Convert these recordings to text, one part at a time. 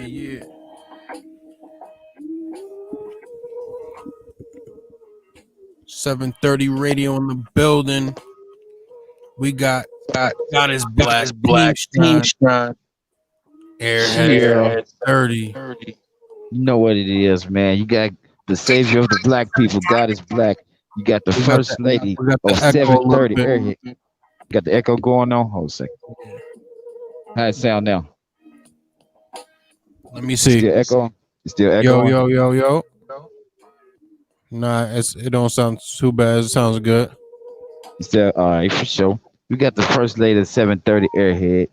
Yeah. 7:30 radio in the building. We got God is Black, Team Shine, Airhead 30. You know what it is, man. You got the savior of the black people. God is black. You got the first lady We got the of echo a little 730 bit. airhead. Got the echo going on. Hold a second. How it sound now? Let me see. Still echoing? It's still Yo, echoing? yo, yo, yo. Nah, it don't sound too bad. It sounds good. It's still all right for sure. You got the first lady of 730 airhead.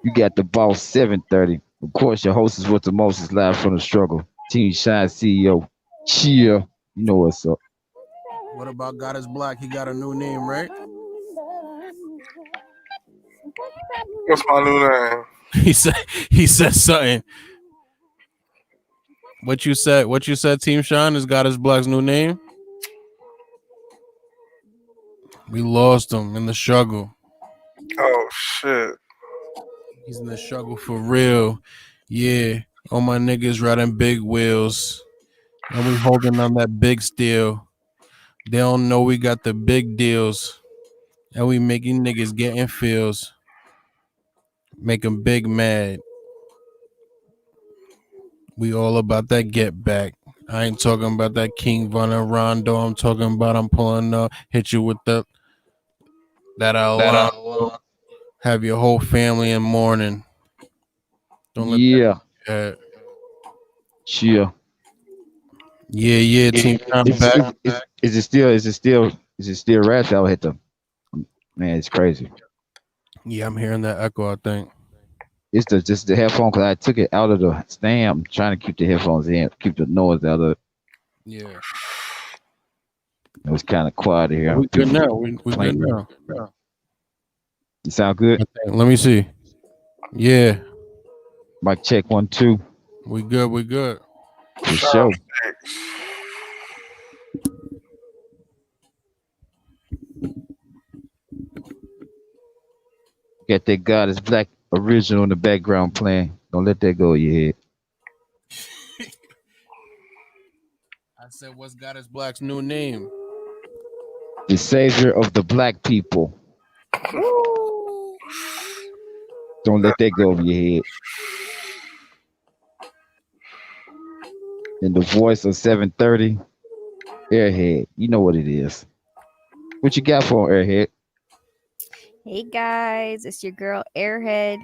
You got the boss 730. Of course, your host is with the most is live from the struggle. Team Shine CEO. Cheer. You know what's up. What about God is Black? He got a new name, right? What's my new name? He said something. What you said, Team Shine is God is Black's new name? We lost him in the struggle. Oh shit. He's in the struggle for real. Yeah. All my niggas riding big wheels. And we holding on that big steel. They don't know we got the big deals. And we making niggas getting feels. Make them big mad. We all about that get back. I ain't talking about that King Von and Rondo. I'm talking about I'm pulling up, hit you with that alarm. Have your whole family in mourning. Don't let Yeah. that. Cheer. Yeah. Team Shine Is, back. is it still ratchet? I would hit them. Man, it's crazy. Yeah, I'm hearing that echo. I think. It's just the headphone because I took it out of the stand. I'm trying to keep the headphones in, keep the noise out of it. Yeah. It was kind of quiet here. We good now. We good now. You sound good? Let me see. Yeah. Mic check 1 2. We good. For sure. Got that God is Black original in the background playing. Don't let that go in your head. I said, what's God is Black's new name? The savior of the black people. Don't let that go over your head. In the voice of 730, Airhead. You know what it is. What you got for Airhead? Hey guys, it's your girl Airhead.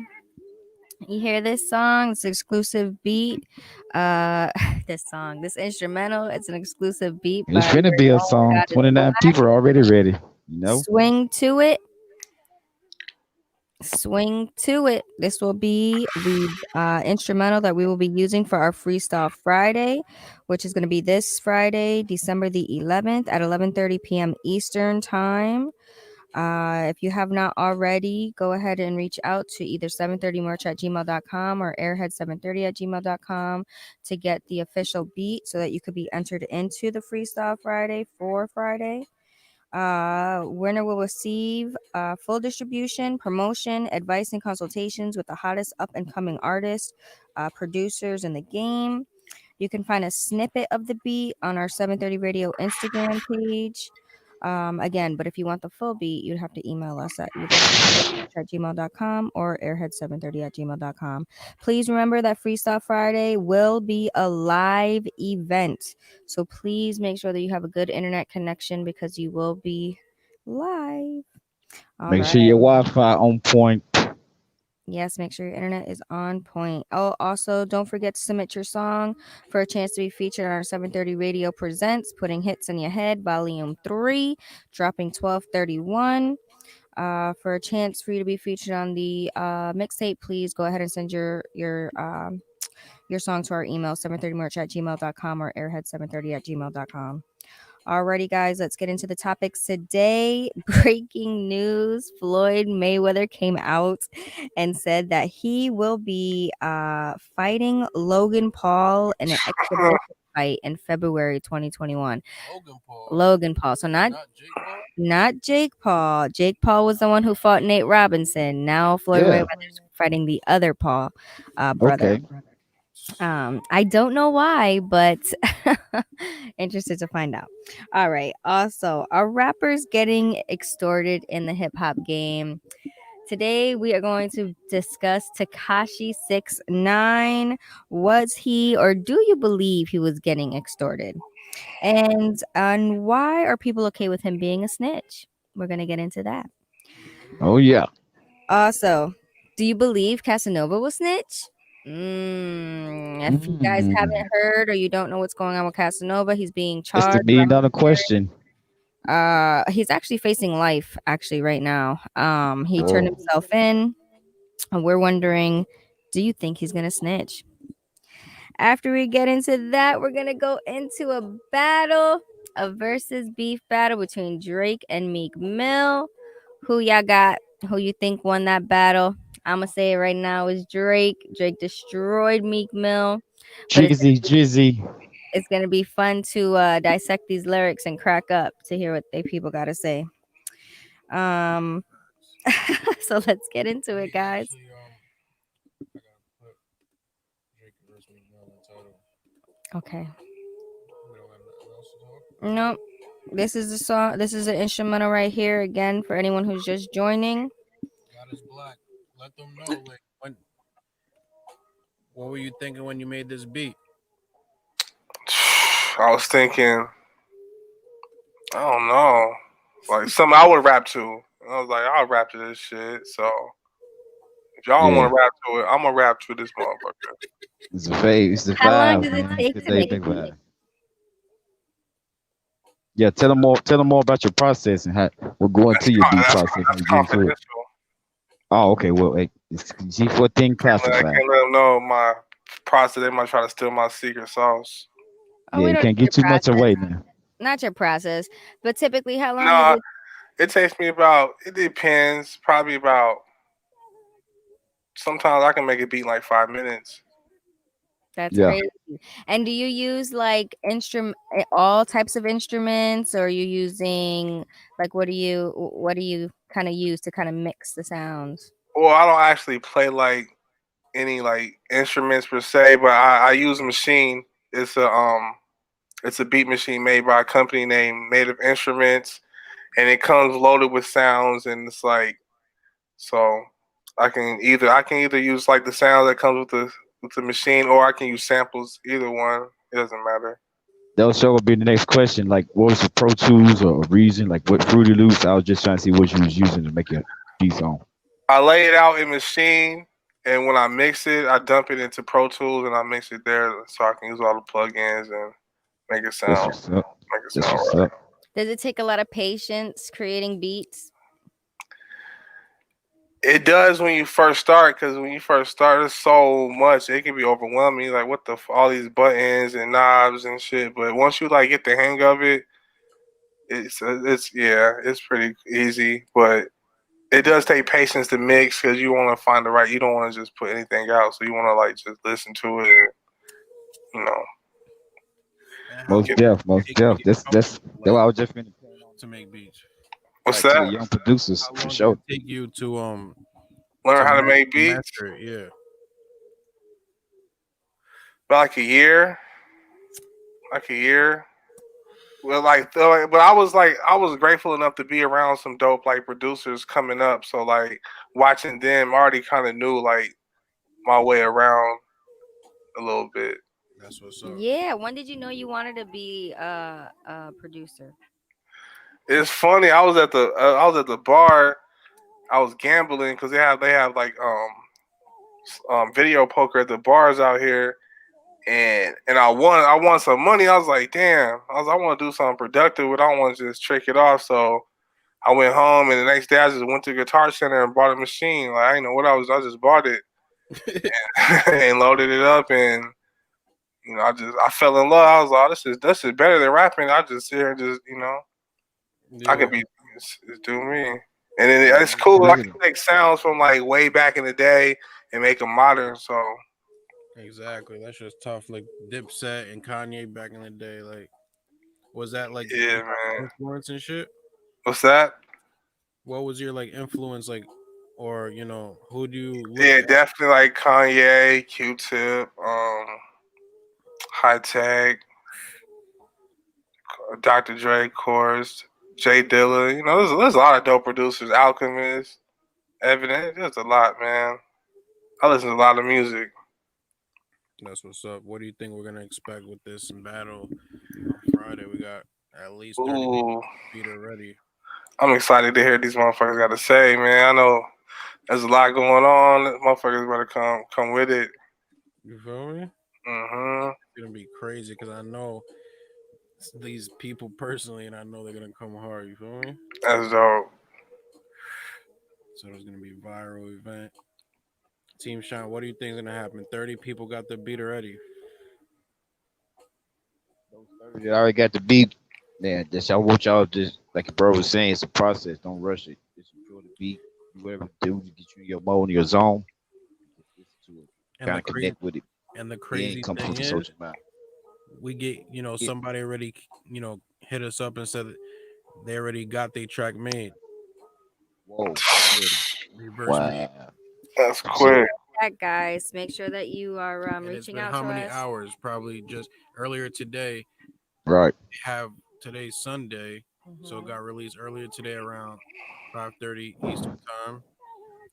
You hear this song? It's an exclusive beat. This instrumental, it's an exclusive beat. It's finna be a song. 29 people are already ready. You know? Swing to it. This will be the instrumental that we will be using for our Freestyle Friday, which is going to be this Friday, December the 11th at 11:30 p.m. Eastern Time. If you have not already, go ahead and reach out to either 730merch@gmail.com or airhead730@gmail.com to get the official beat so that you could be entered into the Freestyle Friday for Friday. Winner will receive full distribution, promotion, advice, and consultations with the hottest up-and-coming artists, producers in the game. You can find a snippet of the beat on our 730 Radio Instagram page. Again, but if you want the full beat, you'd have to email us at gmail.com or airhead730@gmail.com. Please remember that Freestyle Friday will be a live event. So please make sure that you have a good internet connection because you will be live. Make sure your Wi-Fi on point. Yes, make sure your internet is on point. Oh, also, don't forget to submit your song for a chance to be featured on our 730 Radio Presents Putting Hits in Your Head, Volume 3, dropping 12/31. For a chance for you to be featured on the mixtape, please go ahead and send your song to our email, 730merch@gmail.com or airhead730@gmail.com. Alrighty, guys, let's get into the topics today. Breaking news: Floyd Mayweather came out and said that he will be fighting Logan Paul in an exhibition fight in February 2021. Logan Paul. So not Jake Paul. Jake Paul was the one who fought Nate Robinson. Now Floyd Mayweather is fighting the other Paul brother. Okay. I don't know why, but interested to find out. All right. Also, are rappers getting extorted in the hip hop game? Today we are going to discuss Tekashi 6ix9ine. Was he or do you believe he was getting extorted? And why are people okay with him being a snitch? We're gonna get into that. Oh yeah. Also, do you believe Casanova will snitch? If you guys Mm. haven't heard or you don't know what's going on with Casanova, he's being It's the charged. $1 million question. He's actually facing life actually right now. He turned Whoa. himself in, and we're wondering, do you think he's gonna snitch? After we get into that, we're gonna go into a versus beef battle between Drake and Meek Mill. Who y'all got? Who you think won that battle? I'ma say it right now is Drake. Drake destroyed Meek Mill, but Drizzy, Drizzy. it's gonna be fun to dissect these lyrics and crack up to hear what they people gotta say. Um, so let's get into it, guys. Okay. Nope. This is the song. This is an instrumental right here again for anyone who's just joining. God is black. Let them know. Like, what were you thinking when you made this beat? I was thinking, I don't know, like something I would rap to. And I was like, I'll rap to this shit. So if y'all don't Yeah. want to rap to it, I'm gonna rap to this motherfucker. It's a fave. It's the How long five, does it man. It's take the to day make a big beat? vibe. Yeah, tell them more. Tell them more about your process and how we'll go into your beat That's process when that's we get into it. confidential. Oh, okay. Well, hey, it's G14 I classified. can't let them know my process. They might try to steal my secret sauce. Oh, Yeah, we you don't can't need get your too much process. away now. Not your process, but typically, how long is No, it? it takes me about. It depends. Probably about. Sometimes I can make it beat in like 5 minutes. That's Yeah, crazy. And do you use like all types of instruments, or are you using like what do you kind of use to kind of mix the sounds? Well, I don't actually play like any like instruments per se, but I use a machine. It's a it's a beat machine made by a company named Native Instruments, and it comes loaded with sounds, and it's like so I can either use like the sound that comes with the machine, or I can use samples. Either one, it doesn't matter. that'll show up be the next question. Like, what was the Pro Tools or Reason? Like, what Fruity Loops? I was just trying to see what you was using to make your beats on. I lay it out in machine, and when I mix it, I dump it into Pro Tools, and I mix it there so I can use all the plugins and make it That's sound what's up. make it That's sound what's right. up. Does it take a lot of patience creating beats? It does when you first start, because when you first start, there's so much it can be overwhelming. Like what the all these buttons and knobs and shit. But once you like get the hang of it, it's yeah, it's pretty easy. But it does take patience to mix because you want to find the right. You don't want to just put anything out, so you want to like just listen to it. And, you know, And how Most long get, deaf, does most it take you to deaf. get That's comfortable, that's like, what I was just finna to make beats? what's to the that? young producers How for long did sure. it take you Learn how to make to beats. master it? Yeah. About like a year. Well, but I was grateful enough to be around some dope like producers coming up. So like watching them, I already kind of knew like my way around a little bit. That's what's up. Yeah. When did you know you wanted to be a producer? It's funny. I was at the bar. I was gambling because they have like video poker at the bars out here, and I won some money. I was like, damn. I want to do something productive, but I don't want to just trick it off. So I went home, and the next day I just went to Guitar Center and bought a machine. Like I didn't know what I was. I just bought it and loaded it up, and I fell in love. I was like, oh, this is better than rapping. I just sit here and just I Yeah. could be it's do me, and then it's Mhm. cool. I can Digging it. take sounds from like way back in the day and make them modern. So Exactly. That's just tough. Like Dipset and Kanye back in the day. Like, was that like yeah, man. influence and shit? What's that? What was your like influence like or who do you look Yeah, at? definitely like Kanye, Q-Tip, High Tech, Dr. Dre, of course, Jay Dilla. There's a lot of dope producers. Alchemist, Evident. There's a lot, man. I listen to a lot of music. That's what's up. What do you think we're gonna expect with this battle on Friday? We got at least 30 people Ooh, beat already. I'm excited to hear these motherfuckers got to say, man. I know there's a lot going on. Motherfuckers better come with it. You feel me? Hmm. It's gonna be crazy because I know these people personally, and I know they're gonna come hard. You feel me? That's dope. So it's gonna be a viral event. Team Shine, what do you think is gonna happen? 30 people got the beat already. You already got the beat. Man, that's I want y'all just like your bro was saying, it's a process. Don't rush it. Just enjoy the beat. Do whatever you do to get you in your mode, in your zone. Just listen to it. And Kind the of crazy connect with it. and the It ain't crazy come from thing the is, social media. we get Yeah. somebody already hit us up and said that they already got their track made, Whoa, already. reverse made, Wow. That's So quick. That guys, make sure that you are and it's reaching been out how to many us. hours? Probably just earlier today. right. Have today's Sunday, so it Mhm. got released earlier today around 5:30 Eastern time.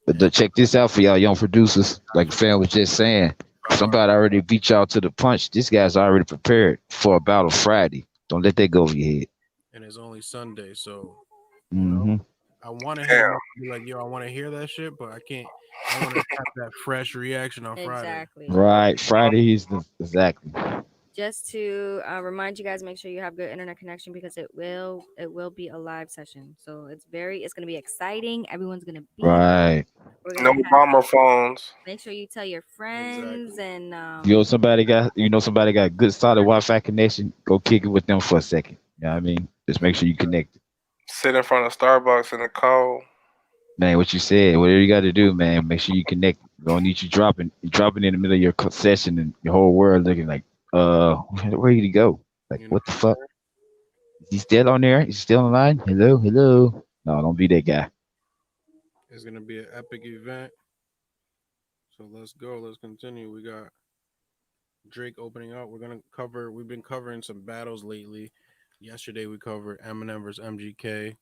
But And check this out for y'all young producers. Like the fan was just saying, drop our somebody already beat y'all to the punch. This guy's already prepared for a battle Friday. Don't let that go over your head. and it's only Sunday, so you know Hmm. I want to hit him Damn. up and be like, "Yo, I want to hear that shit," but I can't. I want to have that fresh reaction on Friday. Exactly. Right. Friday is the exactly. Just to remind you guys, make sure you have good internet connection because it will be a live session. So it's gonna be exciting. Everyone's gonna be there. Right. We're No gonna have bomber phones. make sure you tell your friends Exactly. and Somebody got good solid Wi-Fi connection. Go kick it with them for a second. You know what I mean? Just make sure you connect. Sit in front of Starbucks in the cold. Man, what you said, whatever you got to do, man, make sure you connect. We don't need you dropping in the middle of your session and your whole world looking like, where did he go? Like, You know what the what I'm fuck? saying? Is he still on there? Is he still online? Hello, hello. No, don't be that guy. It's gonna be an epic event. So let's go. Let's continue. We got Drake opening up. We're gonna cover. We've been covering some battles lately. Yesterday we covered Eminem versus MGK,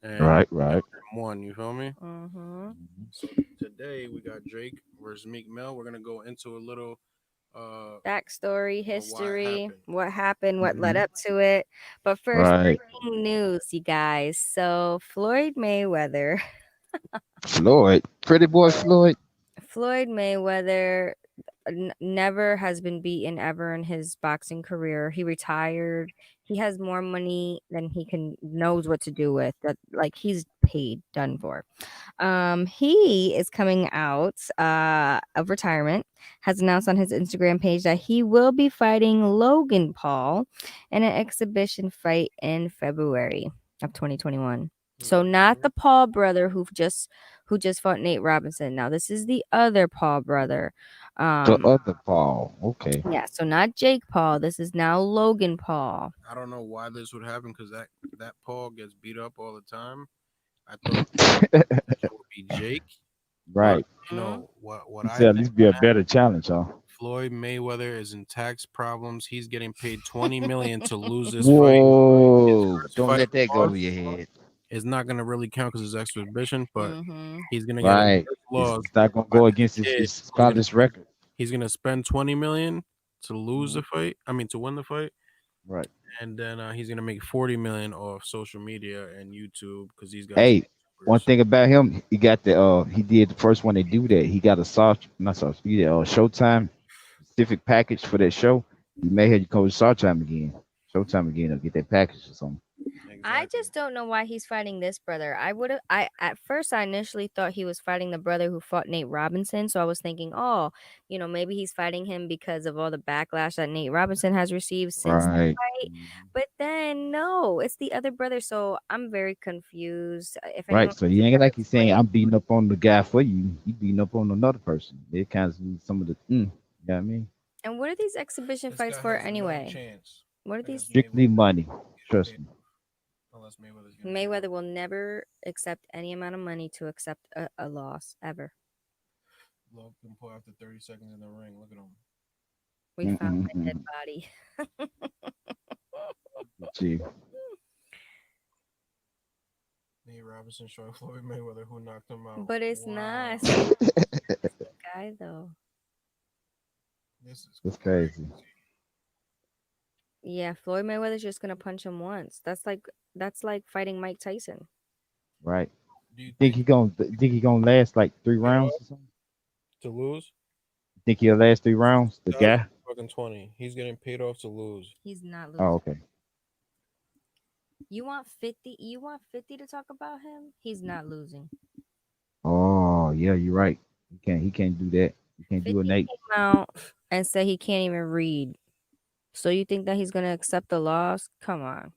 and Right, right. Eminem won. You feel me? mm-hmm. So today we got Drake versus Meek Mill. We're gonna go into a little Backstory, of why it history, happened. what happened, what led Hmm. up to it. But first, Right. breaking news, you guys. So Floyd Mayweather, Floyd. Pretty boy Floyd. Floyd Mayweather never has been beaten ever in his boxing career. He retired. He has more money than he can knows what to do with. That like he's paid, done for. He is coming out of retirement. Has announced on his Instagram page that he will be fighting Logan Paul in an exhibition fight in February of 2021. So not Mhm. the Paul brother who just fought Nate Robinson. Now this is the other Paul brother. The Um other Paul. Okay. yeah, so not Jake Paul. This is now Logan Paul. I don't know why this would happen because that Paul gets beat up all the time. I thought it would be Jake, but Right. what He I said at think least be a better challenge, huh? Floyd Mayweather is in tax problems. He's getting paid 20 million to lose this fight. His Whoa. first Don't fight let that go over loss your head. is not going to really count because it's exhibition, but Mm-hmm. he's going to get a Right. first It's, loss it's not gonna by go this against kid. his father's record. He's gonna spend 20 million to lose Mhm. the fight. I mean to win the fight, Right. and then he's gonna make 40 million off social media and YouTube because these guys Hey, are one YouTubers. thing about him, he got the he did the first one to do that. He got a soft not soft he did Showtime specific package for that show. He may have to go to Showtime again. Showtime again or get that package or something. I Exactly. just don't know why he's fighting this brother. I would have I at first I initially thought he was fighting the brother who fought Nate Robinson. So I was thinking, oh, maybe he's fighting him because of all the backlash that Nate Robinson has received since the Right. fight. But then no, it's the other brother. So I'm very confused. If Right. anyone So wants he to ain't try to like he's saying explain, I'm beating up on the guy for you. He beating up on another person. It kind of needs some of the you know what I mean? and what are these exhibition This fights guy for has no anyway? chance What are these? against Strictly Mayweather. money. Getting Trust paid me. unless unless Mayweather's getting Mayweather will never accept any amount of money to accept a loss ever. Logan Paul after 30 seconds in the ring. Look at him. We found a dead body. See, Nate Robinson showing Floyd Mayweather who knocked him out. But it's Wow. not. It's not the guy though. This is it's crazy. Yeah, Floyd Mayweather's just gonna punch him once. That's like fighting Mike Tyson. Right? Do you Think he gonna last like 3 rounds or something? to lose? Think he'll last 3 rounds? The guy? Fucking 20. He's getting paid off to lose. He's not Oh, losing. okay. You want 50? You want 50 to talk about him? He's not losing. Oh, yeah, you're right. He can't do that. He can't 50 do it, Nate. came out and said he can't even read. So you think that he's gonna accept the loss? Come on.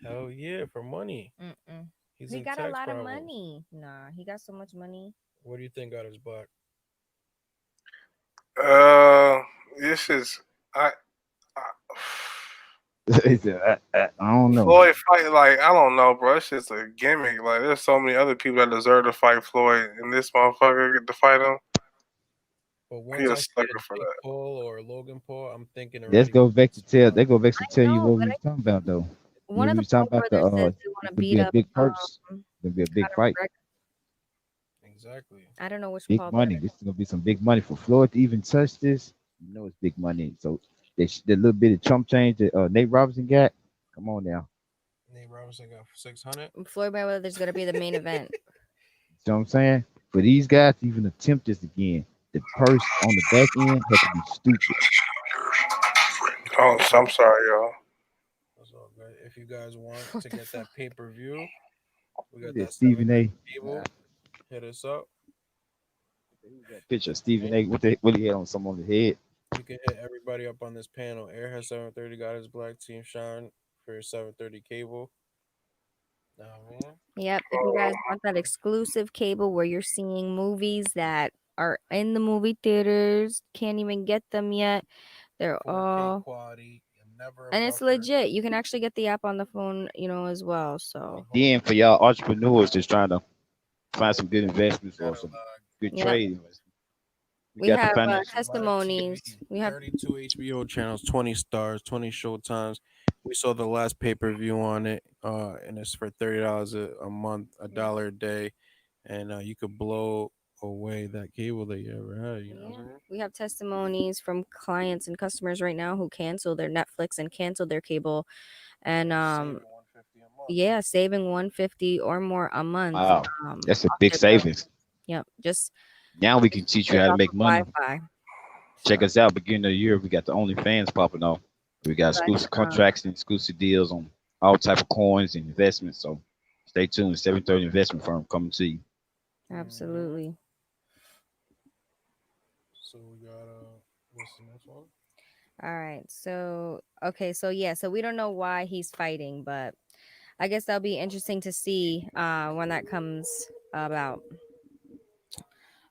Hell yeah, for money. Mm-mm. He's He in got a tax lot of problems. money. Nah, he got so much money. What do you think got his back? This is I He said, I don't know. Floyd fight like I don't know, bro. It's just a gimmick. Like there's so many other people that deserve to fight Floyd, and this motherfucker get to fight him. But He once a I see a sucker for Jake that. Paul or Logan Paul, I'm thinking Let's already. go back to tell. They go back to I tell you know, what but we was talking about though. one What of we the was talking Paul about brothers says they it want to could beat be a up big purse. It's gonna be a big Conor fight. McGregor. Exactly. I don't know which Big Paul money. that This is gonna be some big money for Floyd to even touch this. You know it's big money. So the little bit of chump change that Nate Robinson got. Come on now. Nate Robinson got 600. is. Floyd Mayweather's gonna be the main event. You know what I'm saying? For these guys to even attempt this again, the purse on the back end has to be stupid. Oh, so I'm sorry, y'all. That's all good. If you guys want What to the get fuck? that pay per view, we Look got at that Stephen 730 A. cable. Hit us up. That picture of Stephen A. What he had on some on the head. You can hit everybody up on this panel. Air has 730 got his black team shine for your 730 cable. Know what I mean? Yep. If you guys want that exclusive cable where you're seeing movies that are in the movie theaters, can't even get them yet. They're 4K all quality and never a and it's buffer. legit. You can actually get the app on the phone, as well. So Then for y'all entrepreneurs just trying to find some good investments or some Catalog. good Yep. trade investments. We we got the have financial. Live testimonies. TV, We have 32 HBO channels, 20 stars, 20 showtimes. We saw the last pay per view on it, and it's for $30 a month, $1 a day, and you could blow away that cable that you ever had. You know what I'm saying? we have testimonies from clients and customers right now who canceled their Netflix and canceled their cable, and Saving $150 a month. yeah, saving $150 or more a month. Wow, that's a off big their bill. savings. Yep, just Now we can teach you how to off make of money. Wi-Fi. Check So, us out. Beginning of the year, we got the OnlyFans popping off. We got exclusive contracts and exclusive deals on all type of coins and investments. So stay tuned. 730 investment firm coming to you. absolutely. So we got what's the next one? All right. So so we don't know why he's fighting, but I guess that'll be interesting to see when that comes about.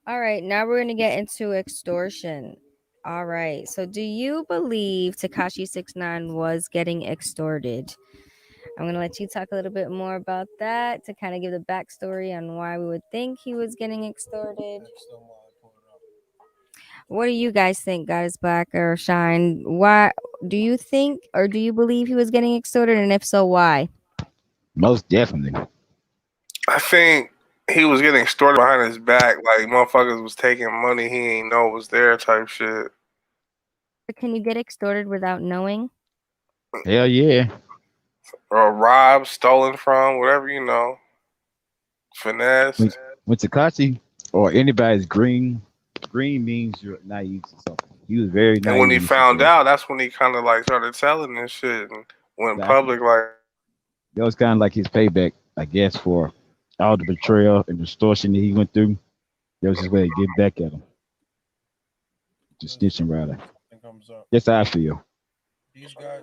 All right, now we're gonna get into extortion. All right. So do you believe Tekashi 6ix9ine was getting extorted? I'm gonna let you talk a little bit more about that to kind of give the backstory on why we would think he was getting extorted. What do you guys think, guys, Black or Shine? Why do you think or do you believe he was getting extorted? And if so, why? Most definitely. I think he was getting extorted behind his back, like motherfuckers was taking money he ain't know was there type shit. Can you get extorted without knowing? Hell yeah. Or robbed, stolen from, whatever finessed. When Tekashi or anybody's green means you're naive to something. He was very And naive when he in this found situation. out, that's when he kind of like started telling this shit and went Exactly. public like. That was kind of like his payback, I guess, for all the betrayal and extortion that he went through. That was his way of getting back at him. Just snitching rather. Something comes up. That's how I feel. These guys.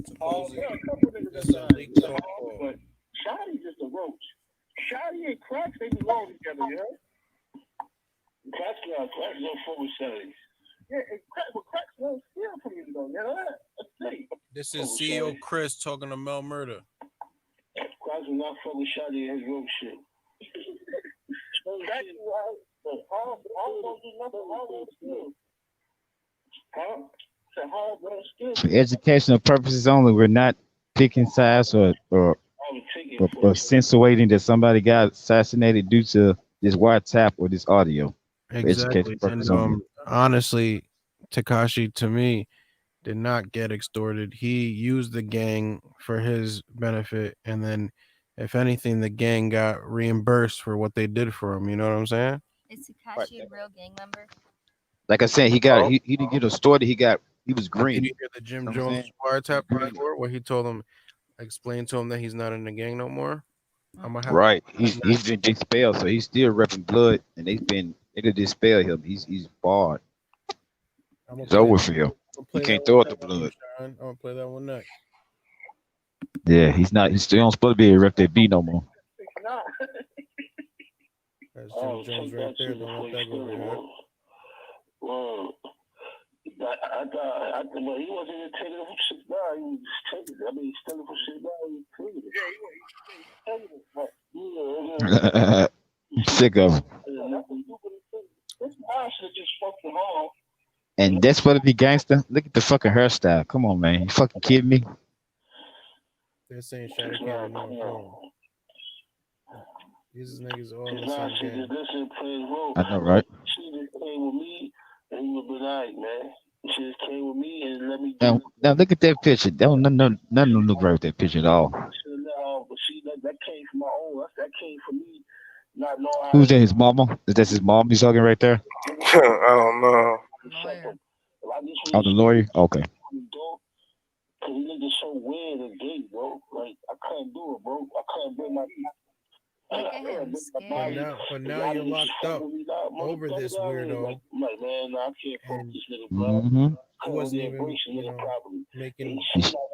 Supposedly, there's a leaked phone call. But Shotty just a roach. Shotty and Cracks, they belong together, you know? Crack's not full with Shady. Yeah, crack's not steal from you though. You know that? That's the This is CEO Chris talking to Mel Murder. Crack's not full with Shady and his road shit. That's right. All don't do nothing. All don't steal. Huh? For educational purposes only, we're not picking sides or insinuating that somebody got assassinated due to this wiretap or this audio. For educational Exactly. purposes And only. honestly, Tekashi to me did not get extorted. He used the gang for his benefit, and then, if anything, the gang got reimbursed for what they did for him. You know what I'm saying? Is Tekashi a real gang member? Like I said, he didn't get extorted. He was green. Did you hear the Jim You know what I'm Jones wiretap before, where he told him, explained to him that he's not in the gang no more? I'm gonna have Right. He's been dispelled, so he's still repping blood, and they could dispel him. He's barred. It's over for him. He can't throw out the blood. I'm gonna play that one next. Yeah, he's still not supposed to be able to rep that B no more. That's Jim Jones right there. Don't let that go over your head. Well, I thought well, he wasn't even taking it from shit down. He was taking it. I mean, he's stealing from shit down. He was taking it. Yeah, he was taking it. I'm sick of him. This guy should just fucking hard. And that's supposed to be gangster. Look at the fucking hairstyle. Come on, man. You fucking kidding me? They're saying Shadow can't be no. These niggas all in the same game. I know, right? She just came with me, and he was benign, man. She just came with me and let me. Now look at that picture. Nothing look right with that picture at all. But see, that came from my own. That came from me. Not knowing. Who's that? His mama? Is that his mom he's talking right there? I don't know. Oh, the lawyer? Okay. Cause he looked so weird and gay, bro. Like I couldn't do it, bro. I couldn't bring my. But now you're locked up over this weirdo. I'm like, man, I can't fuck this nigga, bro. Mm-hmm. He wasn't even, making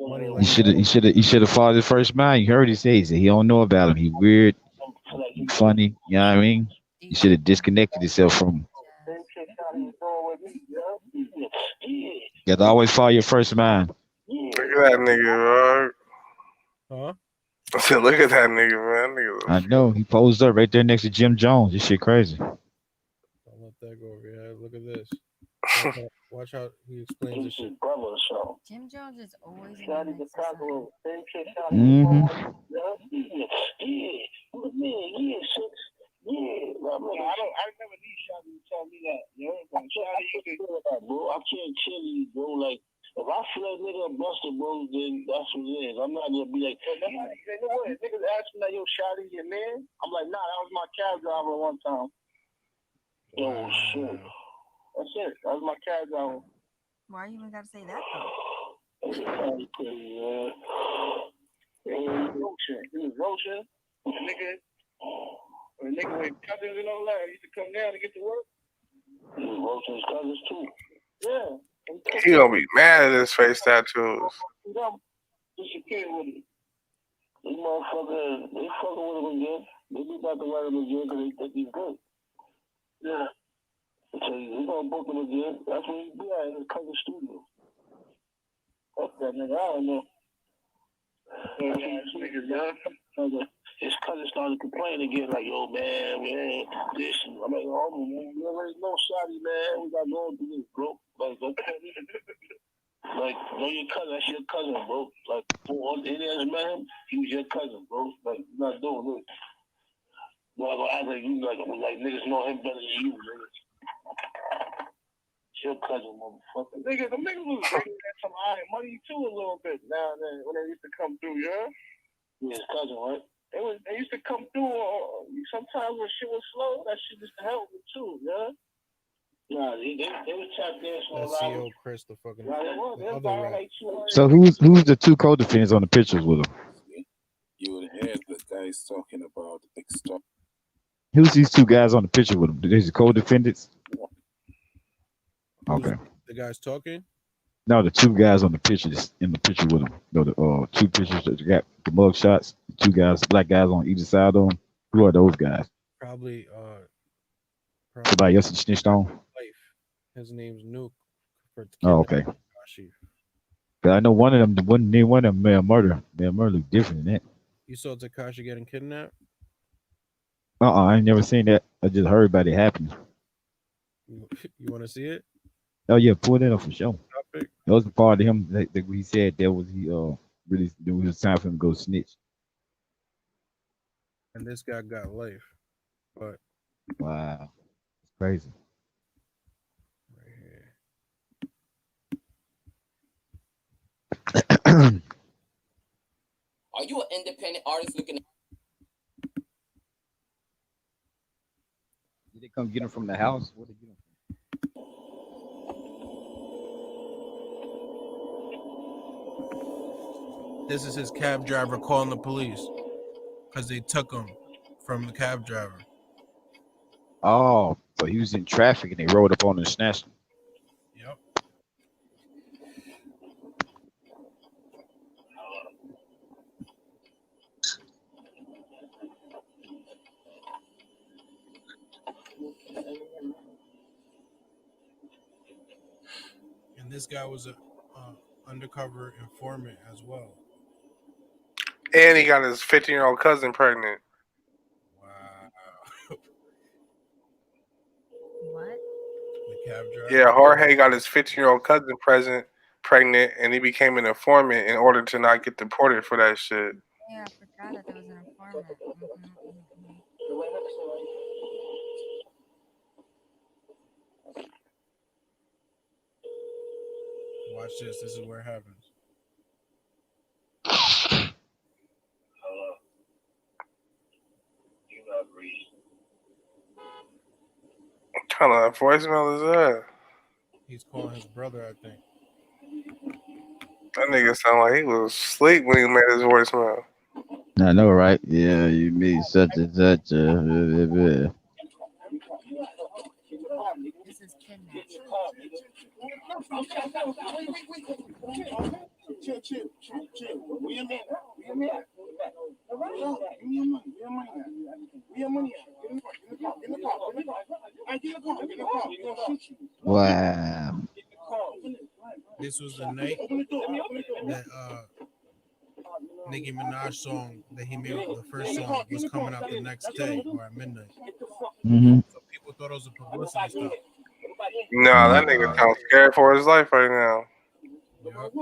money like He should have followed his first mind. You heard he said he don't know about him. He weird, funny. You know what I mean? You should have disconnected yourself from him. You got to always follow your first mind. Look at that nigga, bro. Huh? I said, look at that nigga, man. I know. He posed up right there next to Jim Jones. This shit crazy. Don't let that go over your head. Look at this. Watch how he explains this shit. Jim Jones is always in Mm-hmm. I remember these shots you tell me that. You know, bro, I can't tell you, bro. Like, if I feel like nigga busted, bro, then that's what it is. I'm not gonna be like, you know what? Niggas ask me like, yo, Shotty, your man? I'm like, nah, that was my cab driver one time. Yo, shit. That's it. That was my cab driver. Why you even gotta say that though? He was roaching. The nigga with cousins and all that, he used to come down to get to work. He was roaching his cousins too. Yeah. He gonna be mad at his face tattoos. Disappear with him. These motherfuckers, they fucking with him again. They be about to let him again because they think he's good. Yeah. So he's gonna book him again. That's what he be at in his cousin's studio. Fuck that nigga, I don't know. His cousin started complaining again, like, yo, man, this. I'm like, oh, man, you already know, Shotty, man. We got going through this, bro. Like, okay. Like, know your cousin. That's your cousin, bro. Like, all the Indians met him, he was your cousin, bro. Like, you're not doing this. Well, I'm gonna act like you, like niggas know him better than you, nigga. It's your cousin, motherfucker. Nigga, the niggas was bringing some iron money, too, a little bit now and then when they used to come through, yeah? Yeah, his cousin, right? They used to come through. Sometimes when shit was slow, that shit used to help me too, yeah. Nah, they was tapped in. That's CEO Chris, the fucking other rap. So who's the two co-defendants on the pictures with him? You would hear the guys talking about Extorted. Who's these two guys on the picture with him? These the co-defendants? Okay. The guys talking? No, the two guys on the picture in the picture with him. No, the two pictures that got the mug shots. Two guys, black guys on either side of them. Who are those guys? Probably Probably Somebody else snitched on. life. His name's Nuke for Oh, kidnapping okay. Tekashi. But I know one of them, the one name one of them, man, murder. Man, murder look different than that. You saw Tekashi getting kidnapped? I ain't never seen that. I just heard about it happening. You want to see it? Oh yeah, pull that up for sure. Topic. That was the part of him that he said that was he really it was time for him to go snitch. And this guy got life. But Wow, it's crazy. right here. Are you an independent artist looking at Did they come get him from the house? Where they get him from? This is his cab driver calling the police because they took him from the cab driver. Oh, so he was in traffic and they rode up on him and snatched him. Yep. And this guy was a undercover informant as well. And he got his 15-year-old cousin pregnant. Wow. What? The cab driver. Yeah, Jorge got his 15-year-old cousin pregnant, and he became an informant in order to not get deported for that shit. Yeah, I forgot that there was an informant. Watch this. This is where it happens. What kind of voicemail is that? He's calling his brother, I think. That nigga sound like he was asleep when he made his voicemail. I know, right? Yeah, you mean such and such. This is kidnapping. Chill. Where your man at? Give me your money. Get in the car. Get in the car. He's gonna shoot you. Wow. This was the night that Nicki Minaj song that he made, the first song, was coming out the next day or at midnight. Mm-hmm. So people thought it was a publicity stuff. Nah, that nigga sounds scared for his life right now. Yep.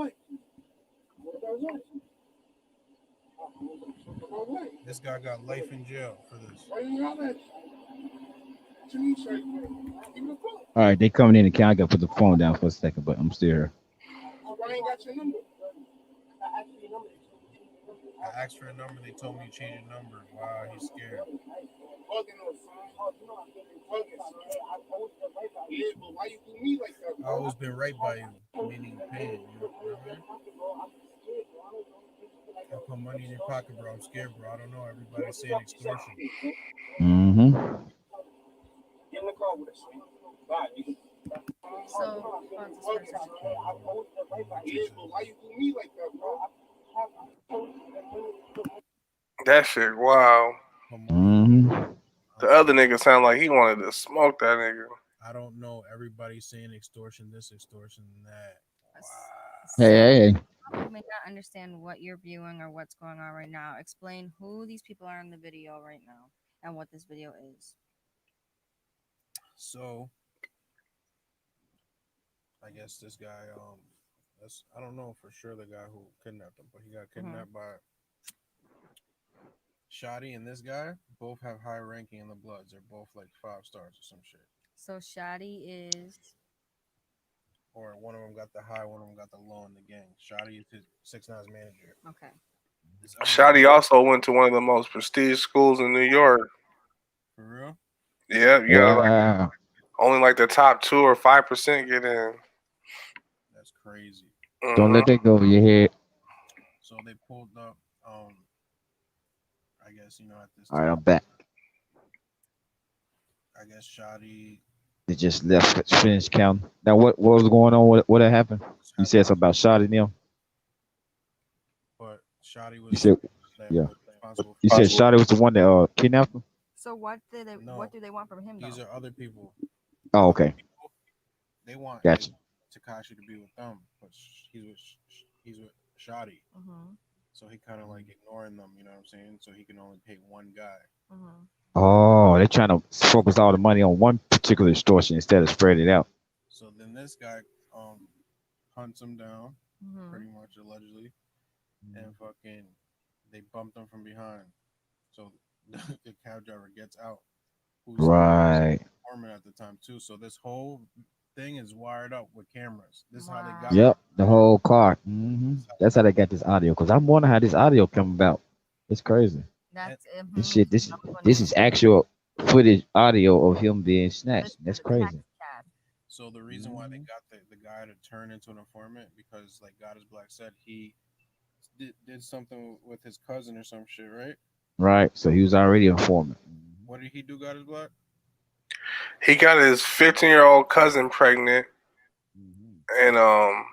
This guy got life in jail for this. All right, they coming in and I gotta put the phone down for a second, but I'm still here. I asked for a number, they told me to change a number. Wow, he's scared. I always been right by you, meaning paying. You know what I mean? I put money in your pocket, bro. I'm scared, bro. I don't know. Everybody's saying extortion. Mm-hmm. Get in the car with us. Bye. So, why you do me like that, bro? That shit, wow. Mm-hmm. The other nigga sound like he wanted to smoke that nigga. I don't know. Everybody's saying extortion, this extortion, that. Wow. Hey. You may not understand what you're viewing or what's going on right now. Explain who these people are in the video right now and what this video is. So, I guess this guy, I don't know for sure the guy who kidnapped him, but he got kidnapped by Shotty and this guy. Both have high ranking in the Bloods. They're both like 5 stars or some shit. So Shotty is, or one of them got the high, one of them got the low in the gang. Shotty is his 6ix9ine's manager. okay. Shotty also went to one of the most prestigious schools in New York. For real? Yeah, you gotta Wow. only like the top 2 or 5% get in. That's crazy. Don't let that go over your head. So they pulled up, I guess, at this All right, time, I'm back. I guess Shotty. They just left, finished counting. Now, what was going on? What had happened? You said something about Shotty now? But Shotty was. You said, yeah. responsible You for said Shotty was the one that kidnapped him? So what do they No. what do they want from him though? These are other people. Oh, okay. They want Gotcha. Tekashi to be with them, but he's with Shotty. Mm-hmm. So he kind of like ignoring them, you know what I'm saying? So he can only pay one guy. Mm-hmm. Oh, they're trying to focus all the money on one particular extortion instead of spread it out. So then this guy hunts him down, Mm-hmm. pretty much allegedly, and fucking they bumped him from behind. So the cab driver gets out, who's Right. informant at the time too. So this whole thing is wired up with cameras. This is how they Wow. got Yep. The audio. whole car. That's how they got this audio. Cause I'm wondering how this audio come about. It's crazy. That's This shit. This that's funny. this is actual footage audio of him being snatched. Listen That's to the taxi crazy. cab. So the reason why they got the guy to turn into an informant because like God is Black said he did something with his cousin or some shit, right? Right. So he was already an informant. What did he do, God is Black? He got his 15-year-old cousin pregnant, and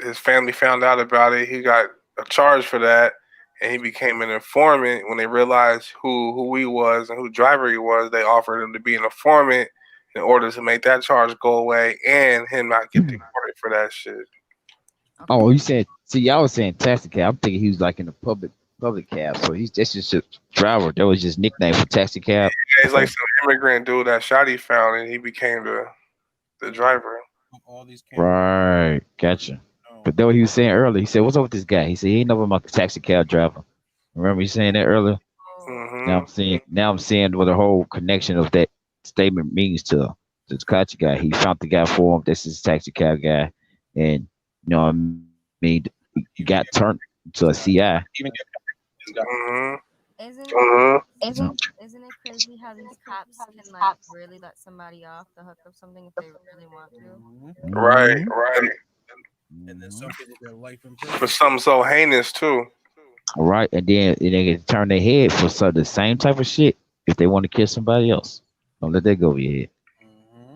his family found out about it. He got a charge for that, and he became an informant. When they realized who he was and who driver he was, they offered him to be an informant in order to make that charge go away and him not get deported for that shit. Oh, you said. See, y'all was saying taxi cab. I'm thinking he was like in the public cab. So he's that's just a driver. That was just nickname for taxi cab. Yeah, he's like Okay. some immigrant dude that Shotty found, and he became the driver. All these cameras. Right. Gotcha. No. But that what he was saying earlier. He said, "What's up with this guy?" He said, "He ain't never my taxi cab driver." Remember you saying that earlier? Now Hmm I'm seeing. Now I'm seeing what the whole connection of that statement means to the Tekashi guy. He found the guy for him. This is taxi cab guy, and you know what I mean. He got turned to a CI. hmm Isn't hmm isn't it crazy how these cops can like really let somebody off the hook of something if they really want to? Right, Mhm. right. And then some people get life in For prison. something so heinous too. Right, and then they can turn their head for the same type of shit if they want to kill somebody else. Don't let that go over your head. Mm-hmm.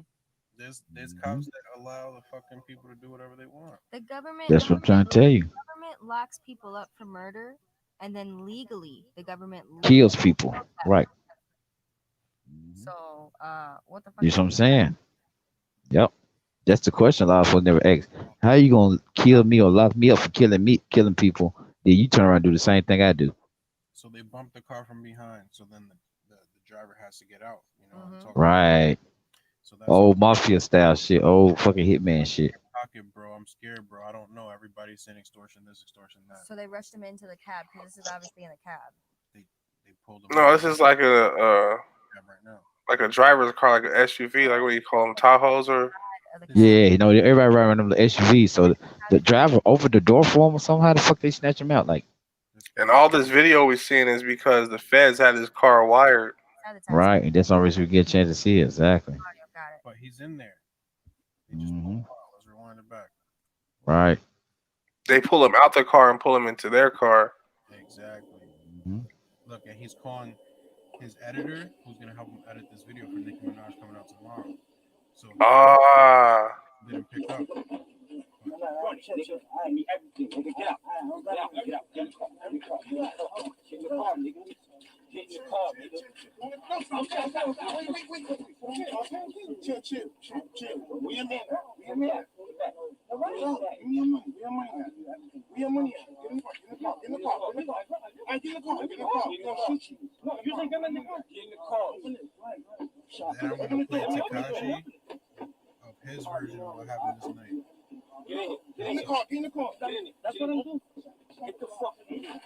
There's cops that allow the fucking people to do whatever they want. The government That's what I'm trying to tell you. government locks people up for murder, and then legally the government Kills people. Right. So what the fuck? You know what I'm saying? Yep. That's the question a lot of folks never ask. How you gonna kill me or lock me up for killing people? Then you turn around and do the same thing I do. So they bump the car from behind. So then the driver has to get out. You know, and talk. Right. So that's Old mafia style shit. Old fucking hitman shit. pocket, bro. I'm scared, bro. I don't know. Everybody's saying extortion, this, extortion, that. So they rushed him into the cab because this is obviously in the cab. They pulled him. No, this is like a right now. like a driver's car, like an SUV, like what do you call them, Tahoes or? Yeah, you know, everybody riding them the SUV. So the driver opened the door for him or somehow. How the fuck they snatch him out? Like, And all this video we're seeing is because the feds had his car wired. right, and that's the only reason we get a chance to see it. Exactly. But he's in there. They just Mhm. let's rewind it back. Right. They pull him out the car and pull him into their car. Exactly. Mhm. Look, and he's calling his editor, who's gonna help him edit this video for Nicki Minaj coming out tomorrow. So didn't pick up. Then I'm gonna play Tekashi of his version of what happened this night. Get in the car, get in the car. That's what I'm doing. Get the fuck in here.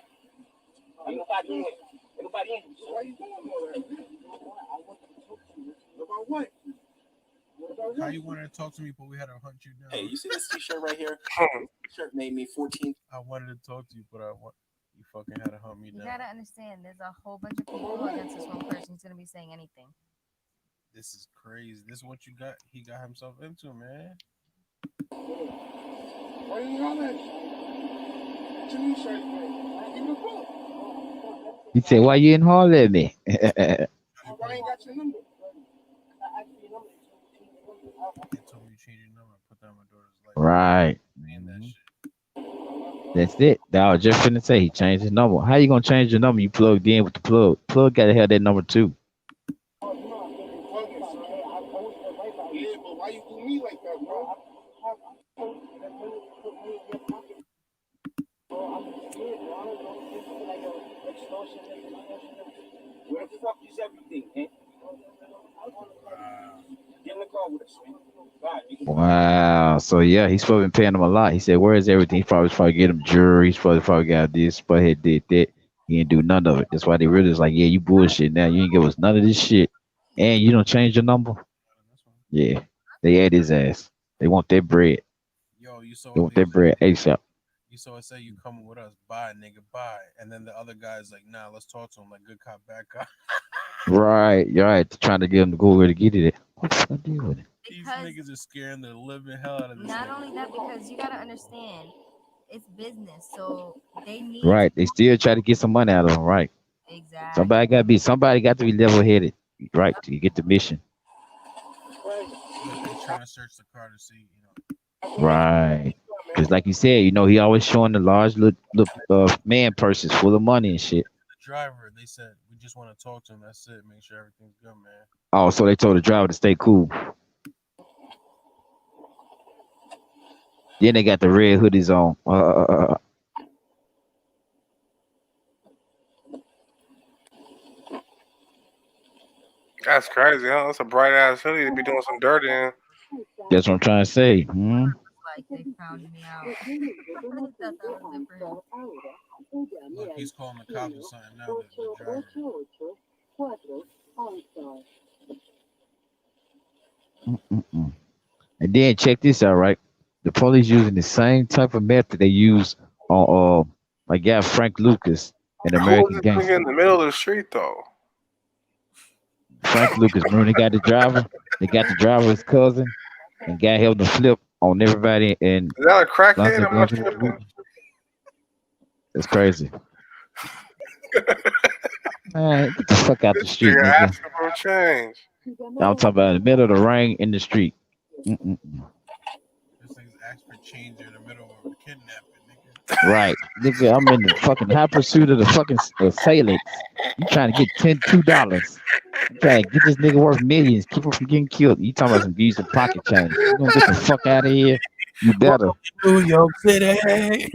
Ain't nobody in here. Ain't nobody in here. Why you doing all that? I want to talk to you. About what? How you wanted to talk to me, but we had to hunt you down? Hey, you see this t-shirt right here? This shirt made me 14. I wanted to talk to you, but you fucking had to hunt me You down. gotta understand, there's a whole bunch of people against this one person who's gonna be saying anything. This is crazy. This is what you got. He got himself into, man. Why you hollering? What you mean, shirt, man? Give me a call. He said, "Why you didn't holler at me?" Why I ain't got your number? They told me to change your number and put that on my daughter's life. Right. And that shit. That's it. That I was just finna say he changed his number. How you gonna change your number? You plugged in with the plug. Plug gotta have that number too. everything, man. Get in the car with us, man. Bye. Wow. So yeah, he's supposed to be paying him a lot. He said, "Where's everything?" He probably get him jewelry. He's probably got this. But he did that. He didn't do none of it. That's why they really was like, "Yeah, you bullshit. Now you ain't give us none of this shit, and you don't change your number." Yeah, they ate his ass. They want their bread. Yo, you saw They what want they their bread said. ASAP. You saw it say you coming with us, bye, nigga, bye. And then the other guy's like, nah, let's talk to him like good cop, bad cop. Right, you're right. Trying to get him to go where to get it. What the fuck deal with it? These Because niggas are scaring the living hell out of this. not nigga. only that, because you gotta understand, it's business, so they need Right, they still try to get some money out of him. Right, exactly. somebody got to be level headed. Right, to get the mission. Look, they're trying to search the car to see, you know. Right, because like you said, he always showing the large man purses full of money and shit. The driver, they said, we just want to talk to him. That's it. Make sure everything's good, man. Oh, so they told the driver to stay cool. Then they got the red hoodies on. That's crazy, huh? That's a bright ass hoodie to be doing some dirt in. That's what I'm trying to say. Like they found me out. I thought that was different. Look, he's calling the cops or something now, the driver. And then check this out, right? The police using the same type of method they use on my guy Frank Lucas in Who was American this nigga in Gangster. the middle of the street though? Frank Lucas, remember they got the driver? They got the driver's cousin and guy held the flip on everybody and Is that a crackhead? Blanca Am I Blanca. tripping? That's crazy. Man, get the fuck out the This street, nigga nigga. asking for a change. I'm talking about in the middle of the rain in the street. This nigga's asked for change in the middle of a kidnapping, nigga. Right. Nigga, I'm in the fucking high pursuit of the fucking assailants. You trying to get $2. You trying to get this nigga worth millions. Keep him from getting killed. You talking about some use of pocket change. You gonna get the fuck out of here? You better. New York City.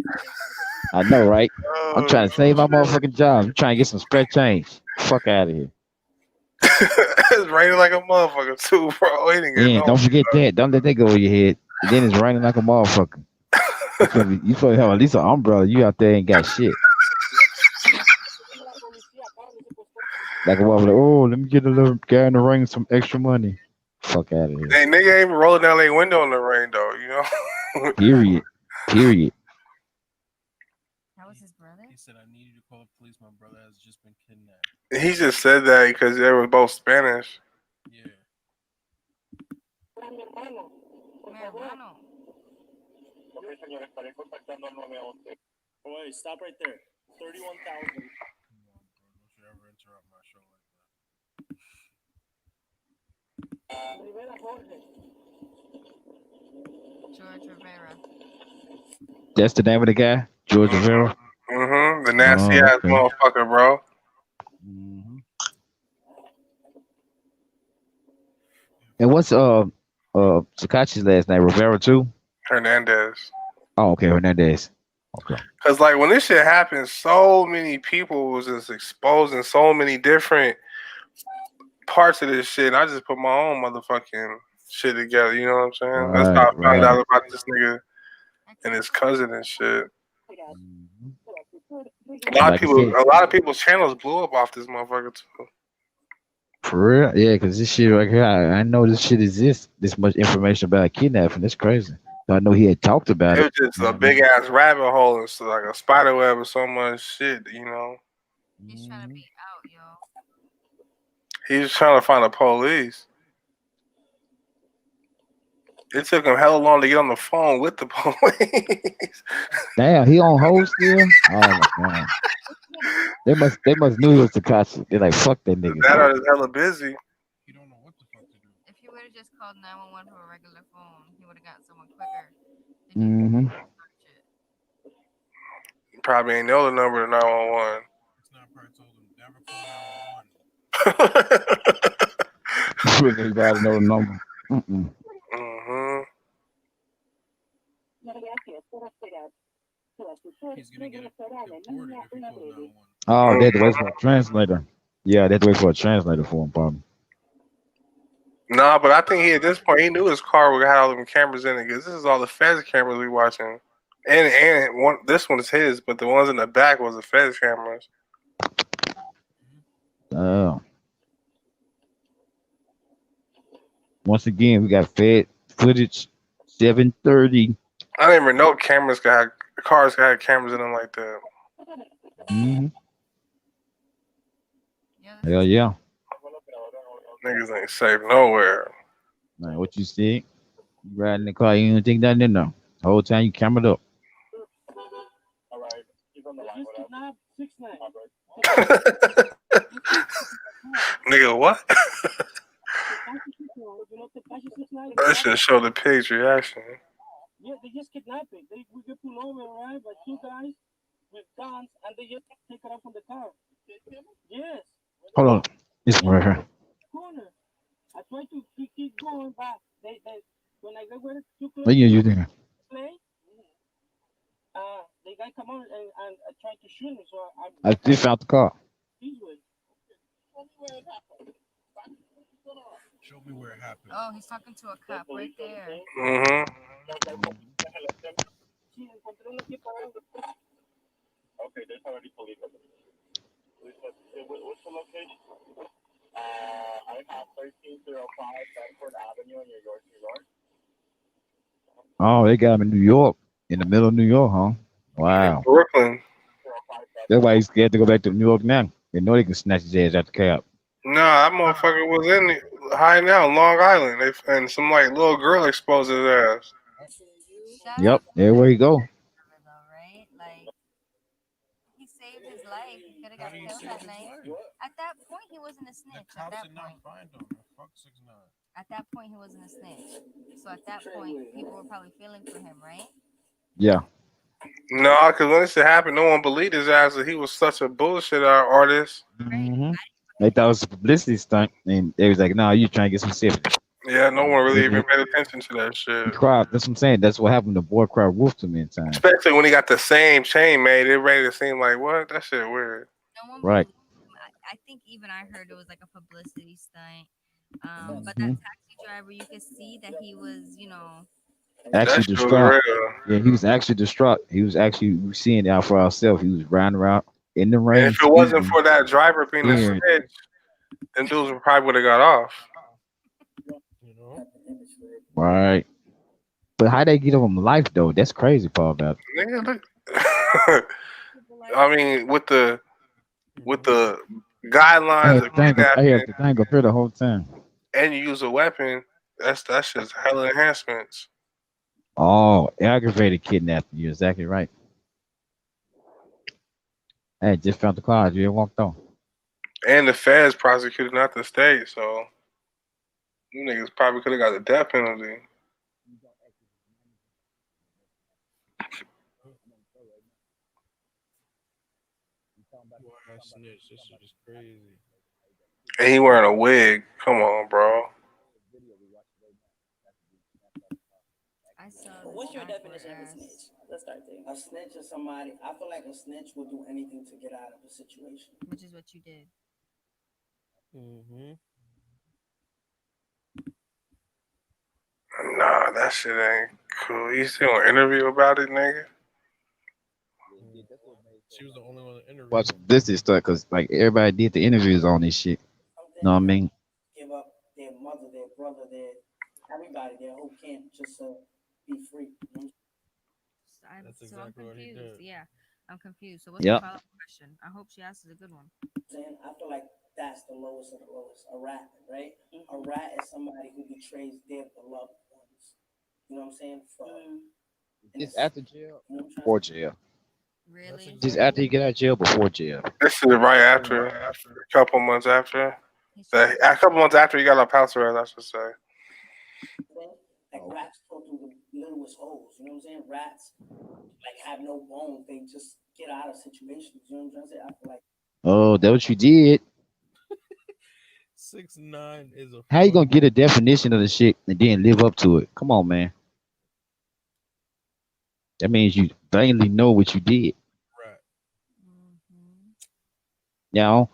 I know, right? I'm Oh, trying to save my motherfucking job. I'm trying to get some spare change. Fuck out of here. it's raining like a motherfucker too, bro. He didn't get And no. don't forget that. Don't let that go over your head. And then it's raining like a motherfucker. You supposed to have at least an umbrella. You out there ain't got shit. Like a motherfucker, oh, let me get a little guy in the rain some extra money. Fuck out of here. Hey, nigga ain't even rolling down their window in the rain though, you know? Period. That was his brother? He said, I need you to call the police. My brother has just been kidnapped. He just said that because they were both Spanish. Yeah. Mi hermano. Oh, wait, stop right there. 31,000. Don't you ever interrupt my show like that. George Rivera. That's the name of the guy? George Rivera? Mm-hmm. The nasty ass okay. motherfucker, bro. And what's Tekachi's last name? Rivera too? Hernandez. Oh, okay, Hernandez. Okay. Cause like when this shit happened, so many people was just exposing so many different parts of this shit. And I just put my own motherfucking shit together. You know what I'm saying? That's how I found out about this nigga and his cousin and shit. A lot of people's channels blew up off this motherfucker too. For real? Yeah, because this shit right here, I know this shit exists. This much information about kidnapping. That's crazy. I know he had talked about It it. was just a big ass rabbit hole and so like a spider web of so much shit, you know. He's trying to be out, yo. He was trying to find the police. It took him hella long to get on the phone with the police. Damn, he on hold still? Oh my god. They must knew it was Tekashi. They're like, fuck that nigga. That are hella busy. You don't know what the fuck to do. If he would have just called 911 from a regular phone, he would have got someone quicker. Probably ain't know the number to 911. It's not probably told him never call 911. Everybody know the number. Mm-hmm. He's gonna get deported if he calls 911. Oh, that was my translator. Yeah, they have to wait for a translator for him, probably. Nah, but I think he at this point he knew his car would have all them cameras in it because this is all the Fez cameras we watching. And one this one is his, but the ones in the back was the Fez cameras. Uh, Once again, we got Fed footage 7:30. I didn't even know cars got cameras in them like that. Mm-hmm. Hell yeah. Niggas ain't safe nowhere. Man, what you see? You riding the car, you don't think nothing in there. The whole time you camered up. All right. He's on the line. Kidnap 6ix9ine. Nigga, what? You know Tekashi 6ix9ine? That should show the pig's reaction. Yeah, they just kidnapped it. We get pulled over, right, by two guys with guns, and they just take it out from the car. Yes. Hold on. This one right here. Corner. I tried to keep going, but they when I got too close What you doing? play, the guy come on and tried to shoot me, so I just found the car. this way. Show me where it happened. Oh, he's talking to a cop right there. Mm-hmm. Sí, encontré un equipo. Okay, there's already police. What's the location? I have 1305 Bedford Avenue in New York, New York. Oh, they got him in New York. In the middle of New York, huh? Wow. Brooklyn. That's why he's scared to go back to New York now. They know they can snatch his ass out the cab. Nah, that motherfucker was hiding out in Long Island. And some like little girl exposed his ass. Yep, everywhere he go. Right? Like, he saved his life. He could have got killed that night. At that point, he wasn't a snitch. At that point. Fuck 6ix9ine. At that point, he wasn't a snitch. So at that point, people were probably feeling for him, right? Yeah. No, because when this shit happened, no one believed his ass that he was such a bullshit artist. Mm-hmm. They thought it was a publicity stunt, and they was like, "Nah, you trying to get some sympathy." Yeah, no one really even He paid attention to that shit. cried. That's what I'm saying. That's what happened. The boy cried wolf to me in time. Especially when he got the same chain made, it made it seem like what? That shit weird. No one Right. I think even I heard it was like a publicity stunt. But Mhm. that taxi driver, you could see that he was, That Actually shit was distraught. real. Yeah, he was actually distraught. He was actually we seeing it out for ourselves. He was riding around in the And rain, if it wasn't speeding, for that driver being a scared. snitch, them dudes probably would have got off. You know? Right. But how they get him life though? That's crazy part about it. Nigga, look. I mean, with the guidelines of I kidnapping had the thing up here the whole time. and you use a weapon, that's just hella enhancements. Oh, aggravated kidnapping. You're exactly right. Hey, just found the car. You walked on. And the feds prosecuted, not the state, so you niggas probably could have got the death penalty. Boy, snitch. This shit is crazy. And he wearing a wig. Come on, bro. I saw. What's your definition of a snitch? Let's start there. A snitch is somebody. I feel like a snitch will do anything to get out of a situation. Which is what you did. Mm-hmm. Nah, that shit ain't cool. You still on interview about it, nigga? She was the only one that interviewed Watch him. this is stuff because like everybody did the interviews on this shit. Know what I mean? Give up their mother, their brother, everybody, their whole camp just to be free. That's I'm exactly what he confused. did. Yeah, I'm confused. So what's Yep. the follow-up question? I hope she asks a good one. I feel like that's the lowest of the lowest. A rat, right? A rat is somebody who betrays their beloved ones. You know what I'm saying? Just after jail You know what I'm trying before to say? jail. Really? Just after you get out of jail before jail. This is right after, a couple months after. A couple months after he got off house arrest, I should say. Like rats go through the littlest holes. You know what I'm saying? Rats like have no bones. They just get out of situations. You know what I'm trying to say? I feel like Oh, that's what you did. 6ix9ine is a. How you gonna get a definition of the shit and then live up to it? Come on, man. That means you plainly know what you did. Right. You know?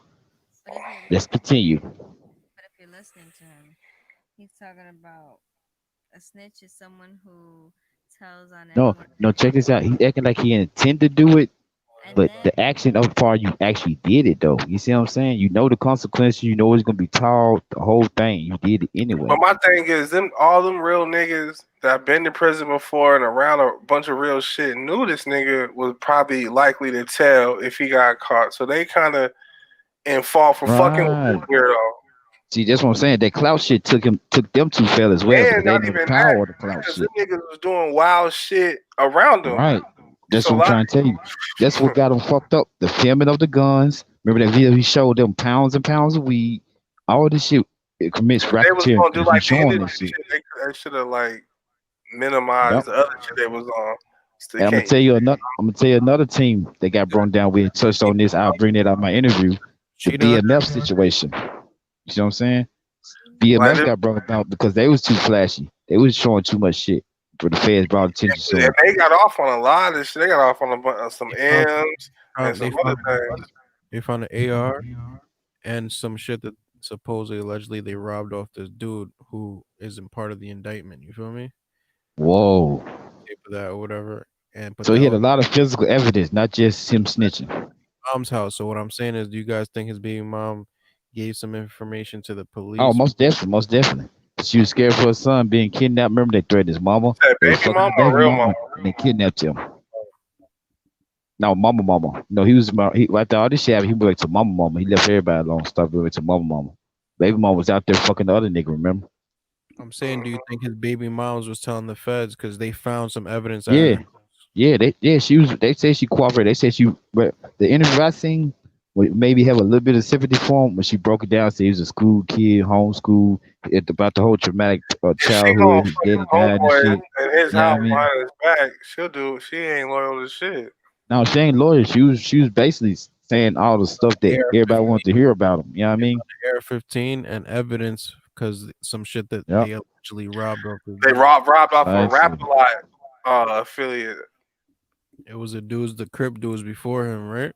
But if you're Let's continue. But if you're listening to him, he's talking about a snitch is someone who tells on No, anyone. no, check this out. He acting like he intend to do it, And but then the action of part you actually did it though. You see what I'm saying? You know the consequences. You know it's gonna be taught. The whole thing. You did it But anyway. my thing is, all them real niggas that been to prison before and around a bunch of real shit knew this nigga was probably likely to tell if he got caught. So they kind of in fault for fucking with Right. this weirdo. See, that's what I'm saying. That clout shit took them too fell as well because And they not know the even that, power of the clout because them shit. niggas was doing wild shit around them. Right. That's So what I'm like, trying to tell you. That's what got them fucked up. The filming of the guns. Remember that video he showed them pounds and pounds of weed. All this shit it commits if they was racketeering gonna do because you like the showing industry this shit. shit, they should have like minimized Yep. the other shit they was on. Still And I'm gonna can't. tell you another. I'm gonna tell you another team that got brought down. We had touched on this. I'll bring that out in my interview. The Cheetah. BMF situation. You see what I'm saying? Like BMF this, got brought about because they was too flashy. They was showing too much shit. For the feds brought attention to and them. they got off on a lot of shit. They got off on some They found, M's and some they other found things. they found an AR and some shit that supposedly allegedly they robbed off this dude who isn't part of the indictment. You feel me? Whoa. Tape of that or whatever. And but So that he had was a lot of physical evidence, not just him snitching. mom's house. So what I'm saying is, do you guys think his baby mom gave some information to the Oh, police? most definitely, most definitely. She was scared for her son being kidnapped. Remember they threatened his mama. Said They was baby fucking mama the or baby real mama? mama, and they kidnapped him. No, mama. No, he was he, after all this shit happened, he went to mama. He left everybody alone. Started going to mama. Baby mama was out there fucking the other nigga. Remember? I'm saying, do you think his baby moms was telling the feds because they found some evidence at Yeah, her? she was. They say she cooperated. They said she. But the interview I seen would maybe have a little bit of sympathy for him when she broke it down. Said he was a school kid, homeschool, about the whole traumatic If she gonna childhood. His fuck his daddy died and homeboy shit. in his You know what house I mean? behind his back, she'll do. She ain't loyal to shit. No, she ain't lawyer. She was basically saying all the stuff that everybody wanted to hear about him. You know what I mean? AR-15 and evidence because some shit that Yep. they allegedly robbed off the They dude. robbed off a I see. rap a lot affiliate. It was the Crip dudes before him, right?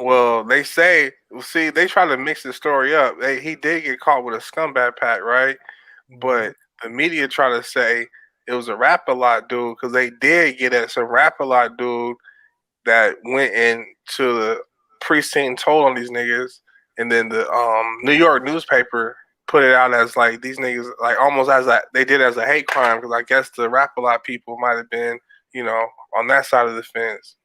Well, they say, see, they try to mix the story up. He did get caught with a scumbag pack, right? But the media try to say it was a rap a lot dude because they did get at some rap a lot dude that went into the precinct and told on these niggas, and then the New York newspaper put it out as like these niggas like almost as a they did as a hate crime because I guess the rap a lot people might have been on that side of the fence.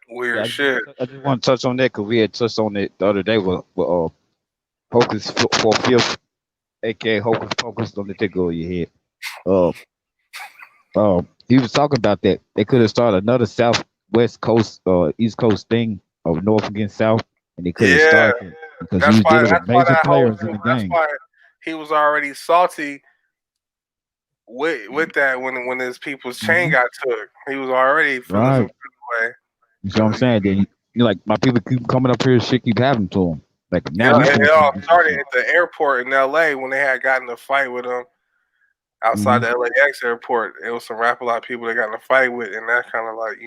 Yeah, Weird shit. I just want to touch on that because we had touched on it the other day with Hocus for Fifth, aka Hocus Pocus. Don't let that go in your head. Uh, he was talking about that they could have started another Southwest Coast, East Coast thing of North against South, and they could have Yeah, started it because you was dealing with that's why major that whole players in the that's game. why he was already salty with that when his people's chain got took. He was already feeling some Right. way. You see what I'm saying? Then like my people keep coming up here, shit keep happening to them. Like now we It finna all do some started shit. at the airport in LA when they had gotten in a fight with him outside Mhm. the LAX airport. It was some rap a lot of people they got in a fight with, and that kind of like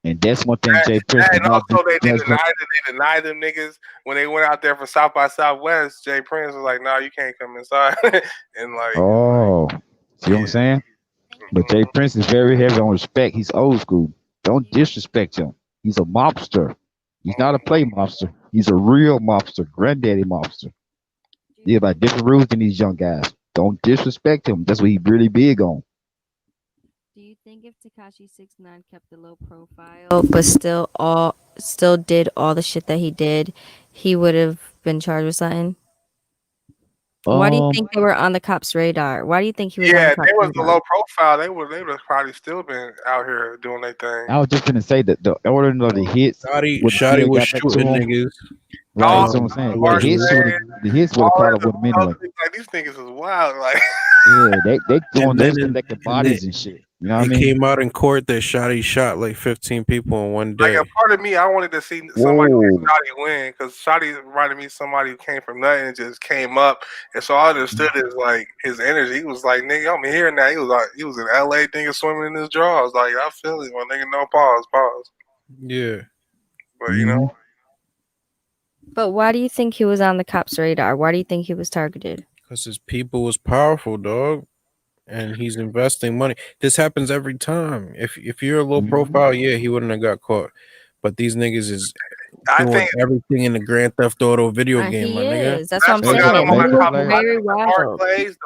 And that's one thing Jay Prince And did not do. also they That's what. denied them niggas when they went out there for South by Southwest. Jay Prince was like, "No, you can't come inside," and like, Oh, see what I'm yeah. saying? But Jay Prince is very heavy on respect. He's old school. Don't disrespect him. He's a mobster. He's not a play mobster. He's a real mobster, granddaddy mobster. Yeah, by different rules than these young guys. Don't disrespect him. That's what he really big on. Do you think if Tekashi 6ix9ine kept a low profile but still did all the shit that he did, he would have been charged with something? Why do you Um, think they were on the cops' radar? Why do you think he was on Yeah, the if cops' they was a radar? low profile, they would have probably still been out here doing their thing. I was just gonna say that the ordering of the hits would have Shotty still was got back to shooting him. niggas. Right, All that's what I'm saying. The hits Allegedly. would have Barclay, the hits would have all caught that up with him anyway. like these niggas is wild. Like, Yeah, they doing And they then was collecting and then bodies and shit. You know what I it mean? came out in court that Shotty shot like 15 people in one like a day. part of me, I wanted to see somebody like Whoa. Shotty win because Shotty reminded me of somebody who came from nothing and just came up, and so I understood his like his energy. He was like, "Nigga, I'm hearing that." He was in LA, nigga swimming in his drawers. Like, I feel it, my nigga. No pause, pause. Yeah. But you know, But why do you think he was on the cops' radar? Why do you think he was targeted? Because his people was powerful, dog. And he's investing money. This happens every time. If you're a low profile, yeah, he wouldn't have got caught. But these niggas is I doing think everything in the Grand Theft Auto video game, He my nigga. is. That's what I'm that's what saying. got him He on Major was top of player. very the wild.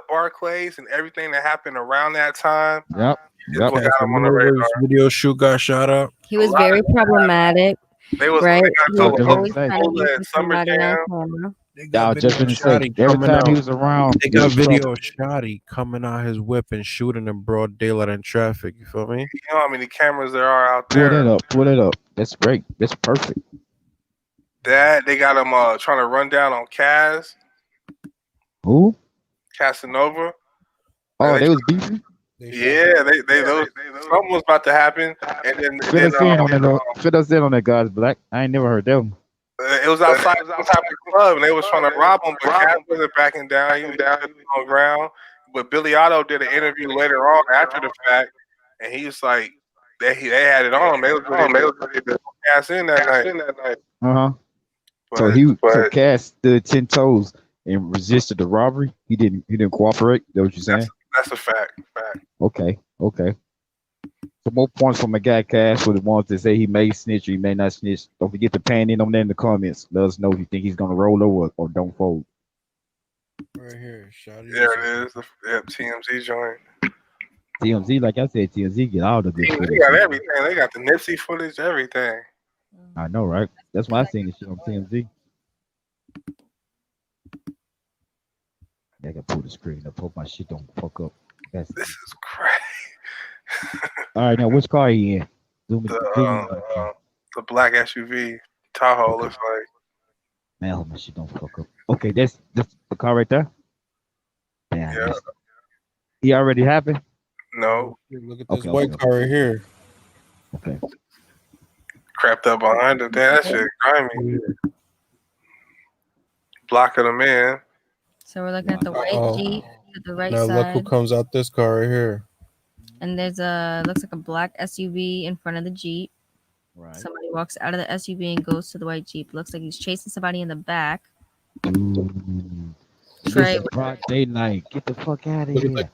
Barclays, and everything that happened around that time Yep. is what got him on the Casanova's radar. video shoot got shot up. He was very problematic, They was right? they He got I was was to just a gonna always say. trying to Coca get at to Summer somebody on Jam. camera. They I got was just video gonna say. shotty Every coming time he out. was around, They it got was video trouble. shotty coming out his whip and shooting in broad daylight in traffic. You feel me? You know how many cameras there are out Pull there. that up. Pull that up. That's great. That's perfect. That they got him trying to run down on Who? Casanova. Oh, And they was beefing. they those something was about to happen, and then Fill us in on that. Fill us in on that, guys. Black. I ain't never heard them. it was outside some type of club, and they was trying to rob him, but Cass wasn't backing down. He was on the ground. But Billy Otto did an interview later on after the fact, and he was like, they had it on him. They was ready to Cass in that night. So so Cass stood 10 toes and resisted the robbery. He didn't cooperate. That what you saying? That's a fact. Okay. So more points from my guy Cass for the ones that say he may snitch or he may not snitch. Don't forget to pan in on that in the comments. Let us know if you think he's gonna roll over or don't fold. Right here, shotty. There it is. The TMZ joint. TMZ, like I said, TMZ get all the good TMZ footage. got everything. They got the Nipsey footage, everything. I know, right? That's why I seen this shit on TMZ. I gotta pull the screen up. Hope my shit don't fuck up. This is crazy. All right, now which car are you in? The black SUV Tahoe looks like. Man, I hope my shit don't fuck up. Okay, that's the car right there. Damn. Yeah. He already happened. No. Look at this white car right here. Okay. Crept up behind him. Damn, that shit grimy. Blocking him in. So we're looking at the white Jeep to the right now side. look who comes out this car right here. And there's looks like a black SUV in front of the Jeep. Right. Somebody walks out of the SUV and goes to the white Jeep. Looks like he's chasing somebody in the back. Trey, broad daylight. Get the fuck out of here.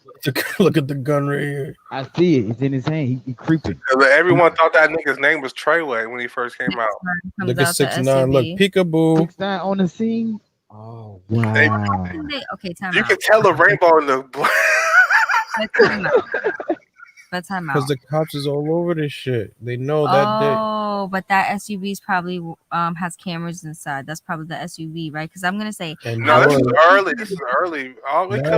Look at the gun right here. I see it. It's in his hand. He creeping. Everyone thought that nigga's name was Treyway when he first came out. Look at 6ix9ine. Look, peekaboo. 6ix9ine on the scene. Oh wow. Okay, time you out. can tell the rainbow in the black. But time out. Because the cops is all over this shit. They know that day. Oh, but that SUV's probably has cameras inside. That's probably the SUV, right? Because I'm gonna say no, this is early. This is early.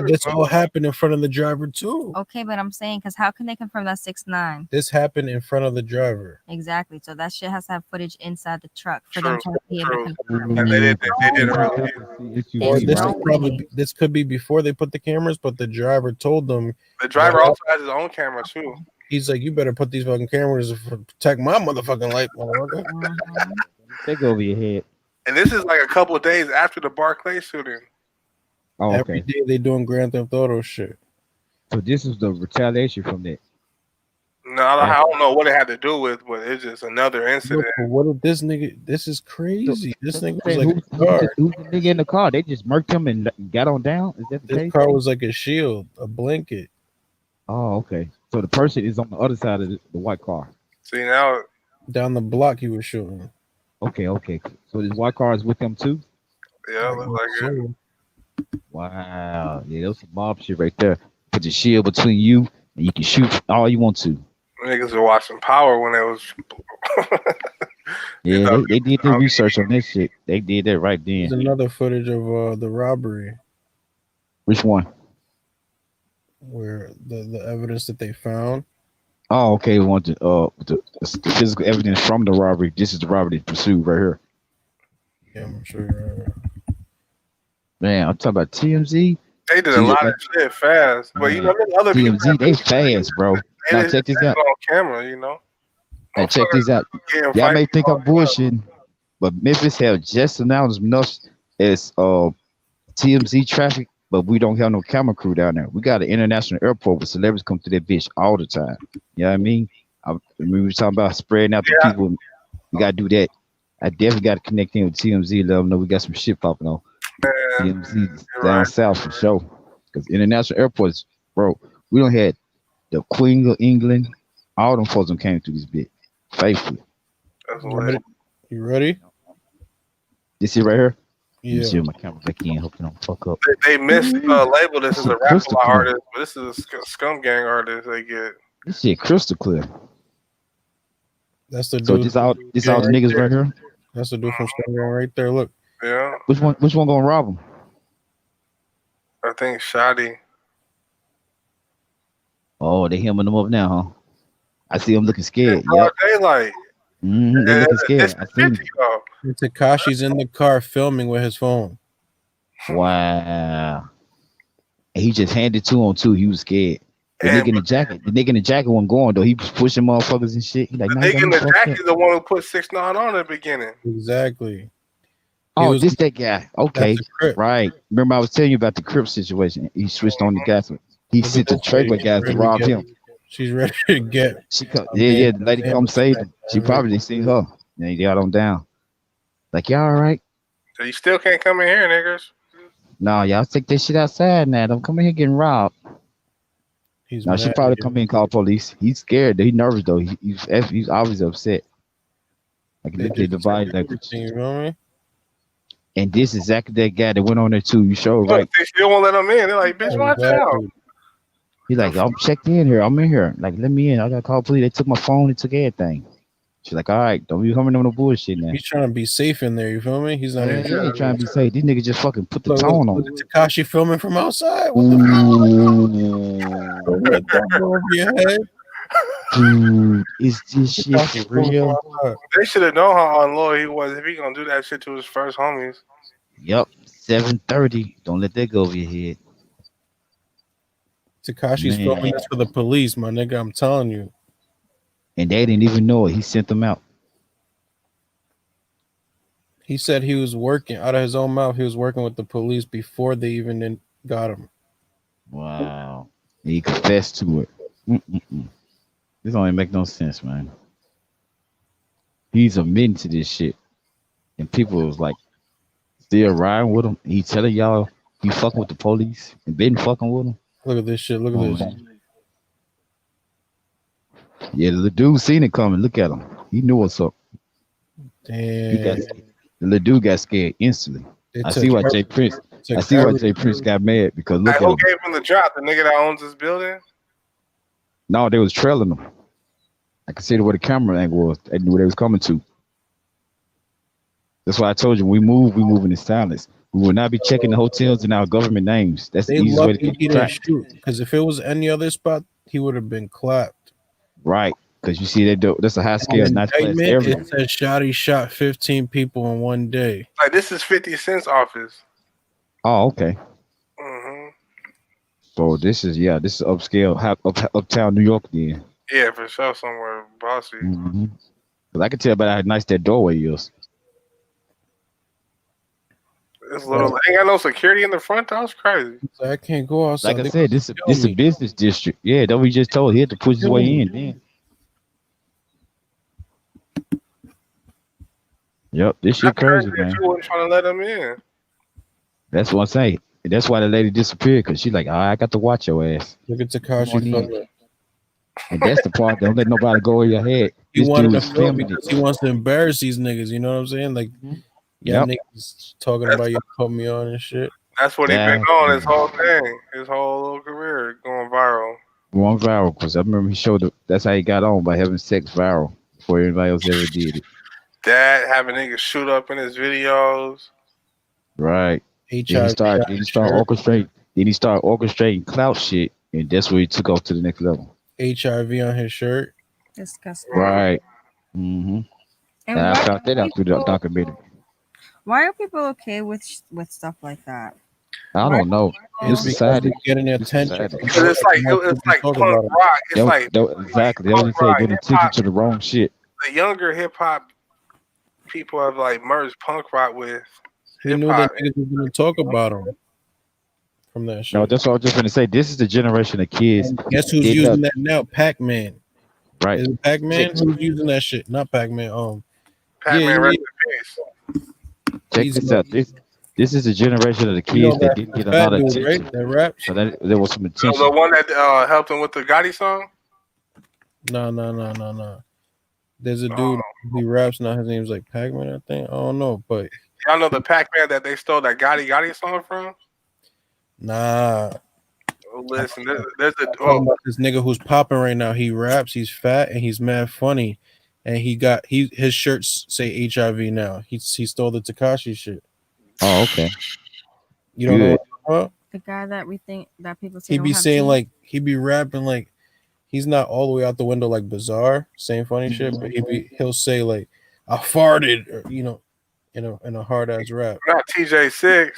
This all happened in front of the driver too. Okay, but I'm saying because how can they confirm that 6ix9ine? This happened in front of the driver. Exactly. So that shit has to have footage inside the truck for them to be able to confirm. And they did this could be before they put the cameras, but the driver told them. The driver also has his own camera too. He's like, you better put these fucking cameras to protect my motherfucking life. Take over your head. And this is like a couple of days after the Barclay shooting. Oh, okay. Every day they doing Grand Theft Auto shit. So this is the retaliation from that. No, I don't know what it had to do with, but it's just another incident. Look, what if this nigga? This is crazy. This nigga was Who's like the nigga in the car? They just murked him and got on down. Is that the this case? car was like a shield, a blanket. Oh, okay. So the person is on the other side of the white car. See now, down the block he was shooting. Okay. So this white car is with them too. Yeah, looks like it. Wow. Yeah, that was some mob shit right there. Put your shield between you and you can shoot all you want to. Niggas were watching Power when it was. Yeah, they did the research on this shit. They did that right then. There's another footage of the robbery. Which one? Where the evidence that they found. Oh, okay. We want the physical evidence from the robbery. This is the robbery pursued right here. Yeah, I'm sure you're right. Man, I'm talking about TMZ. They did a lot of shit fast, but you know, other TMZ, people they fast, bro. Now check this out. On camera, you know. Now check this out. Y'all may think I'm bullshitting, but Memphis have just announced enough as TMZ traffic, but we don't have no camera crew down there. We got an international airport where celebrities come to that bitch all the time. You know what I mean? We were talking about spreading out the people. We gotta do that. I definitely got to connect in with TMZ. Let them know we got some shit popping on. Man, TMZ you're down right. south for sure. Because international airports, bro, we don't had the Queen of England. All them folks that came through this bit faithfully. That's You lit. ready? You ready? This it right here. Let me Yeah. see if my camera back in. Hope it don't fuck up. They labeled this as a Shit rap crystal clear. artist, but this is a scum gang artist. They get. This shit crystal clear. That's the So dude. this all the niggas right here. That's the dude from Scum Gang right there. Look. Yeah, Which one gonna rob him? I think Shoddy. Oh, they hemming them up now, huh? I see them looking scared. Broad Yep. daylight. They looking scared. It's I seen 50 though. And Tekashi's in the car filming with his phone. Wow. And he just handed to him too. He was scared. The And nigga in the jacket wasn't going though. He was pushing motherfuckers and shit. He like, the nah, you got nigga in me the fucked jacket up. is the one who put 6ix9ine on in the beginning. Exactly. Oh, was- this that guy. Okay, That's the Crip. right. Remember I was telling you about the Crip situation. He switched on the gas. He Look sent at the this trailer lady. guys to rob him. She's ready to get. She come, yeah. The lady come save him. She probably didn't see her. And he got him down. Like, y'all all right? So you still can't come in here, niggas. No, y'all take this shit outside now. Don't come in here getting robbed. He's No, she mad. probably come in and call police. He's scared. He's nervous though. He's obviously upset. I can look at the body language. You know me? And this is exactly that guy that went on there too. You sure Look, right. they still won't let them in. They're like, bitch, watch out. Exactly. He's like, I'm checked in here. I'm in here. Like, let me in. I got to call police. They took my phone. They took everything. She's like, all right, don't be coming on no bullshit now. He's trying to be safe in there. You feel me? He's not. Yeah, he ain't trying to be safe. These niggas just fucking put the Look, tone on. look at Tekashi filming from outside. What the fuck? Let that go over your head. Dude, is this shit Tekashi for filming real? from outside. They should have known how unloyal he was if he gonna do that shit to his first homies. Yep, 7:30. Don't let that go over your head. Tekashi's Man. filming this for the police, my nigga. I'm telling you. And they didn't even know it. He sent them out. He said he was working out of his own mouth. He was working with the police before they even got him. Wow. And he confessed to it. Mm-mm-mm. This don't even make no sense, man. He's admitting to this shit. And people was like, still riding with him. He telling y'all he fucking with the police and been fucking with him. Look at this shit. Look at Oh, this. man. Yeah, the dude seen it coming. Look at him. He knew what's up. He got Damn. scared. The little dude got scared instantly. They I took see why every- Jay Prince. took I see why every- Jay Prince got mad because look Like, at who him. gave him the drop? The nigga that owns this building? No, they was trailing him. I could see where the camera angle was and where they was coming to. That's why I told you when we move in silence. We will not be checking the hotels and our government names. That's They the easiest way to lucky get he didn't tracked. shoot. Because if it was any other spot, he would have been clapped. Right. Because you see that's a high scale, not class Indictment, area. it said Shotty shot 15 people in one day. Like, this is 50 Cent's office. Oh, okay. hmm So this is upscale, uptown New York then. Yeah, for sure, somewhere bossy. Mm-hmm. Cause I can tell by how nice that doorway is. This little ain't got no security in the front. That was crazy. So I can't go outside. Like I said, this a business district. Yeah, that we just told. He had to push his way in. Then. Yep, this shit crazy, man. You wasn't trying to let him in. That's what I'm saying. That's why the lady disappeared, because she's like, I got to watch your ass. Look at Come on Tekashi in. filming. And that's the part. Don't let nobody go in your head. He This wanted dude to is film filming because it. he wants to embarrass these niggas. You know what I'm saying? Like, yeah, Yep. niggas talking about you put me on and shit. That's what he been Exactly. on his whole thing, his whole little career, going viral. Going viral, because I remember he showed that's how he got on, by having sex viral before anybody else ever did it. Dad having niggas shoot up in his videos. Right. HIV. Then he started orchestrating clout shit, and that's where he took off to the next level. HIV on his shirt. Disgusting. Right. Mm-hmm. And I why found that out through the people- documentary. Why are people okay with stuff like that? I don't know. It's It's society. because getting It's attention. society. Because it's like Talk punk about it. rock. It's like Exactly. They punk only say rock, getting attention hip-hop. to the wrong shit. The younger hip hop people have like merged punk rock with He knew hip-hop. that niggas was gonna talk about him from that shit. No, that's what I was just gonna say. This is the generation of kids. And guess who's It using does- that now? Pac-Man. Right. Is it Pac-Man? Who's using that shit? Not Pac-Man. Pac-Man yeah, rest Check this out. This is the generation of the You know kids that that didn't get a fat lot of dude, right? attention. That raps. So that there was some So attention. the one that helped him with the Gotti song. No. There's a Oh, dude. He raps now. His name's like Pac-Man, I think. I don't know, but y'all know the Pac-Man that they stole that Gotti song from? nah. Oh, listen, there's a Talking about this nigga who's popping right now. He raps. He's fat and he's mad funny. And his shirts say HIV now. He stole the Tekashi shit. Oh, okay. You don't know what I'm talking about? The guy that we think that people say He don't be have saying teeth. like he be rapping like he's not all the way out the window like Bizarre saying funny shit, but he'll say like I farted or in a hard ass rap. not TJ6.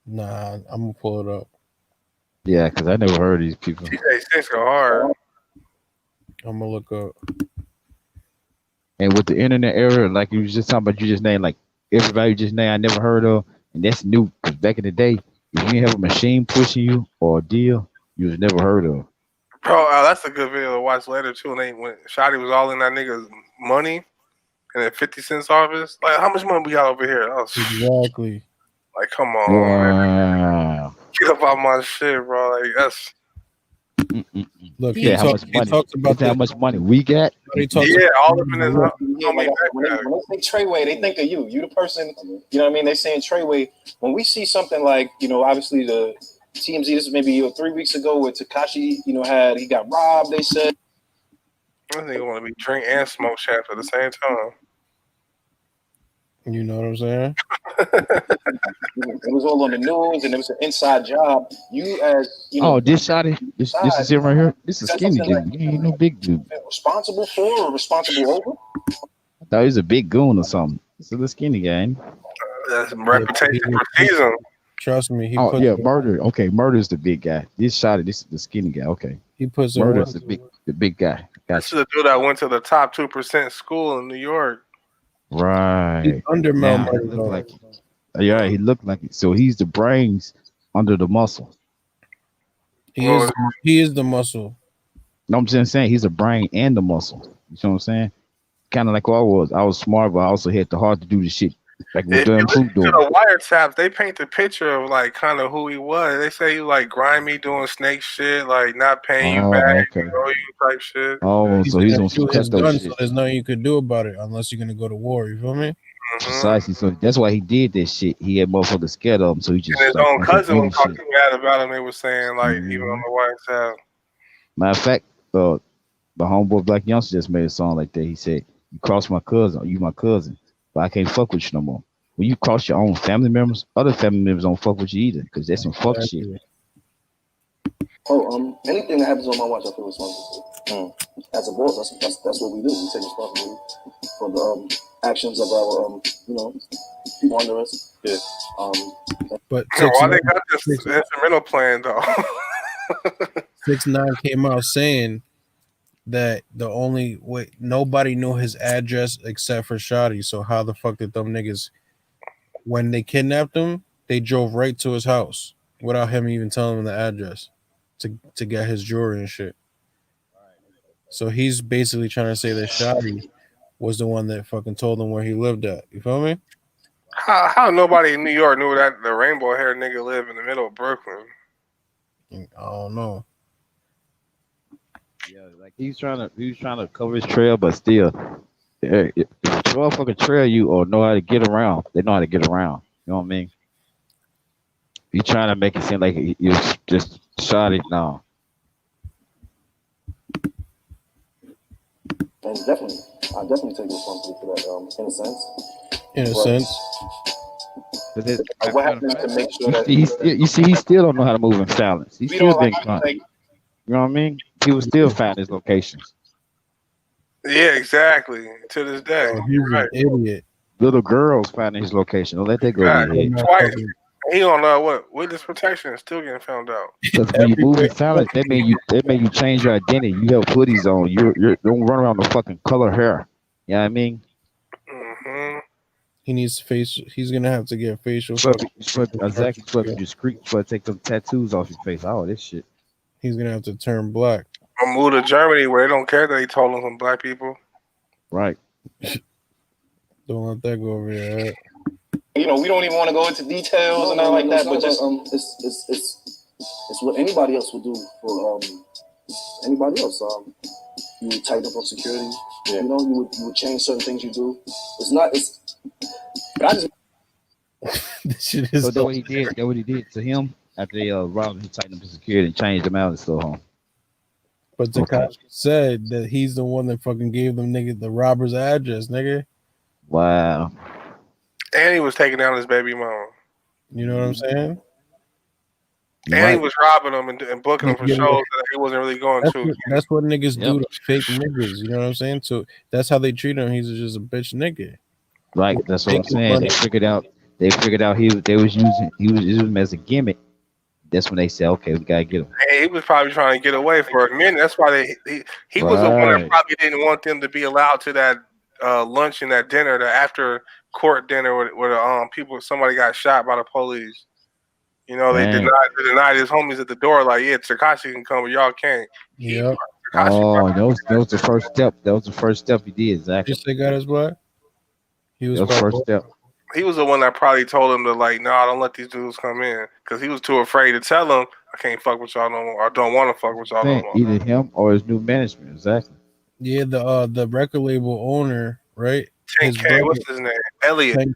Nah, I'm gonna pull it up. Yeah, because I never heard of these people. TJ6 go hard. I'm gonna look up. And with the internet era, like you was just talking about, you just named like everybody you just named I never heard of, and that's new. Because back in the day, if you didn't have a machine pushing you or a deal, you was never heard of. Bro, that's a good video to watch later too. And when Shotty was all in that nigga's money and then 50 cents office, like how much money we got over here? That was, Exactly. like, come on, man. Wow. Get up out my shit, bro. Like that's Look, Yeah, how much he money? talks about How much money we got? He talks yeah, about all up in his Yeah, like, when they say Treyway, they think of you. You the person, you know what I mean? They saying Treyway. When we see something like, obviously the TMZ, this is maybe 3 weeks ago where Tekashi, he got robbed, they said. I think want to be drink and smoke shaft at the same time. You know what I'm saying? It was all on the news and it was an inside job. You as, Oh, this shotty, this is him right here. This is skinny something dude. He ain't no big dude. responsible for or responsible over? I thought he was a big goon or something. It's a little skinny guy. Ain't he? That's reputation for season. Trust me. Oh yeah, murder. Okay, murder is the big guy. This shotty, this is the skinny guy. Okay, he puts murder is the big guy. This is the dude that went to the top 2% school in New York. Right. He's under Now, Mel he look like it. Yeah, he looked like it. So he's the brains under the muscle. He is the muscle. No, I'm just saying he's a brain and the muscle. You know what I'm saying? Kind of like I was. I was smart, but I also had the heart to do the shit. Like If what you Dunn listen to doing. the wiretaps, they paint the picture of like kind of who he was. They say he was like grimy, doing snake shit, like not paying you back, Okay. owe you type shit. Oh, so he's on some his cutthroat gun, shit. so there's nothing you could do about it unless you're gonna go to war. You feel me? Precisely. So that's why he did that shit. He had motherfuckers scared of him, so he just And his like own cousin was shit. talking bad about him. They were saying like even on the wiretaps. Matter of fact, the homeboy Black Youngster just made a song like that. He said, "You cross my cousin, you my cousin, but I can't fuck with you no more." When you cross your own family members, other family members don't fuck with you either, because that's some fuck shit. Oh, anything that happens on my watch, I feel responsible. As a boss, that's what we do. We take responsibility for the actions of our people under us. Yeah. But why they got this instrumental playing though? 6ix9ine came out saying that the only way nobody knew his address except for Shotty. So how the fuck did them niggas, when they kidnapped him, they drove right to his house without him even telling them the address to get his jewelry and shit. So he's basically trying to say that Shotty was the one that fucking told him where he lived at. You feel me? How nobody in New York knew that the rainbow hair nigga lived in the middle of Brooklyn? I don't know. Yeah, like he was trying to cover his trail, but still, if motherfucker trail you or know how to get around, they know how to get around. You know what I mean? You trying to make it seem like you just shot it now. And I definitely take responsibility for that. In a sense. In a sense. What happens to make sure that You see, he still don't know how to move in silence. He still been caught. You know what I mean? He was still finding his locations. Yeah, exactly. To this day, he's an idiot. Little girls finding his location. Don't let that go over your head. Twice. He don't know what witness protection is still getting found out. Because when you move in silence, that mean you change your identity. You have hoodies on. You don't run around with fucking color hair. You know what I mean? Mm-hmm. He needs face. He's gonna have to get facial. Exactly. Discreet. To take them tattoos off your face. Oh, this shit. He's gonna have to turn black. Or move to Germany where they don't care that he told them some black people. Right. Don't let that go over your head. we don't even want to go into details and not like that, but just it's what anybody else would do for anybody else. You would tighten up on security. Yeah. You would change certain things you do. But I just This shit is. So that what he did. That what he did to him after they robbed him. He tightened up his security and changed him out and so on. But Tekashi said that he's the one that fucking gave them nigga the robber's address, nigga. Wow. And he was taking down his baby mama. You know what I'm saying? And he was robbing them and booking them for shows that he wasn't really going to. That's what niggas do to fake niggas. You know what I'm saying? So that's how they treat him. He's just a bitch nigga. Right. That's what I'm saying. They figured out they was using him as a gimmick. That's when they said, okay, we gotta get him. Hey, he was probably trying to get away for a minute. That's why he was the one that probably didn't want them to be allowed to that lunch and that dinner, the after court dinner where somebody got shot by the police. You know, they denied his homies at the door, like, yeah, Tekashi can come, but y'all can't. Yeah. Oh, that was the first step. That was the first step he did, exactly. Just they got his what? That was the first step. He was the one that probably told him to, like, no, don't let these dudes come in. Because he was too afraid to tell them, I can't fuck with y'all no more. I don't want to fuck with y'all no more. Either him or his new management, exactly. Yeah, the record label owner, right? 10K, what's his name? Elliot.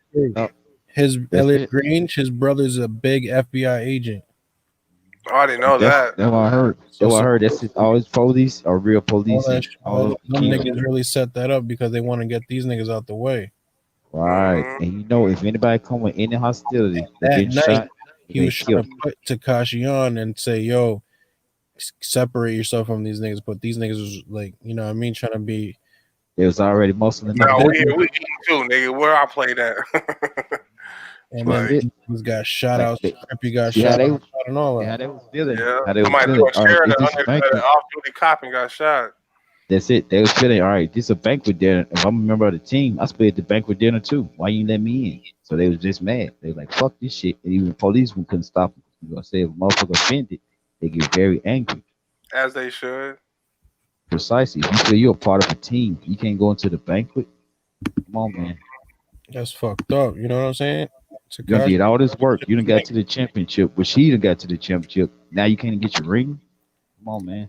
Elliot Grange, his brother's a big FBI agent. Oh, I didn't know that. That's what I heard. That's what I heard. That's all his police are real police. All niggas really set that up because they want to get these niggas out the way. Right. And you know, if anybody come with any hostility, that night, shot, he was trying to put Tekashi on and say, yo, separate yourself from these niggas. But these niggas was like, you know what I mean, trying to be. It was already muscling. No, we eating too, nigga. Where I played at. And then he got shot out. He got shot out and all that. How they was feeling. Yeah. How they was Somebody feeling. threw a chair at an off-duty cop and got shot. That's it. They was feeling, all right, this is a banquet dinner. If I'm a member of the team, I split the banquet dinner too. Why you let me in? So they was just mad. They was like, fuck this shit. And even the police couldn't stop them. You know what I'm saying? If a motherfucker offended, they get very angry. As they should. Precisely. If you feel you're a part of a team, you can't go into the banquet. Come on, man. That's fucked up. You know what I'm saying? You did all this work. You done got to the championship, but she done got to the championship. Now you can't get your ring? Come on, man.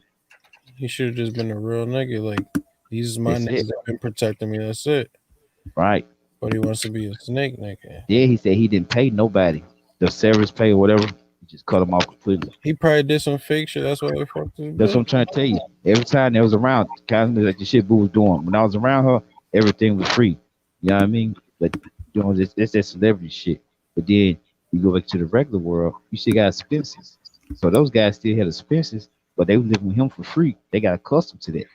He should have just been a real nigga. Like, these is my niggas that been protecting me. That's it. Right. But he wants to be a snake nigga. Yeah, he said he didn't pay nobody. The severance pay or whatever. He just cut him off completely. He probably did some fake shit. That's why they fucked him. That's what I'm trying to tell you. Every time that was around, kind of like the shit Boo was doing. When I was around her, everything was free. You know what I mean? But you know, that's that celebrity shit. But then you go back to the regular world, you still got expenses. So those guys still had expenses, but they were living with him for free. They got accustomed to that. You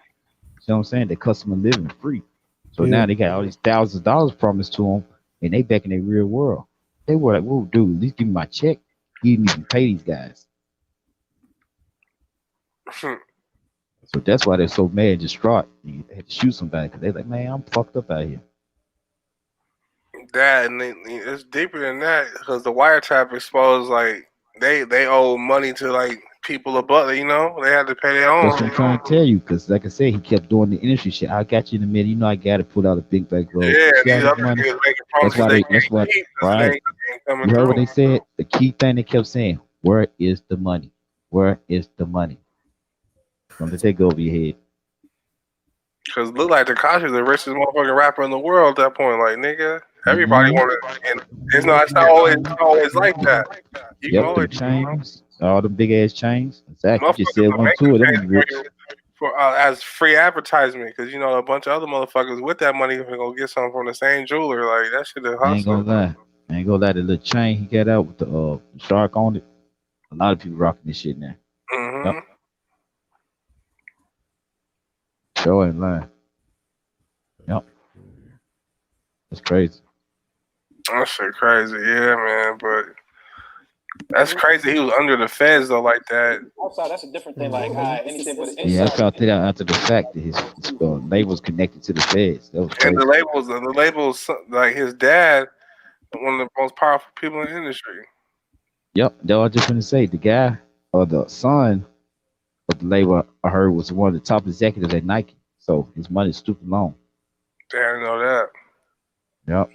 know what I'm saying? They accustomed to living free. So now they got all these thousands of dollars promised to them, and they back in their real world. They were like, whoa, dude, at least give me my check. He didn't even pay these guys. So that's why they're so mad and distraught. You had to shoot somebody because they're like, man, I'm fucked up out here. That and it's deeper than that because the wiretap exposed like they owe money to like people above. You know, they had to pay their own. That's what I'm trying to tell you because, like I said, he kept doing the industry shit. I got you in a minute. You know, I got to pull out a big back road. Yeah, these other niggas making promises. That's why. Right. You heard what they said? The key thing they kept saying: "Where is the money? Where is the money?" Don't let that go over your head. Because look like Tekashi's the richest motherfucking rapper in the world at that point. Like, nigga, everybody wanted, and it's not always like that. You can always chains, all the big ass chains. Exactly. You just said one, two of them rich. For as free advertisement, because you know a bunch of other motherfuckers with that money are gonna get something from the same jeweler. Like that shit is hustle. I ain't gonna lie. The little chain he got out with the shark on it. A lot of people rocking this shit now. Mm-hmm. Yep. Show ain't lying. Yep. That's crazy. That shit crazy, yeah, man. But that's crazy. He was under the feds though, like that. Outside, that's a different thing. Like anything but inside. Yeah, I found that out after the fact that his label's connected to the feds. That was crazy. And the labels, like his dad, one of the most powerful people in the industry. Yep, that was just gonna say. The guy or the son of the label I heard was one of the top executives at Nike. So his money's stupid long. Damn, I didn't know that. Yep.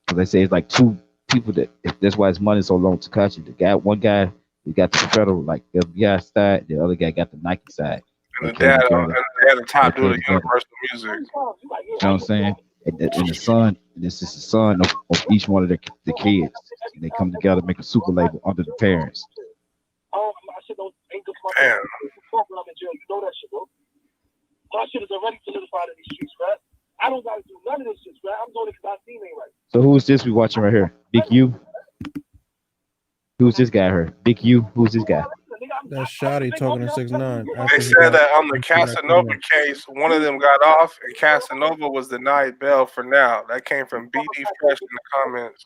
Because they say it's like two people that's why his money's so long. Tekashi, one guy, he got the federal like FBI side, the other guy got the Nike side. And They the came dad, together. and the top They dude came of together. Universal Music. You know what I'm saying? And the son, this is the son of each one of the kids. And they come together, make a super label under the parents. My shit don't ain't good for my Damn. when I'm in jail. You know that shit, bro. My shit is already solidified in these streets, right? I don't gotta do none of this shit, right? I'm doing it because I seen ain't right. So who is this we watching right here? Big U? Who's this guy here? Big U? Who's this guy? That's Shotty talking to 6ix9ine. They said that on the Casanova case, one of them got off, and Casanova was denied bail for now. That came from BD Fresh in the comments.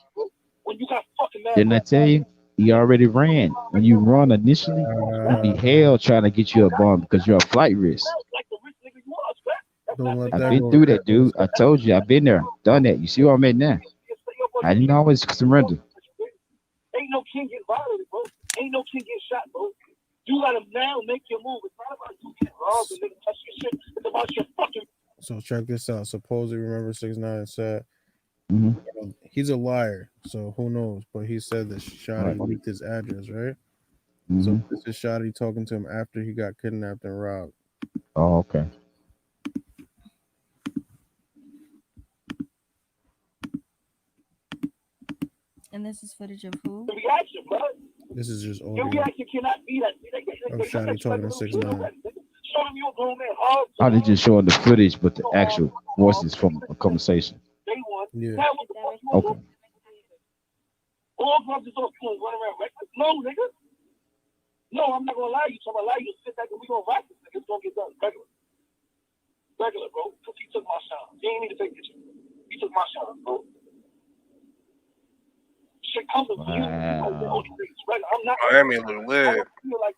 When you got fucking mad, Didn't I tell you? He already ran. When you run initially, it'd be hell trying to get you a bond because you're a flight risk. like the rich nigga you was, man. Don't let I've that been go. through that, dude. I told you, I've been there, done that. You see where I'm at now? I didn't always surrender. Ain't no king get violated, bro. Ain't no king get shot, bro. You gotta now make your move. It's not about you getting robbed and nigga touch your shit. It's about your fucking. So check this out. Supposedly, remember 6ix9ine said Mm-hmm. he's a liar, so who knows? But he said that Shotty leaked his address, right? Mm-hmm. So this is Shotty talking to him after he got kidnapped and robbed. Oh, okay. And this is footage of who? The reaction, bro. This is just Your audio reaction cannot be that. of Shotty talking to 6ix9ine. Show them you a grown man hard. Oh, they just showing the footage, but the actual voices from a conversation. Day one. Yeah. Now what the fuck you Okay. doing? All drugs is off cool, run around reckless. No, nigga. No, I'm not gonna lie you. So I'm gonna lie you. Sit back and we gonna rock this nigga. It's gonna get done. Regular. Regular, bro. Because he took my shine. He ain't need to take pictures. He took my shine, bro. Shit coming for you. Wow. I'm not. Miami look lit.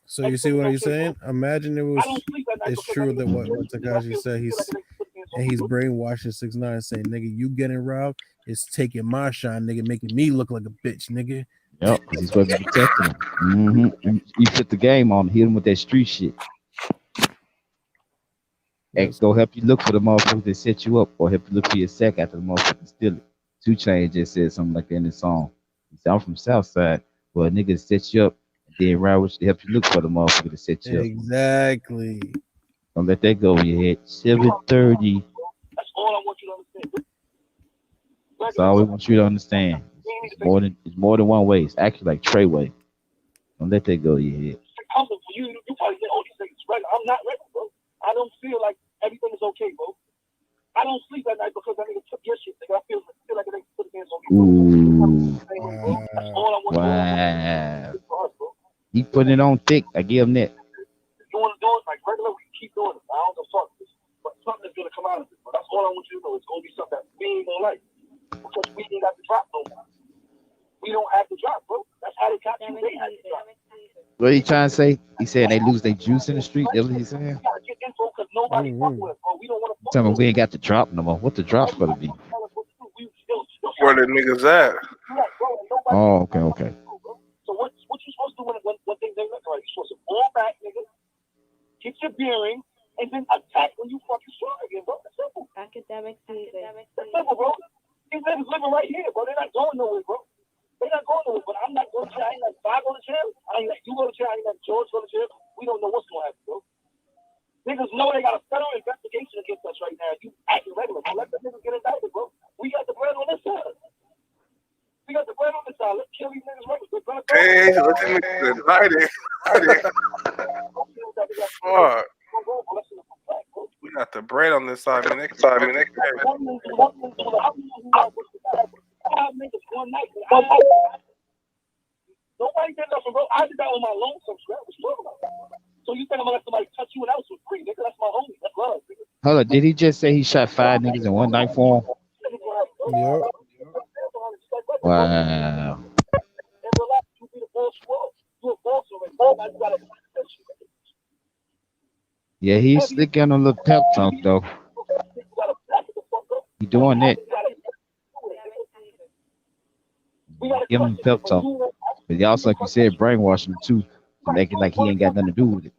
So you see what he's saying? Imagine it was it's true that what Tekashi said he's brainwashing 6ix9ine saying, nigga, you getting robbed, it's taking my shine, nigga, making me look like a bitch, nigga. Yep, because he's supposed to be protecting him. Mm-hmm. You fit the game on, hit him with that street shit. And go help you look for the motherfuckers that set you up, or help you look for your sack after the motherfuckers steal it. 2 Chainz just said something like that in the song. He said, I'm from Southside, well, a nigga set you up, and then ride with you to help you look for the motherfucker to set you up. Exactly. Don't let that go over your head. 7:30. That's all I want you to understand. That's all we want you to understand. It's more than one way. It's actually like Treyway. Don't let that go over your head. Comfort for you. You probably get all these things right. I'm not ready, bro. I don't feel like everything is okay, bro. I don't sleep at night because that nigga took your shit. Nigga. I feel like it ain't put hands on me. Ooh. That's all I want. Wow. He putting it on thick. I give him that. Doing it like regular. We keep doing it. I don't know something, but something is gonna come out of it. But that's all I want you to know. It's gonna be something that we ain't gonna like because we ain't got the drop no more. We don't have the drop, bro. That's how they got you. They had the drop. What he trying to say? He saying they lose their juice in the street. That's what he's saying. Tell me we ain't got the drop no more. What the drop's gonna be? Where the niggas at? Oh, okay. So what you supposed to do when things ain't looking right? You supposed to fall back, nigga. Get your bearing, and then attack when you fucking strong again, bro. That's simple. Academic season. That's simple, bro. These niggas living right here, bro. They're not going nowhere, bro. They're not going nowhere. But I'm not going to jail. I ain't let Bob go to jail. I ain't let you go to jail. I ain't let George go to jail. We don't know what's going to happen, bro. Niggas know they got a federal investigation against us right now. You acting regular, bro. Let the niggas get indicted, bro. We got the bread on this side. We got the bread on this side. Let's kill these niggas regular. Hey, let them niggas indicted. Fuck. We got the bread on this side, man. Nobody did nothing, bro. I did that on my lonesome, so you think I'm gonna let somebody touch you and else with free, nigga? That's my homie. That's love, nigga. Hold up, did he just say he shot 5 niggas in one night for him? Yep. Wow. Yeah, he's slick on a little pep talk though. He doing that. Give him pep talk. But he also, like you said, brainwashing him too, to make it like he ain't got nothing to do with it.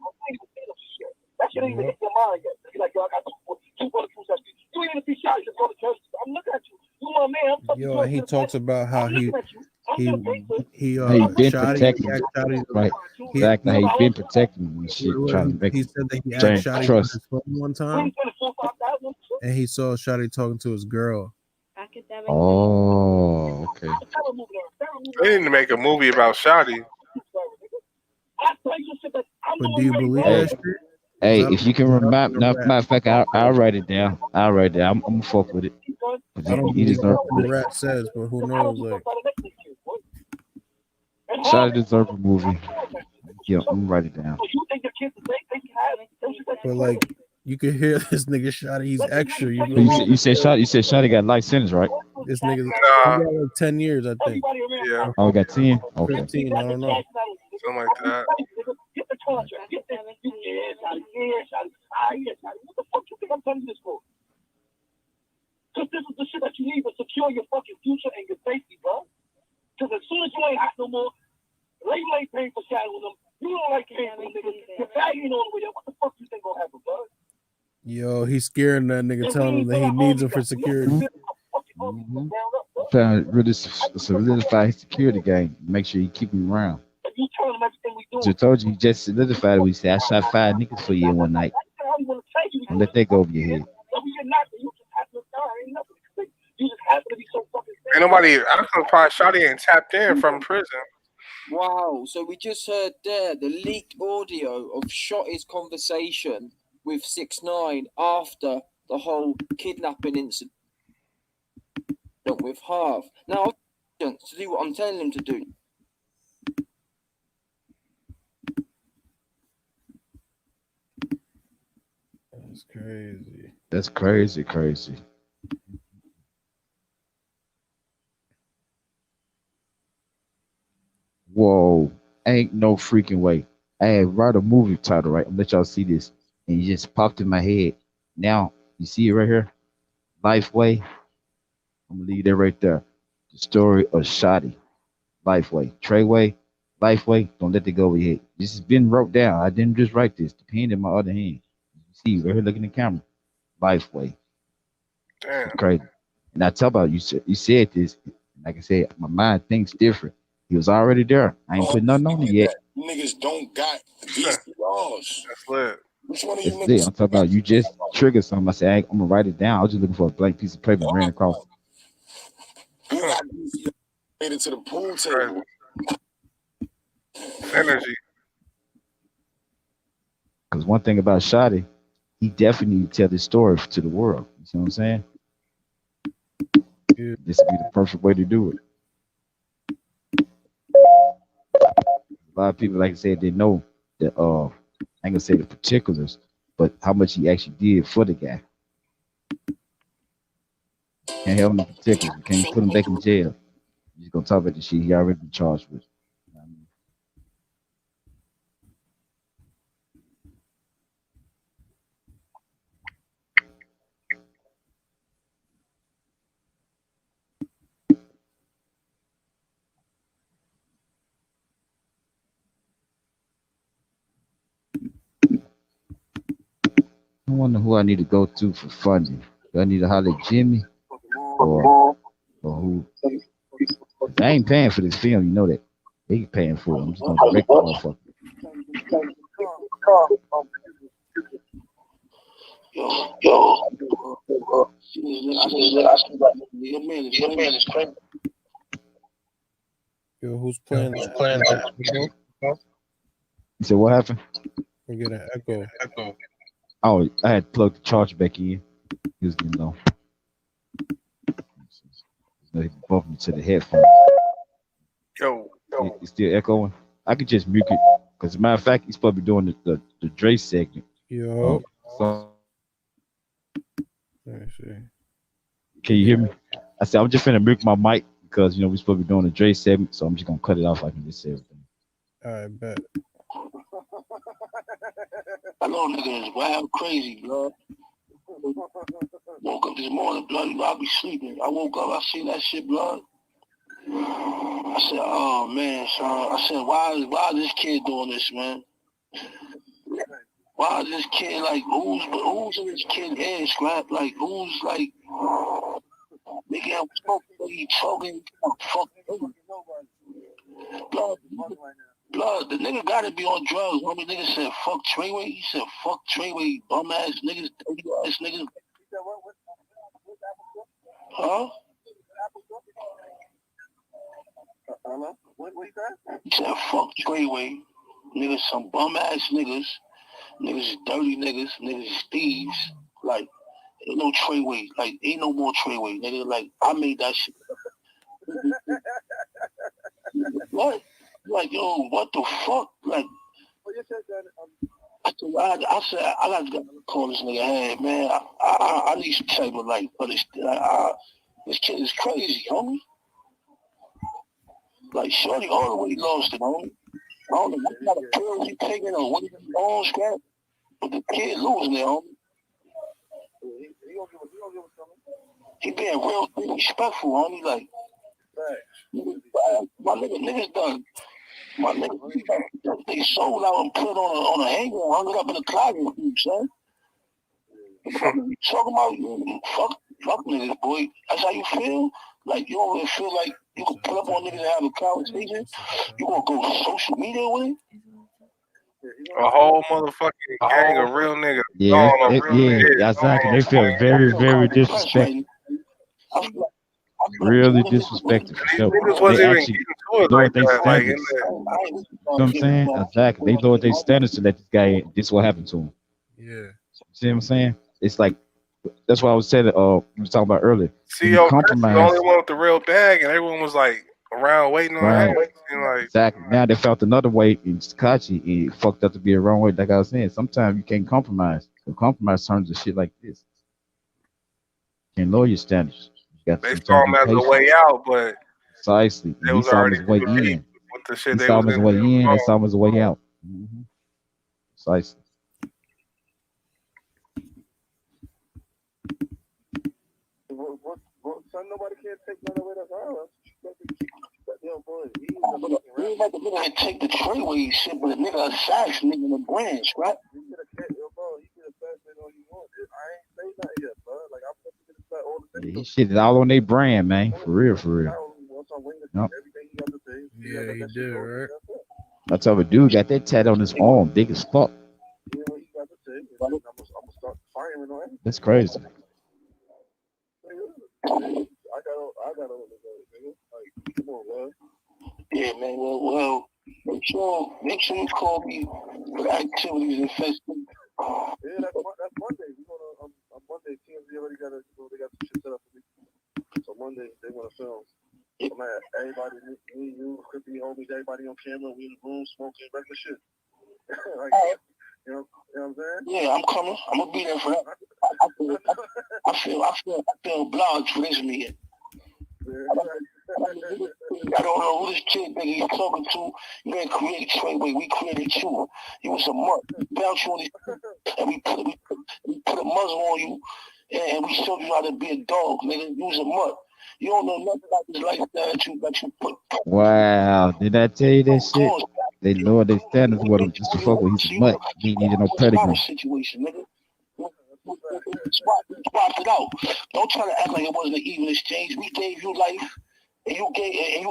That shit ain't even hit your mind yet. You're like, yo, I got two brothers. You ain't even see shots. Just go to church. I'm looking at you. You my man. Yo, he talks about how he How he been Shotty, he protecting, asked Shotty right? he, Exactly. How he been protecting him and shit, well, trying to make he him said that he asked gain Shotty for trust. his phone one time and he saw Shotty talking to his girl. Oh, okay. They need to make a movie about Shotty. But do you believe Hey, that shit? 'Cause hey, I don't if you can believe remind, nothing no, to rap. matter of fact, I'll write it down. I'll write it down. I'm gonna fuck with it. 'Cause I don't he believe deserves nothing the rat says, but who knows? Like, Shotty deserves a movie. Yeah, I'm gonna write it down. but like, you can hear this nigga Shotty. He's extra. You But feel me? you said Shotty got life sentence, right? This nigga, he Nah, got like 10 years, I think, yeah, Oh, we got 10. Okay. 15. I don't know. something like that. Because this is the shit that you need to secure your fucking future and your safety, bro. Because as soon as you ain't hot no more, label ain't paying for shadowing them. You don't like paying for niggas. Your bag ain't on the way there. What the fuck you think gonna happen, bro? Yo, he's scaring that nigga, telling him that he needs him for security. Mm-hmm. Trying to really solidify his security game. Make sure you keep him around. You tell them everything we do. Just told you, he just solidified it. We said, I shot 5 niggas for you in one night. Don't let that go over your head. Ain't nobody. I'm surprised Shotty ain't tapped in from prison. Wow, so we just heard there the leaked audio of Shotty's conversation with 6ix9ine after the whole kidnapping incident with Harv. Now, to do what I'm telling him to do. That's crazy. That's crazy, crazy. Whoa, ain't no freaking way. I had write a movie title, right? I'm gonna let y'all see this. And it just popped in my head. Now, you see it right here? Lifeway. I'm gonna leave that right there. The story of Shotty. Lifeway. Treyway. Lifeway. Don't let it go over your head. This has been wrote down. I didn't just write this. The pen in my other hand. You see, right here, look in the camera. Lifeway. Damn. Crazy. And I tell about you said this. Like I said, my mind thinks different. He was already there. I ain't put nothing on it yet. Niggas don't got these laws. That's lit. Which one of you That's it. niggas? I'm talking about you just triggered something. I said, I'm gonna write it down. I was just looking for a blank piece of paper and ran across it. You got these made it to the pool table. Energy. Because one thing about Shotty, he definitely need to tell this story to the world. You see what I'm saying? Yeah. This would be the perfect way to do it. A lot of people, like I said, they know that I ain't gonna say the particulars, but how much he actually did for the guy. Can't help him the particulars. You can't put him back in jail. You're just gonna talk about the shit he already been charged with. You know what I mean? I wonder who I need to go to for funding. Do I need to holler at Jimmy or who? 'Cause I ain't paying for this film, you know that. They paying for it. I'm just gonna direct the motherfucker. Your man is crazy. Yo, who's playing that? You said what happened? We get an echo. Oh, I had plugged the charger back in. He was getting low. He bumped me to the headphones. Yo. It's still echoing. I could just mute it. Because, as a matter of fact, he's supposed to be doing the Dre segment. Yo. So, let me see. can you hear me? I said, I'm just finna mute my mic because, we're supposed to be doing the Dre segment. So, I'm just going to cut it off. I can just say everything. All right, bet. I know nigga is wild crazy, blood. Woke up this morning, blood, I be sleeping. I woke up, I seen that shit, blood. I said, oh man, son. I said, why is this kid doing this, man? Why is this kid like who's in this kid head, scrap? Like who's like nigga I'm smoking, he choking, fuck. Blood, the nigga gotta be on drugs. Homie, nigga said fuck Treyway. He said fuck Treyway, bum ass niggas, dirty ass niggas. Huh? What you said? He said fuck Treyway. Niggas some bum ass niggas. Niggas is dirty niggas. Niggas is thieves. Like, ain't no Treyway. Like, ain't no more Treyway. Nigga, like, I made that shit. What? Like, yo, what the fuck? Like, I said, I gotta call this nigga. Hey, man, I need some type of like, but this kid is crazy, homie. Like, shorty all the way lost it, homie. I don't know what kind of pills he taking or what he's on, scrap, but the kid losing it, homie. He being real disrespectful, homie. Like, my niggas done. My niggas, they sold out and put on a hanger and hung it up in the closet, son. Talking about fuck niggas, boy. That's how you feel? Like, you don't really feel like you can pull up on niggas and have a conversation? You gonna go to social media with it? A whole motherfucking gang of real niggas. Yeah, exactly. They feel very, very disrespectful. Really disrespectful for sure. They actually lowered their standards. You know what I'm saying? Exactly. They lowered their standards to let this guy. This is what happened to him. Yeah. See what I'm saying? It's like that's what I was saying. We was talking about earlier. CEO compromise. The only one with the real bag, and everyone was like around waiting on him. Like, exactly. Now they felt another way in Tekashi. It fucked up to be a wrong way. Like I was saying, sometimes you can't compromise. So compromise turns to shit like this. You can't lower your standards. They saw him as a way out, but precisely. He saw him as a way in. With the shit he saw him as a way in. They saw him as a way out. Mm-hmm. Precisely. Son, nobody can't take none of it as ours. Yo, boy, he like the nigga that take the Treyway shit, but the nigga assassin nigga in the branch, right? He could assassinate all you want. I ain't say that yet, bro. Like, I'm supposed to all the things. He shit it all on their brand, man. For real, for real. Yep. Yeah, he did, right? I tell you, dude got that tat on his arm, big as fuck. That's crazy. I got all the nigga. Like, come on, man. Yeah, man. Well, make sure you call me for the activities and festivals. Yeah, that's Monday. We gonna on Monday. TMZ already got they got some shit set up for me. So Monday they wanna film. I'm at everybody, me, you, Crippy, homies, everybody on camera. We in the room smoking regular shit. Like, you know what I'm saying? Yeah, I'm coming. I'm gonna be there for that. I feel obliged for this meeting. I don't know who this kid that he's talking to. You ain't created Treyway. We created you. You was a mutt. Bounce you on this, and we put a muzzle on you, and we showed you how to be a dog, nigga. You was a mutt. You don't know nothing about this lifestyle that you put. Wow, did I tell you that shit? They lowered their standards with him just to fuck with his mutt. He needed no pedigree. Situation, nigga. Swap it out. Don't try to act like it wasn't an even exchange. We gave you life, and you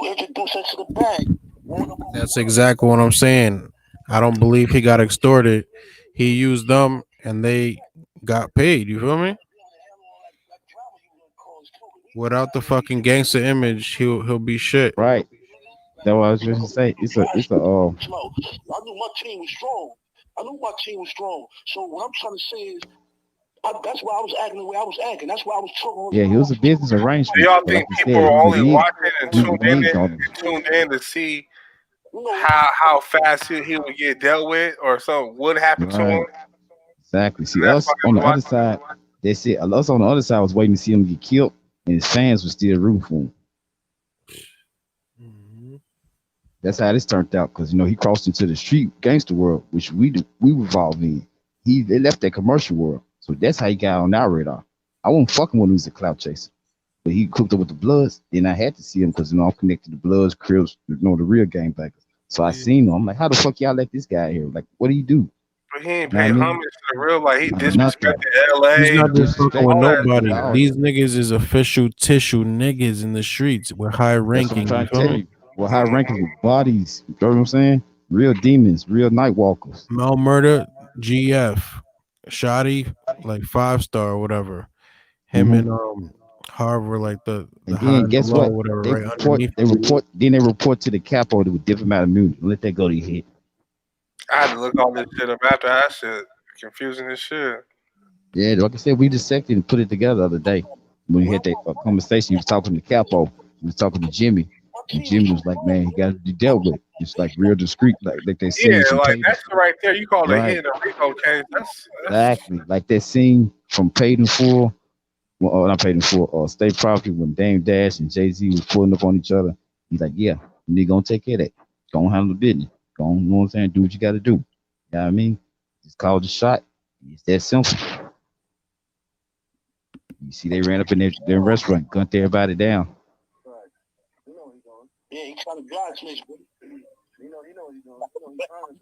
introduced us to the bag. That's exactly what I'm saying. I don't believe he got extorted. He used them, and they got paid. You feel me? Without the fucking gangster image, he'll be shit. Right. That's what I was just gonna say. It's a I knew my team was strong. So what I'm trying to say is, that's why I was acting the way I was acting. That's why I was talking. Yeah, he was a business arrangement. Do y'all think people are only watching and tuned in to see how fast he would get dealt with, or something would happen to him? Exactly. See, us on the other side, they said us on the other side was waiting to see him get killed, and his fans were still rooting for him. That's how this turned out, because he crossed into the street gangster world, which we revolved in. They left that commercial world, so that's how he got on our radar. I wasn't fucking when he was a clout chaser, but he cooked up with the Bloods, and I had to see him because I'm connected to Bloods, Crips, the real gangbangers. So I seen him. I'm like, how the fuck y'all let this guy here? Like, what do you do? But he ain't pay homage to the real. Like, he disrespected LA. He's not disrespecting with nobody. These niggas is official tissue niggas in the streets with high ranking. Well, high rankings with bodies. You know what I'm saying? Real demons, real night walkers. Mel Murder, GF, Shoddy, like 5-star or whatever. Him Mm-hmm. and Harvard, like the And high then and the guess low, what? whatever, They right report. underneath. Then they report to the capo with diplomatic immunity. Let that go to your head. I had to look all this shit up after that shit. Confusing as shit. Yeah, like I said, we dissected and put it together the other day. When we had that conversation, you was talking to Capo, you was talking to Jimmy, and Jimmy was like, "Man, he got to be dealt with. It's like real discreet, like that scene Yeah, from like Paid in that shit right there. You call it Right, hitting a Rico case. That's exactly, like that scene from Paid in Full. Well, not Paid in Full. State Property when Dame Dash and Jay Z was pulling up on each other. He's like, "Yeah, you gonna take care of that. Go on handle the business. Go on, you know what I'm saying? Do what you got to do. You know what I mean? Just call the shot. It's that simple." You see, they ran up in their restaurant, gunned everybody down. Yeah, he trying to dry snitch, bro. You know what he's doing.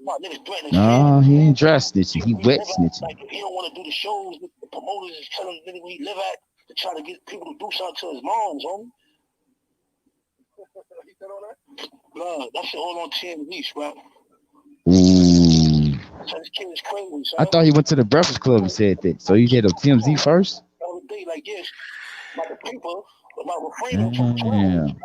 My niggas threatening Nah, shit. he ain't dry snitching. He wet snitching. Like, if he don't want to do the shows, the promoters is telling the nigga where he live at to try to get people to do something to his moms, homie. He said all that? Nah, that shit all on TMZ, bro. Ooh. So this kid is crazy, son. I thought he went to the Breakfast Club and said that. So he hit up TMZ first? Every day like this, about the people, about refraining from Damn.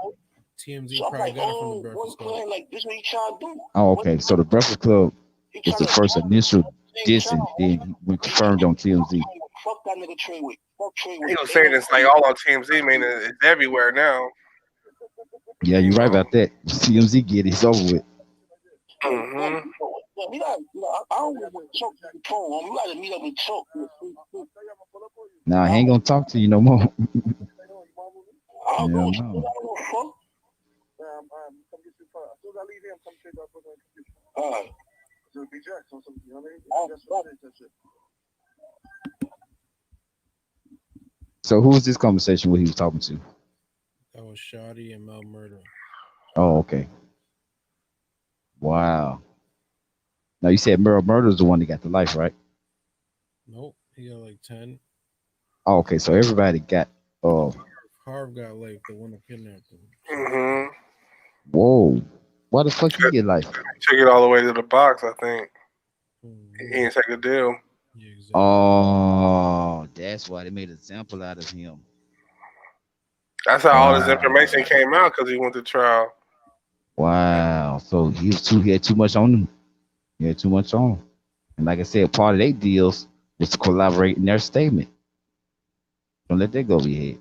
TMZ so I'm probably like, got it from the boy, Breakfast Club. playing like this what he trying to do. Oh, okay. So the Breakfast Club is the first initial dissing. Then he went confirmed on TMZ. Fuck that nigga Treyway. Fuck Treyway. he was saying it's like all on TMZ, meaning it's everywhere now. Yeah, you're right about that. TMZ get it, it's over with. Mm-hmm. We got, I don't want to choke the phone. We got to meet up and choke. Nah, he ain't gonna talk to you no more. I'll Hell go. no. Fuck. Alright. So who was this conversation where he was talking to? That was Shoddy and Mel Murder. Oh, okay. Wow. Now you said Merle Murder's the one that got the life, right? Nope, he got like 10. Oh, okay. So everybody got Harv got life, the one that kidnapped him. Mm-hmm. Whoa. Why the fuck he get life? Took it all the way to the box, I think. He didn't take a deal. Yeah, exactly. Oh, that's why they made a sample out of him. That's how all this information came out because he went to trial. Wow. So he had too much on him. He had too much on him. And like I said, part of their deals was to collaborate in their statement. Don't let that go over your head.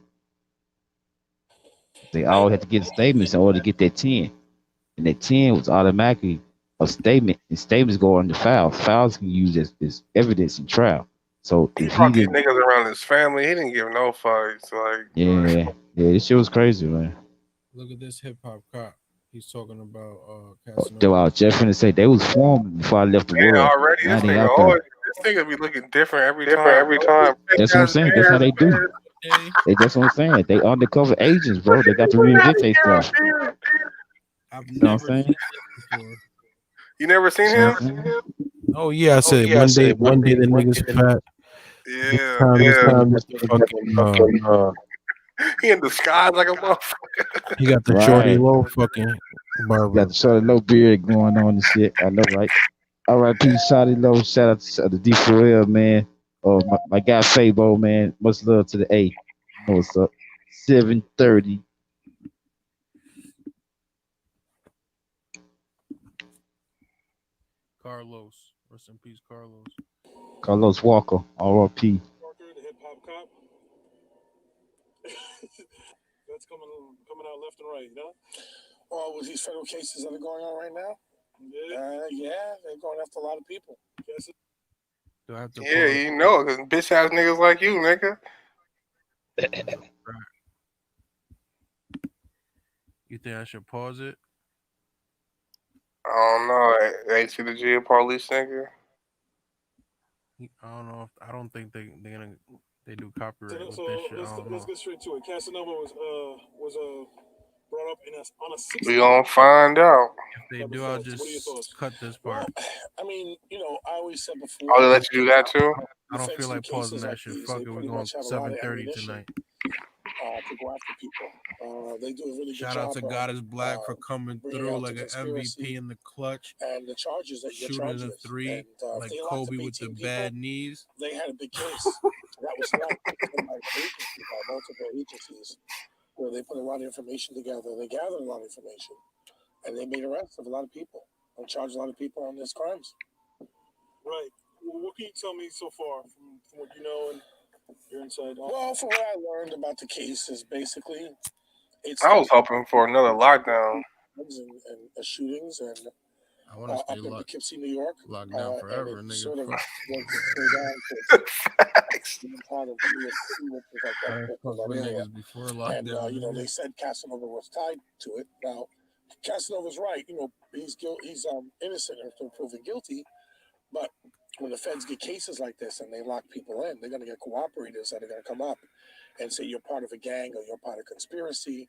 They all had to get statements in order to get that 10. And that 10 was automatically a statement. And statements go on the files. Files can use as evidence in trial. So He if brought he these didn't, niggas around his family. He didn't give no fucks. Like, yeah, this shit was crazy, man. Look at this hip hop cop. He's talking about Though Casanova. I was just finna say they was formed before I left the man, world. already Now this they nigga out there. always, this nigga be looking different every time. That's what I'm saying. That's how they do. That's what I'm saying. They undercover agents, bro. They got to reinvent themselves. I've You know never what I'm seen saying? this before. You never seen him? Oh yeah, I said one day the nigga's fat. Yeah. This time this the fucking He in disguise like a motherfucker. he got the shorty low fucking barber. Got the shorty low beard going on and shit. I know, right? R.I.P. Shotty Low. Shout out to the D4L, man. Oh, my guy Fabo, man. Much love to the A. You know what's up? 7:30. Carlos. Rest in peace, Carlos. Carlos Walker, R.I.P. The hip hop cop. That's coming out left and right, you know? Well, with these federal cases that are going on right now, yeah, they're going after a lot of people. Do I have to Yeah, pause? you know, because bitch ass niggas like you, nigga. You think I should pause it? I don't know. Ain't you the G police nigga? I don't know. I don't think they do copyright with So this shit. I don't let's know. get straight to it. Casanova was brought up on a 6. We gonna find out. If they do, I'll just cut this part. I mean, I always said before. Oh, they let you do that too? I don't feel like pausing that shit. Fuck it, we're going 7:30 tonight. to go after people. They do a really good Shout job. out to God is Black for coming bringing through out like the an MVP conspiracy in the clutch, and the charges that you're shooting charged a with. three And if like they locked Kobe up with the 18 people, bad knees. they had a big case that was locked by agencies, by multiple agencies, where they put a lot of information together. They gathered a lot of information, and they made arrests of a lot of people and charged a lot of people on these crimes. Right. Well, what can you tell me so far from what you know and your inside? Well, from what I learned about the case is basically it's I was hoping for another lockdown. and shootings and I want to up stay in Poughkeepsie, New York, locked down forever, and it nigga. sort of Fuck. worked its way down to being part of New York City, which was like I that, fuck that with area. niggas before And lockdown. you know, they said Casanova was tied to it. Now, Casanova's right. You know, he's innocent until proven guilty. But when the feds get cases like this and they lock people in, they're going to get cooperators that are going to come up and say you're part of a gang or you're part of conspiracy,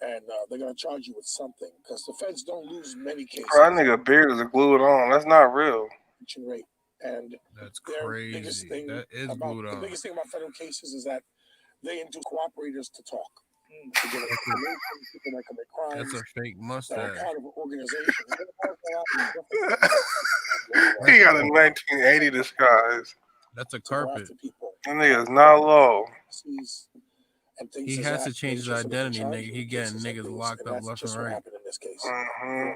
and they're going to charge you with something because the feds don't lose many cases. Bro, that nigga beard is glued on. That's not real. Rate. And that's crazy. Biggest thing that is about, glued on. The biggest thing about federal cases is that they induce cooperators to talk. To get people that commit crimes. That's a fake mustache. That are part of an organization. He got a 1980 disguise. That's a carpet. That nigga's not low. And he has to change his identity, nigga. He getting niggas locked up left and right. Mm-hmm.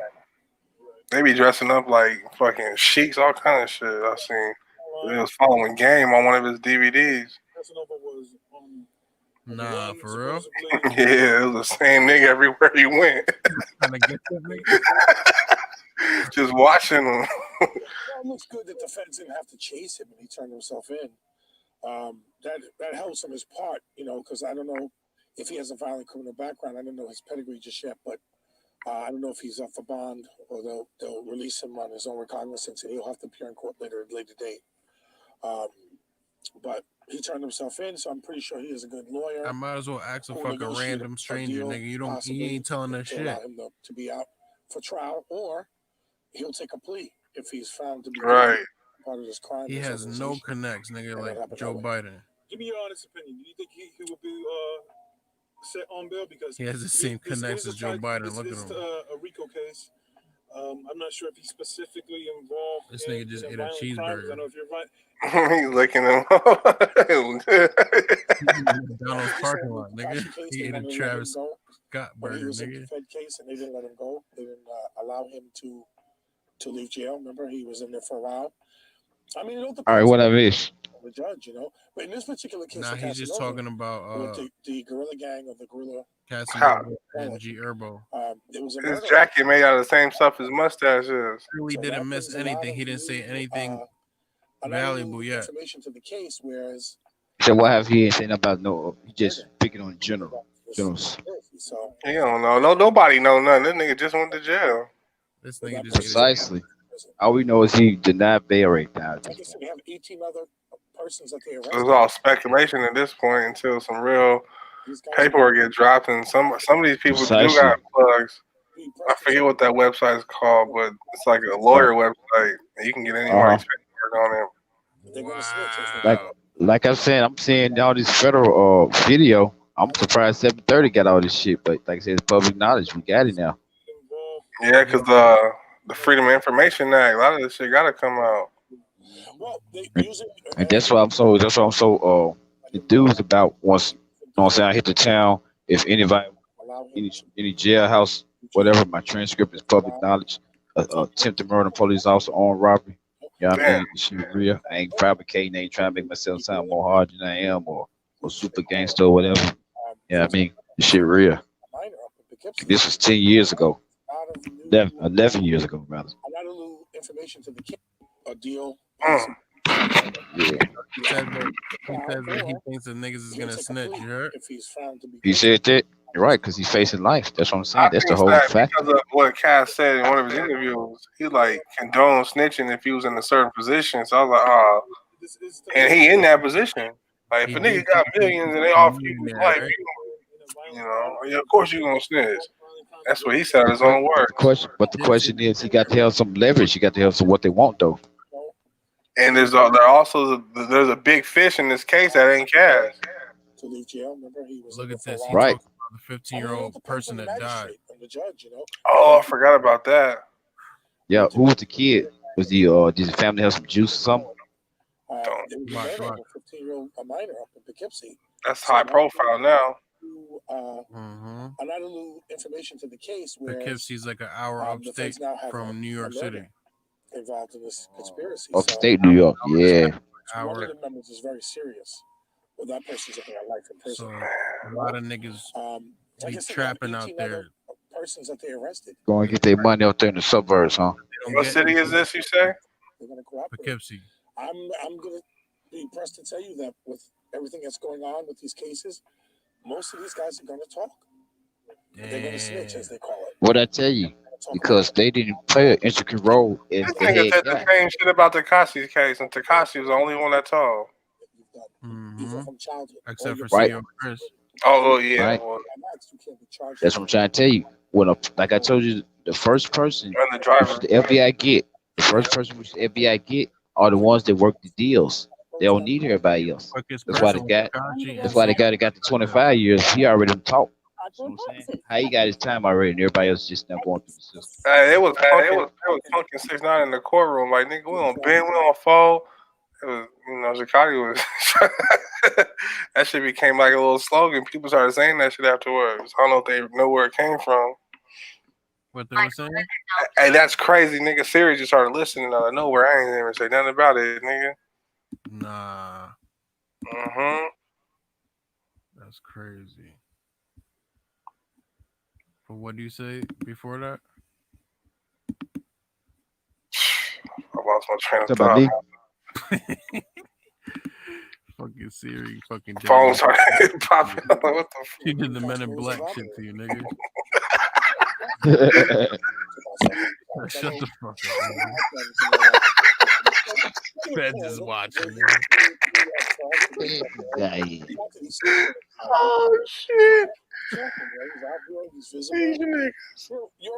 They be dressing up like fucking sheiks, all kind of shit. I seen. They was following Game on one of his DVDs. Casanova was nah, for real? Yeah, it was the same nigga everywhere he went. Trying to get that nigga? Just watching him. Well, it looks good that the feds didn't have to chase him and he turned himself in. That helps on his part, you know, because I don't know if he has a violent criminal background. I don't know his pedigree just yet, but I don't know if he's up for bond or they'll release him on his own recognizance and he'll have to appear in court later date. But he turned himself in, so I'm pretty sure he is a good lawyer. I might as well ask a fucking random stranger, nigga. You ain't telling that shit. Allow him to be out for trial, or he'll take a plea if he's found to be right. Part of this crime. He has no connects, nigga, like Joe Biden. Give me your honest opinion. Do you think he will be set on bail because he has the same connects as Joe Biden? Look at him. A RICO case. I'm not sure if he's specifically involved. This nigga just ate a cheeseburger. Crimes. I don't know if you're right. He's licking him. McDonald's parking lot, nigga. He ate a Travis Scott burger, he was nigga. in the Fed case and they didn't let him go. They didn't allow him to leave jail. Remember, he was in there for a while. I mean, it all depends. All right, what I miss? The judge, you know. But in this particular case, nah, he's just talking about the guerrilla gang of the guerrilla. Casanova and Herbo. His jacket made out of the same stuff his mustache is. Really didn't miss anything. He didn't say anything valuable yet. Information to the case, whereas. So what have he ain't saying about no? He just picking on general. So he don't know. No, nobody know nothing. This nigga just went to jail. This nigga just precisely. All we know is he denied bail right now. Like I said, we have 18 other persons that they arrested. It was all speculation at this point until some real paperwork get dropped, and some of these people do got plugs. I forget what that website is called, but it's like a lawyer website. And you can get anybody's paperwork on it. Wow. Like I'm saying, I'm seeing all this federal video. I'm surprised 730 got all this shit, but like I said, it's public knowledge. We got it now. Yeah, because the Freedom of Information Act, a lot of this shit got to come out. And that's why I'm so enthused about once, you know what I'm saying, I hit the town. If anybody, any jailhouse, whatever, my transcript is public knowledge. Attempted murder, police officer, armed robbery. You know what I mean? Shit real. I ain't fabricating, ain't trying to make myself sound more hard than I am or super gangster or whatever. You know what I mean? This shit real. This was 10 years ago. 11 years ago, rather. A lot of little information to the kid. A deal. Yeah. He said that he thinks the niggas is gonna snitch. You heard? He said that. You're right, because he's facing life. That's what I'm saying. That's the whole fact. Because of what Cass said in one of his interviews, he like condoned snitching if he was in a certain position. So I was like, oh, and he in that position. Like if a nigga got millions and they offer you life, you know, yeah, of course you gonna snitch. That's what he said. His own words. But the question is, he got to have some leverage. He got to have some what they want, though. And there's a big fish in this case that ain't Cass. to leave jail. Remember, he was Look there at for a this. while. He Right. talks about the 15-year-old person that died. And the judge, you know. Oh, I forgot about that. Yeah. Who was the kid? Was he did the family have some juice or something? Don't. There was a Watch, murder watch. of a 15-year-old minor up in Poughkeepsie. That's So high profile now. another little information to the case where Poughkeepsie's like an hour the upstate feds now have from New York City. involved in this conspiracy. Upstate New York. Yeah. So one of the members is very serious. Well, that person's looking at life in prison. So a lot of niggas like be I said, trapping out 18 there. other persons that they arrested. Going to get their money out there in the suburbs, huh? What city is this, you say? They're going to cooperate. Poughkeepsie. I'm going to be pressed to tell you that with everything that's going on with these cases, most of these guys are going to talk. They're going to snitch, as they call it. What I tell you? Because they didn't play an intricate role as This the nigga head said the guy. same shit about Tekashi's case, and Tekashi was the only one that told. From childhood. Except for Right. CEO Chris. Oh, yeah. Right. Well, That's what I'm trying to tell you. Like I told you, the first person and the driver. which the FBI get, the first person which the FBI get are the ones that work the deals. They don't need everybody else. Quickest That's why person they was got. Tekashi That's and why the guy CEO. that got the 25 years, he already done talked. You know what I'm saying? How he got his time already, and everybody else just now going through the system. They was punking 6ix9ine in the courtroom. Like, nigga, we on bend, we on fold. It was, you know, Chicago was. That shit became like a little slogan. People started saying that shit afterwards. I don't know if they know where it came from. What they were saying? Hey, that's crazy, nigga. Siri just started listening out of nowhere. I ain't even say nothing about it, nigga. Nah. That's crazy. But what do you say before that? I lost my train of Talk about thought. me. Fucking Siri, fucking Phone started popping up. Like, what the fuck? She did the Men in Black shit to you, nigga. Shut the fuck up, nigga. Feds is watching. Oh shit!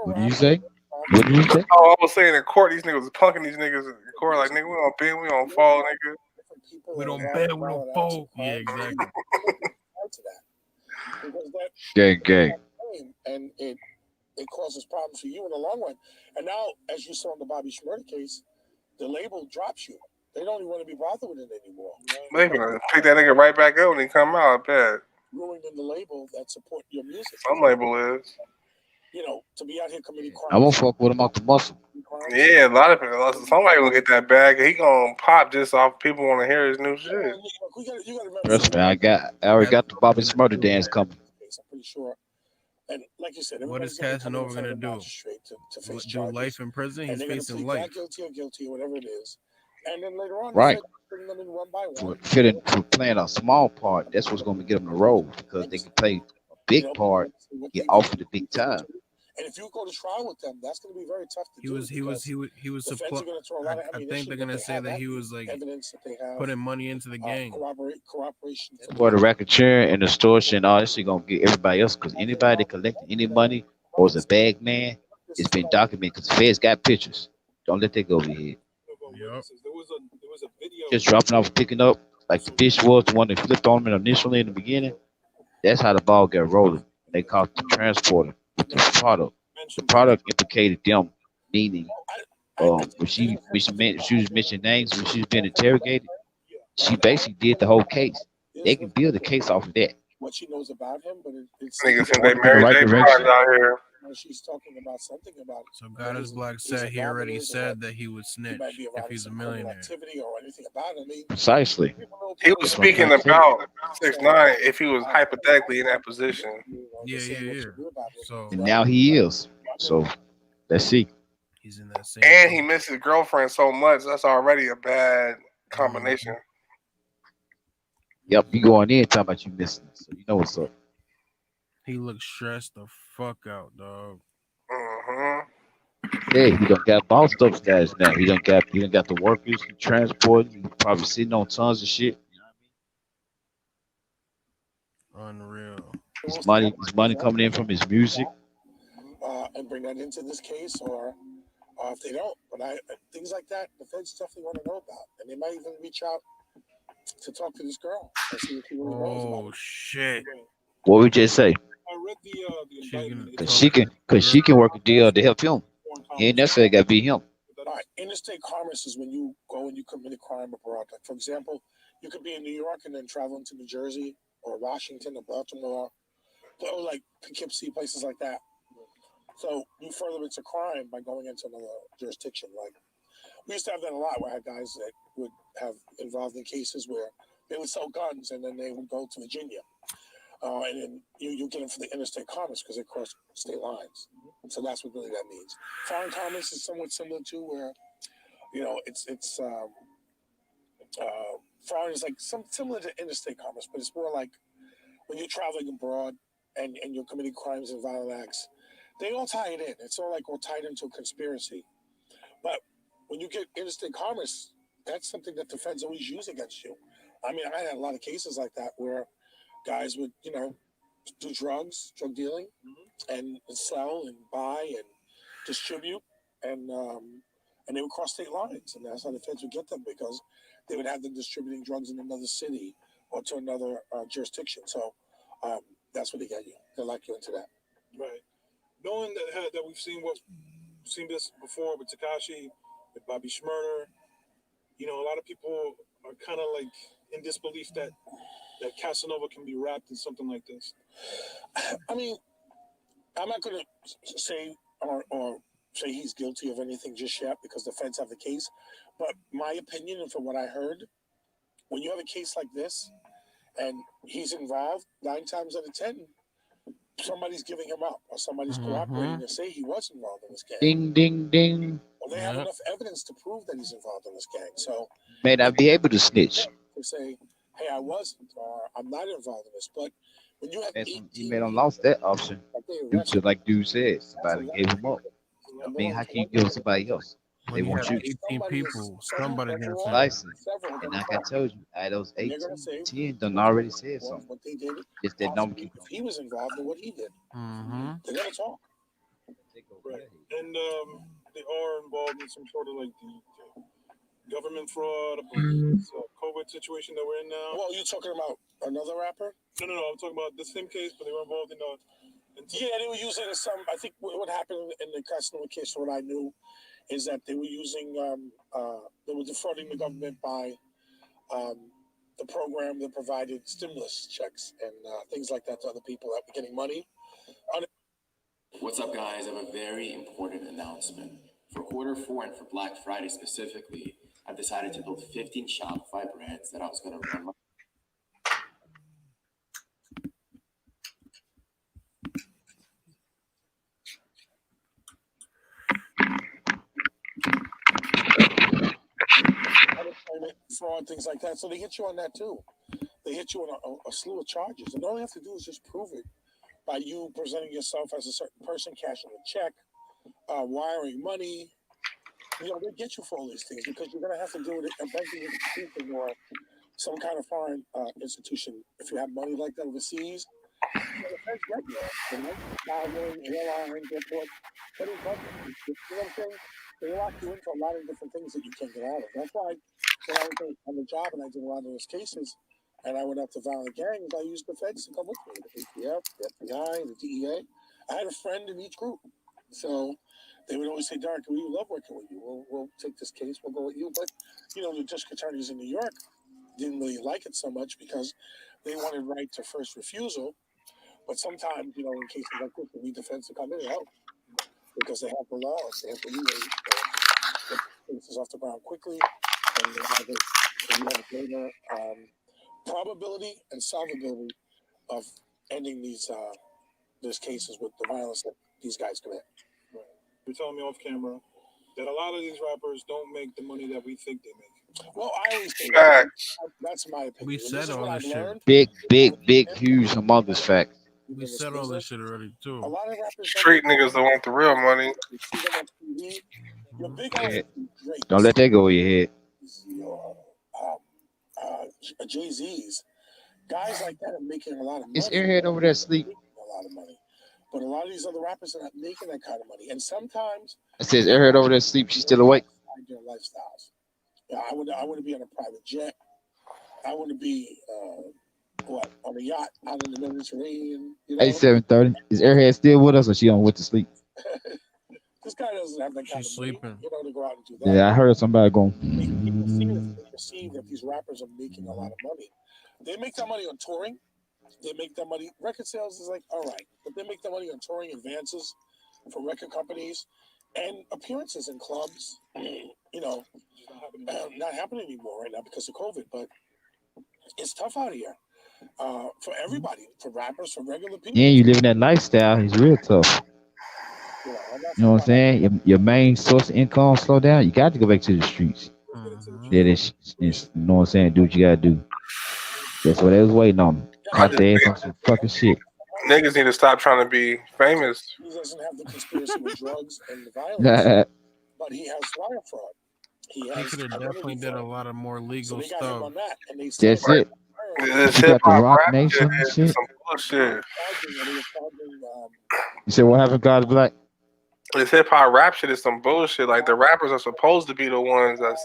What did you say? What did you say? Oh, I was saying in court, these niggas was punking these niggas in court. Like, nigga, we on bend, we on fall, nigga. We don't bend, we don't fold. Yeah, exactly. Gang. And it causes problems for you in the long run. And now, as you saw in the Bobby Shmurda case, the label drops you. They don't even want to be bothered with it anymore. They gonna pick that nigga right back up when he come out. I bet. Ruining the label that support your music. Some label is. You know, to be out here committing crimes. I won't fuck with him off the muscle. Yeah, a lot of people. Somebody gonna get that bag. He gonna pop just off people want to hear his new shit. Trust me, I already got the Bobby Smurder dance coming. I'm pretty sure. And like you said, what is Casanova gonna do? Do life in prison? He's facing life. Guilty or guilty, whatever it is. And then later on, right. Bring them in one by one. For playing a small part, that's what's going to get them the role because they can play a big part, get offered the big time. And if you go to trial with them, that's going to be very tough to do. He was I think they're gonna say that he was like putting money into the gang. Cooperation. For the racketeering and extortion, all this shit gonna get everybody else because anybody that collected any money or is a bag man, it's been documented because the feds got pictures. Don't let that go over your head. Yep. Just dropping off, picking up like the fish was the one that flipped on him initially in the beginning. That's how the ball got rolling. They caught the transporter with the product. The product implicated them, meaning when she was mentioning names when she was being interrogated, she basically did the whole case. They can build a case off of that. What she knows about him, but it's niggas think they married right direction out here. She's talking about something about it. So God is Black said he already said that he would snitch if he's a millionaire. Or anything about it. Precisely. He was speaking about 6ix9ine if he was hypothetically in that position. Yeah. So and now he is. So let's see. He's in that same. And he missed his girlfriend so much. That's already a bad combination. Yep, you going in talking about you missing, so you know what's up. He looks stressed the fuck out, dog. Yeah, he done got bossed up status now. He done got the workers, he transport, he probably sitting on tons of shit. Unreal. His money coming in from his music. And bring that into this case, or if they don't, but things like that, the feds definitely want to know about, and they might even reach out to talk to this girl and see what she really knows about Oh it. shit! What we just say? I read the She's gonna indictment. Cause talk she to can, the cause she girl. can work a deal to help him. He ain't necessarily got to be him. All right, interstate commerce is when you go and you commit a crime abroad. Like, for example, you could be in New York and then travel into New Jersey or Washington or Baltimore or like Poughkeepsie, places like that. So you furtherance a crime by going into another jurisdiction. Like, we used to have that a lot, where I had guys that would have involved in cases where they would sell guns and then they would go to Virginia. And then you get them for the interstate commerce because they cross state lines. So that's what really that means. Foreign commerce is somewhat similar to where, it's foreign is like similar to interstate commerce, but it's more like when you're traveling abroad and you're committing crimes and violent acts, they all tie it in. It's all like all tied into a conspiracy. But when you get interstate commerce, that's something that the feds always use against you. I mean, I had a lot of cases like that where guys would, do drug dealing, and sell and buy and distribute, and they would cross state lines, and that's how the feds would get them, because they would have them distributing drugs in another city or to another jurisdiction. So that's what they get you. They lock you into that. Right. Knowing that we've seen this before with Tekashi, with Bobby Shmurda, a lot of people are kind of like in disbelief that Casanova can be wrapped in something like this. I mean, I'm not going to say or say he's guilty of anything just yet because the feds have the case. But my opinion, and from what I heard, when you have a case like this and he's involved, 9 times out of 10, somebody's giving him up or somebody's cooperating to say he was involved in this gang. Ding, ding, ding. Well, they have enough evidence to prove that he's involved in this gang. So May not be able to snitch. to say, hey, I wasn't, or I'm not involved in this. But when you have He made him lost that option due to, like dude said, somebody gave him up. I mean, how can you give somebody else? When They you want have you. 18 people, somebody's gonna say. Precisely. And like I told you, out of those 18, 10 done already said something. what they did, Just that number keep if he was involved in what he did, they're gonna talk. Right. And they are involved in some sort of like the government fraud, this COVID situation that we're in now. Well, you're talking about another rapper? No. I'm talking about the same case, but they were involved in yeah, they were using some. I think what happened in the Casanova case, what I knew, is that they were using, they were defrauding the government by the program that provided stimulus checks and things like that to other people that were getting money. What's up, guys? I have a very important announcement. For Q4 and for Black Friday specifically, I've decided to build 15 Shopify brands that I was going to run my fraud, things like that. So they hit you on that too. They hit you on a slew of charges, and all you have to do is just prove it by you presenting yourself as a certain person, cashing a check, wiring money. They get you for all these things because you're gonna have to do it at a banking institution or some kind of foreign institution. If you have money like that overseas, the feds get you. Traveling, airlines, airport, federal government. You know what I'm saying? They lock you into a lot of different things that you can't get out of. That's why when I was on the job and I did a lot of those cases, and I went up to violent gangs, I used the feds to come with me, the ATF, the FBI, the DEA. I had a friend in each group. So they would always say, Derek, we love working with you. We'll take this case. We'll go with you. But, the district attorneys in New York didn't really like it so much because they wanted right to first refusal. But sometimes, in cases like this, we need defense to come in and help because they have the laws. They have the leeway to get cases off the ground quickly. And you have a greater probability and solvability of ending these cases with the violence that these guys commit. Right. You're telling me off camera that a lot of these rappers don't make the money that we think they make. Well, I always say that's my opinion. We said all this shit. Big, huge, humongous fact. We said all this shit already too. A lot of rappers Street niggas don't want the real money. Your big Don't let that go over your head. Jay-Z's, guys like that are making a lot of money. Is Airhead over there asleep? A lot of money. But a lot of these other rappers are not making that kind of money. And sometimes It says Airhead over there asleep. She's still awake. Their lifestyles. I want to be on a private jet. I want to be on a yacht out in the Mediterranean. You Hey, know, 7:30. Is Airhead still with us, or she on went to sleep? this guy doesn't have that kind She's of money, sleeping. you know, to go out and do that. Yeah, I heard somebody going. People see this, they perceive that these rappers are making a lot of money. They make that money on touring. They make that money. Record sales is like, all right, but they make that money on touring advances for record companies and appearances in clubs. You know, not happening anymore right now because of COVID. But it's tough out here for everybody, for rappers, for regular people. Yeah, you living that lifestyle. It's real tough. You know what I'm saying? Your main source of income slow down. You got to go back to the streets. Yeah, you know what I'm saying? Do what you gotta do. That's what they was waiting on. I Caught just their ass think on some fucking shit. niggas need to stop trying to be famous. He doesn't have the conspiracy with drugs and the violence, That's but he has wire fraud. He He has could have definitely identity did a fraud. lot of more So legal they got him stuff. on that, and they said, it. This You hip got the hop Rock rap shit Nation and is shit. some bullshit. You said what happened, God Black? This hip hop rap shit is some bullshit. Like the rappers are supposed to be the ones that's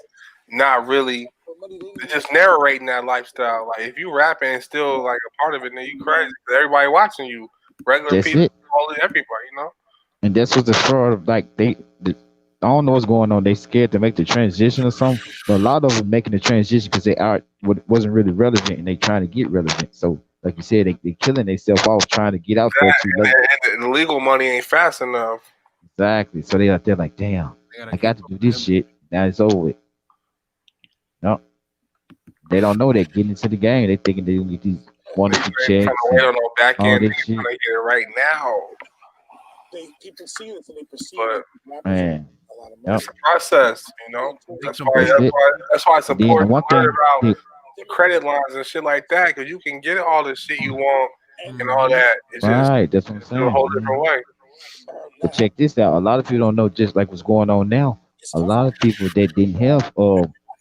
not really. They're just narrating that lifestyle. Like if you rapping and still like a part of it, then you crazy. 'Cause everybody watching you, regular That's people, it. all everybody, you know. And that's what the fraud like I don't know what's going on. They scared to make the transition or something. But a lot of them making the transition because they art wasn't really relevant and they trying to get relevant. So like you said, they killing themselves off trying to get out there too late. And the legal money ain't fast enough. Exactly. So they out there like, damn, I got to do this shit. Now it's over with. No. They don't know that getting into the game, they thinking they gonna get these wonderful Trying checks to wait and on no back all end. this Niggas shit. trying to get it right now. People see this and they perceive But Man. it's a process, you know. That's why. That's it. That's why it's And then the important one to learn thing about credit lines and shit like that, because you can get all the shit you want and all that. It's just right, that's what I'm do a whole saying. different way. But check this out. A lot of people don't know just like what's going on now. A lot of people that didn't have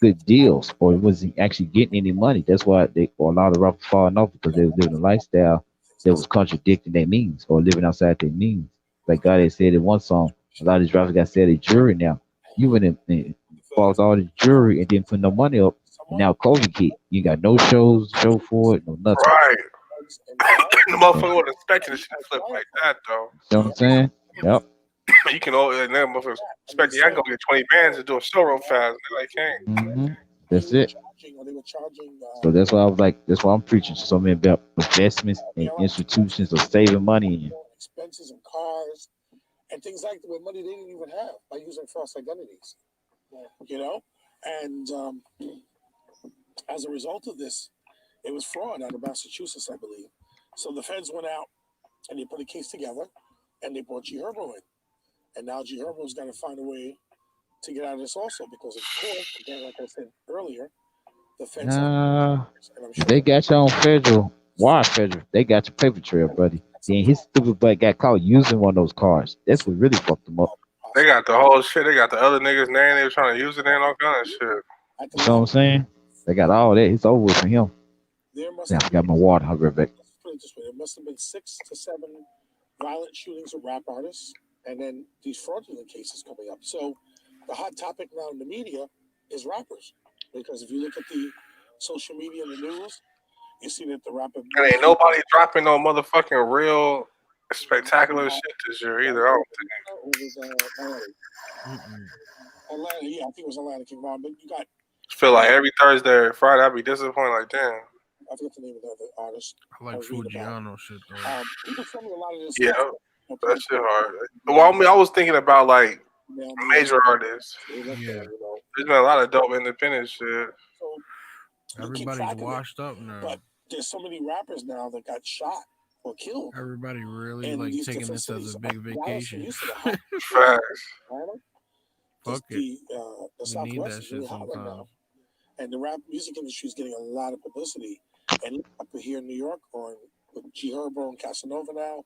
good deals or wasn't actually getting any money. That's why a lot of rappers falling off because they were living a lifestyle that was contradicting their means or living outside their means. Like God had said in one song, a lot of these rappers got set at jury now. You went and bought all the jewelry and didn't put no money up. And now COVID hit. You got no shows to show for it, no nothing. Right. The motherfucker wasn't expecting the shit to flip like that, though. You know what I'm saying? Yep. You can always, and then motherfuckers expecting I can go get 20 bands and do a show real fast. They like, can't. That's it. So that's why I was like, that's why I'm preaching to so many about investments and institutions of saving money. expenses and cars and things like that with money they didn't even have by using false identities. You know, and as a result of this, it was fraud out of Massachusetts, I believe. So the feds went out and they put a case together and they brought G Herbo in. And now G Herbo's got to find a way to get out of this also because, of course, again, like I said earlier, the feds They got you on federal. Why federal? They got your paper trail, buddy. Then his stupid butt got caught using one of those cars. That's what really fucked him up. They got the whole shit. They got the other niggas' name. They were trying to use it and all kind of shit. You know what I'm saying? They got all that. It's over with for him. Now I got my water. I'll be right back. Put it this way: there must have been 6 to 7 violent shootings of rap artists, and then these fraudulent cases coming up. So the hot topic now in the media is rappers, because if you look at the social media and the news, you see that the rapper And ain't nobody dropping no motherfucking real spectacular shit this year either. I don't think. Atlanta, yeah, I think it was Atlanta came on, but you got. Feel like every Thursday or Friday I'd be disappointed. Like, damn. I forget the name of the other artist. I like Fujiano shit though. People send me a lot of this Yeah, stuff. that shit hard. Well, I mean, I was thinking about like major artists. Yeah. There's been a lot of dope independent shit. Everybody's washed up now. But there's so many rappers now that got shot or killed. Everybody really like taking this as a big vacation. Facts. Fuck it. The we Southwest need that is shit really hot right sometimes. now. And the rap music industry is getting a lot of publicity. And up here in New York, on with G Herbo and Casanova now,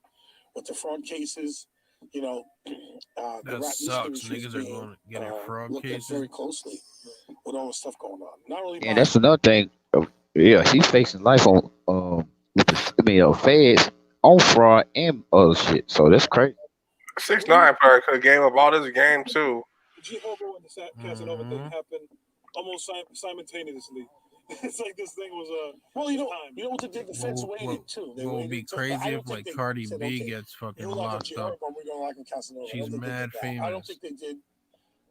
with the fraud cases, you know, the That rap sucks. music industry is Niggas are being going to get fraud looked at cases. very closely with all the stuff going on. Not only Yeah, that's another thing. Yeah, he's facing life on with the feds on fraud and other shit. So that's crazy. 6ix9ine probably could have gave up all this game too. G Herbo and the Casanova thing happened almost simultaneously. It's like this thing was well, you know what they did? The feds waited too. They What would waited be until, crazy I don't if think like they Cardi said, B okay, gets fucking you like locked G up? Herbo, we're gonna lock him Casanova. She's mad famous. I don't think they did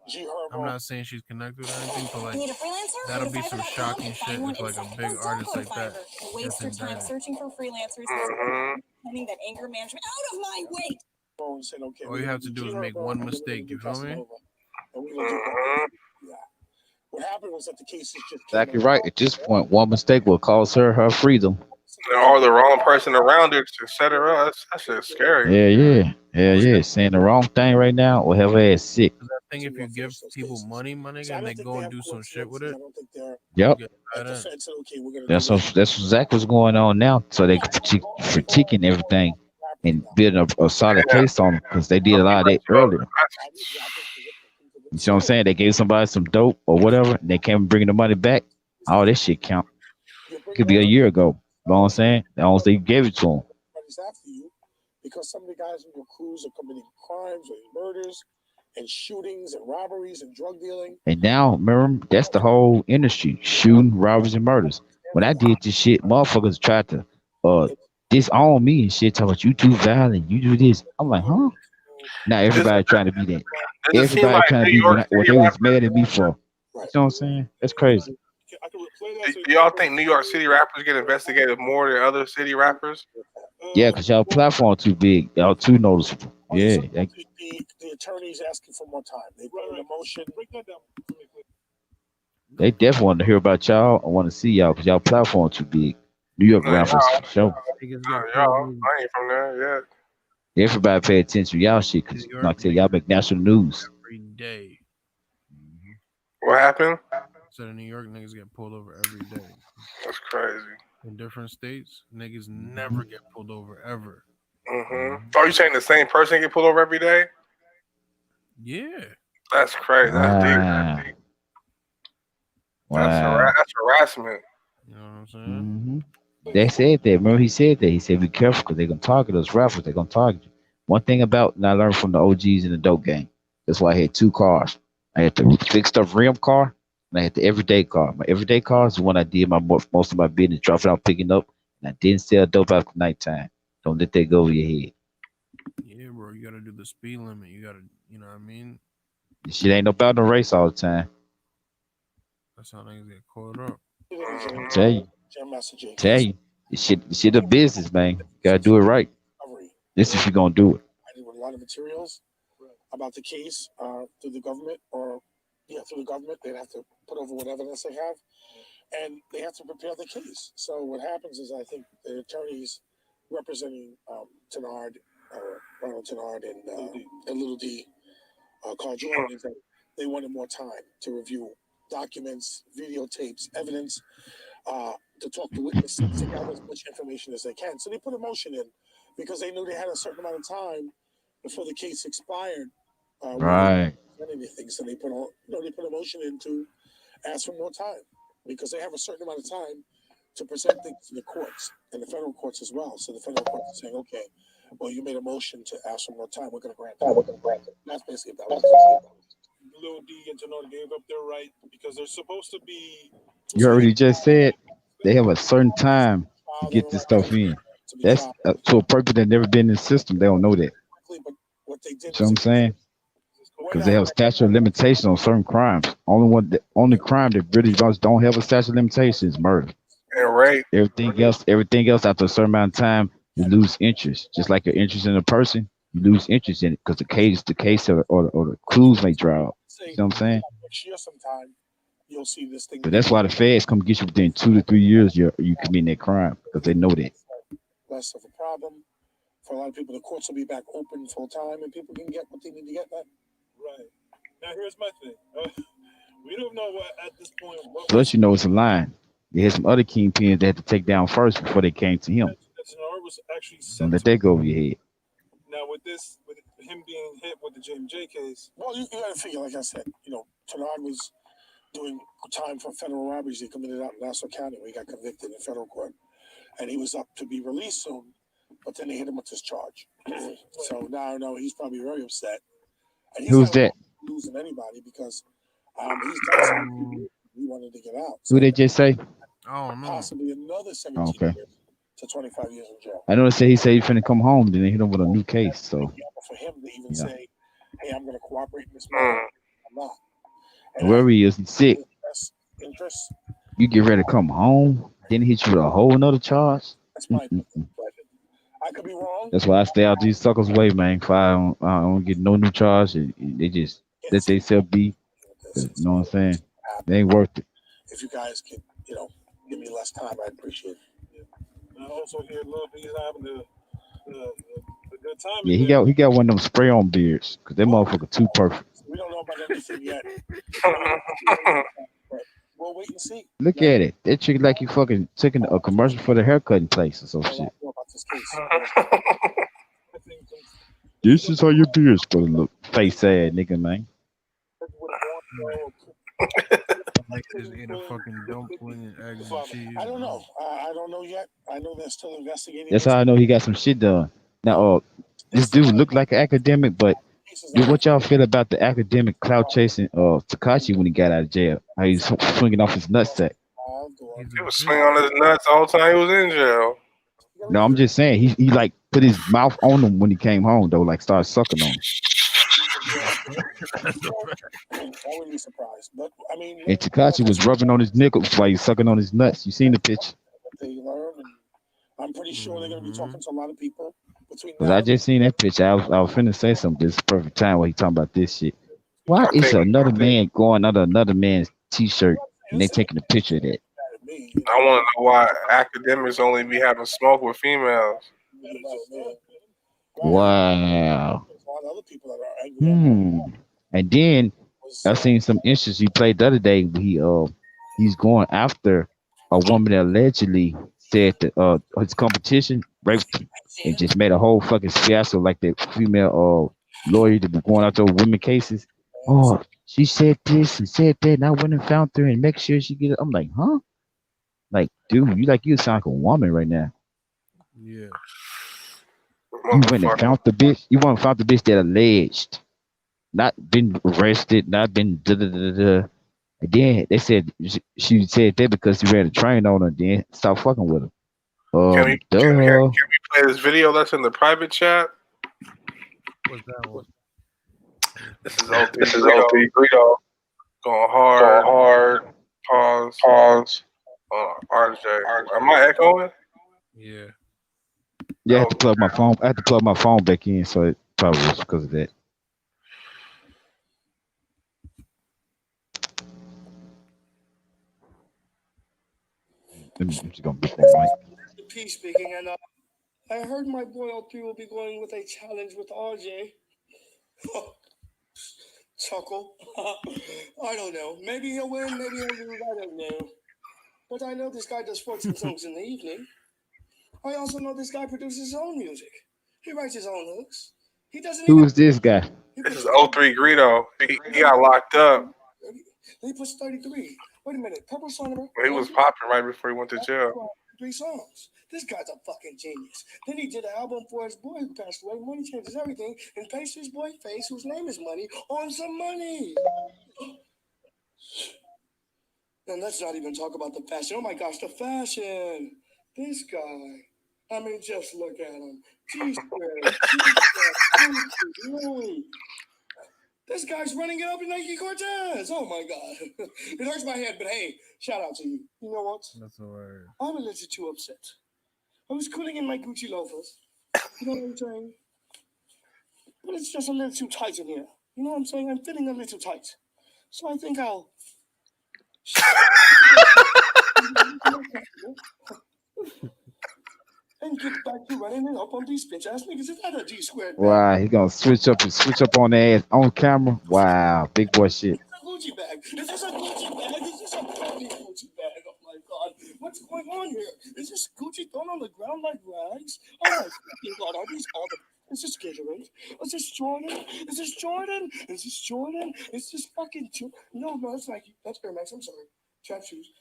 G Herbo. I'm not saying she's connected or anything, but like Need a freelancer? that'll Go to be some Fiverr.com shocking and shit find one if like a instant. big Or artist don't go to like that Fiverr and gets waste your time indicted. searching for freelancers finding that anger management out of my way. And said, okay, All you have to do is make one mistake. You feel me? And we're gonna do that. What happened was that the cases just Exactly right. At this point, one mistake will cost her freedom. Or the wrong person around her to set her up. That's just scary. Yeah. Saying the wrong thing right now will have her ass sick. I think if you give people money, my nigga, and they go and do some shit with it, Yep. you get tied in. That's exactly what's going on now. So they critiquing everything and building a solid case on them because they did a lot of that earlier. You see what I'm saying? They gave somebody some dope or whatever, and they came bringing the money back. All this shit count. Could be a year ago. You know what I'm saying? As long as they gave it to them. After you, because some of the guys in your crews are committing crimes or murders and shootings and robberies and drug dealing. And now, remember, that's the whole industry: shooting, robberies, and murders. When I did this shit, motherfuckers tried to disown me and shit. Talking about you too violent, you do this. I'm like, huh? Now everybody trying to be that. Everybody trying to be what they was mad at me for. You know what I'm saying? That's crazy. Do y'all think New York City rappers get investigated more than other city rappers? Yeah, because y'all platform too big. Y'all too noticeable. Yeah. The attorney's asking for more time. They put an emotion. They definitely want to hear about y'all. I want to see y'all because y'all platform too big. New York rappers for sure. Y'all, I ain't from there yet. Everybody pay attention to y'all shit because, like I said, y'all make national news. Every day. What happened? So the New York niggas get pulled over every day. That's crazy. In different states, niggas never get pulled over ever. Are you saying the same person get pulled over every day? Yeah. That's crazy. That's deep. Wow. That's harassment. You know what I'm saying? They said that. Remember, he said that. He said, "Be careful, because they're gonna target us rappers. They're gonna target you." One thing about, and I learned from the OGs in the dope game. That's why I had two cars. I had the fixed up rim car, and I had the everyday car. My everyday car is the one I did most of my business, dropping out, picking up, and I didn't sell dope after nighttime. Don't let that go over your head. Yeah, bro. You gotta do the speed limit. You gotta, you know what I mean? This shit ain't about no race all the time. That's how niggas get caught up. Tell you. This shit a business, man. Gotta do it right. This is you gonna do it. I did a lot of materials about the case through the government, through the government. They'd have to put over what evidence they have, and they have to prepare the case. So what happens is, I think the attorneys representing Ronald Tenard and Little D, Carl Jordan, is that they wanted more time to review documents, videotapes, evidence, to talk to witnesses, to gather as much information as they can. So they put a motion in because they knew they had a certain amount of time before the case expired. Right. Anything. So they put a motion in to ask for more time because they have a certain amount of time to present things to the courts and the federal courts as well. So the federal courts are saying, okay, well, you made a motion to ask for more time. We're going to grant it. That's basically that. Lil D and Tenor gave up their right because they're supposed to be. You already just said they have a certain time to get this stuff in. That's to a person that never been in the system. They don't know that. You know what I'm saying? Because they have statute of limitations on certain crimes. Only crime that really don't have a statute of limitations is murder. And rape. Everything else after a certain amount of time, you lose interest. Just like your interest in a person, you lose interest in it because the case or the clues may dry up. You know what I'm saying? Next year sometime, you'll see this thing. But that's why the feds come get you within 2 to 3 years. You committing that crime because they know that. Less of a problem for a lot of people. The courts will be back open full time, and people can get what they need to get done. Right. Now here's my thing. We don't know what at this point. Plus, you know it's a line. They had some other kingpins they had to take down first before they came to him. Was actually Don't let that go over your head. Now with him being hit with the JMJ case. Well, you got to figure, like I said, Tenard was doing time for federal robberies he committed out in Nassau County where he got convicted in federal court. And he was up to be released soon, but then they hit him with this charge. So now he's probably very upset. And he's Who's that? Losing anybody because he's done something he wanted to get out. Who they just say? I don't know. Possibly another 17 Okay. years to 25 years in jail. I know he said he's finna come home, then they hit him with a new case. So For him to even yeah, say, "Hey, I'm going to cooperate in this matter," I'm not. And wherever he is, he's sick. best interest. You get ready to come home, then he hit you with a whole nother charge. That's my opinion, but I could be wrong. That's why I stay out these suckers' way, man. If I don't get no new charge, they just let they self be. You know what I'm saying? They ain't worth it. If you guys could, give me less time, I'd appreciate it. I also hear Lil B's having a good time. Yeah, he got one of them spray on beards because that motherfucker too perfect. We don't know about anything yet. But we'll wait and see. Look at it. That chick like you fucking taking a commercial for the haircutting place or some shit. This is how your beard's supposed to look. Face ass nigga, man. Like just ate a fucking dumpling and eggs and cheese. I don't know. I don't know yet. I know they're still investigating. That's how I know he got some shit done. Now, this dude look like an academic, but what y'all feel about the academic clout chasing Tekashi when he got out of jail? How he's swinging off his nutsack. He was swinging on his nuts all the time he was in jail. No, I'm just saying he like put his mouth on him when he came home though, like started sucking on him. I wouldn't be surprised, but I mean, And Tekashi was rubbing on his nipples while he's sucking on his nuts. You seen the picture? they learn, and I'm pretty sure they're going to be talking to a lot of people between. Cause I just seen that picture. I was finna say something. This is the perfect time where he talking about this shit. Why is another man going under another man's t-shirt and they taking a picture of that? I want to know why academics only be having smoke with females. Wow. And then I seen some instances he played the other day. He's going after a woman that allegedly said that his competition raped him and just made a whole fucking fiasco like that female lawyer that was going after women cases. Oh, she said this and said that, and I went and found her and make sure she get it. I'm like, huh? Like, dude, you sound like a woman right now. Yeah. You went and found the bitch. You went and found the bitch that alleged, not been arrested, not been da da da da. And then they said she said that because he ran a train on her. Then stop fucking with her. Can we play this video that's in the private chat? What's that one? This is O3 Greedo. Going hard. Pause. RJ. Am I echoing? Yeah. Yeah, I had to plug my phone. I had to plug my phone back in, so it probably was because of that. I'm just gonna beat that mic. P speaking, and I heard my boy O3 will be going with a challenge with RJ. Chuckle. I don't know. Maybe he'll win, maybe he'll lose. I don't know. But I know this guy does 14 songs in the evening. I also know this guy produces his own music. He writes his own hooks. He doesn't. Who's this guy? This is O3 Greedo. He got locked up. He puts 33. Wait a minute. Purple Son. He was popping right before he went to jail. 3 songs. This guy's a fucking genius. Then he did an album for his boy who passed away. Money Changes Everything, and pays his boy Face, whose name is Money, on some money. And let's not even talk about the fashion. Oh my gosh, the fashion. This guy. I mean, just look at him. G-squared. This guy's running it up in Nike Cortez. Oh my God. It hurts my head, but hey, shout out to you. You know what? That's all right. I'm a little too upset. I was cooling in my Gucci loafers. You know what I'm saying? But it's just a little too tight in here. You know what I'm saying? I'm feeling a little tight. So I think I'll... and get back to running it up on these bitch ass niggas. Is that a G-squared? Wow, he gonna switch up on their ass on camera. Wow, big boy shit. Gucci bag. Is this a Gucci bag? Is this a fucking Gucci bag? Oh my God. What's going on here? Is this Gucci thrown on the ground like rags? Oh my fucking God. Are these all the... Is this Gatorade? Is this Jordan? Is this Jordan? Is this Jordan? Is this fucking... No, that's Nike. That's Air Max. I'm sorry. Trap shoes.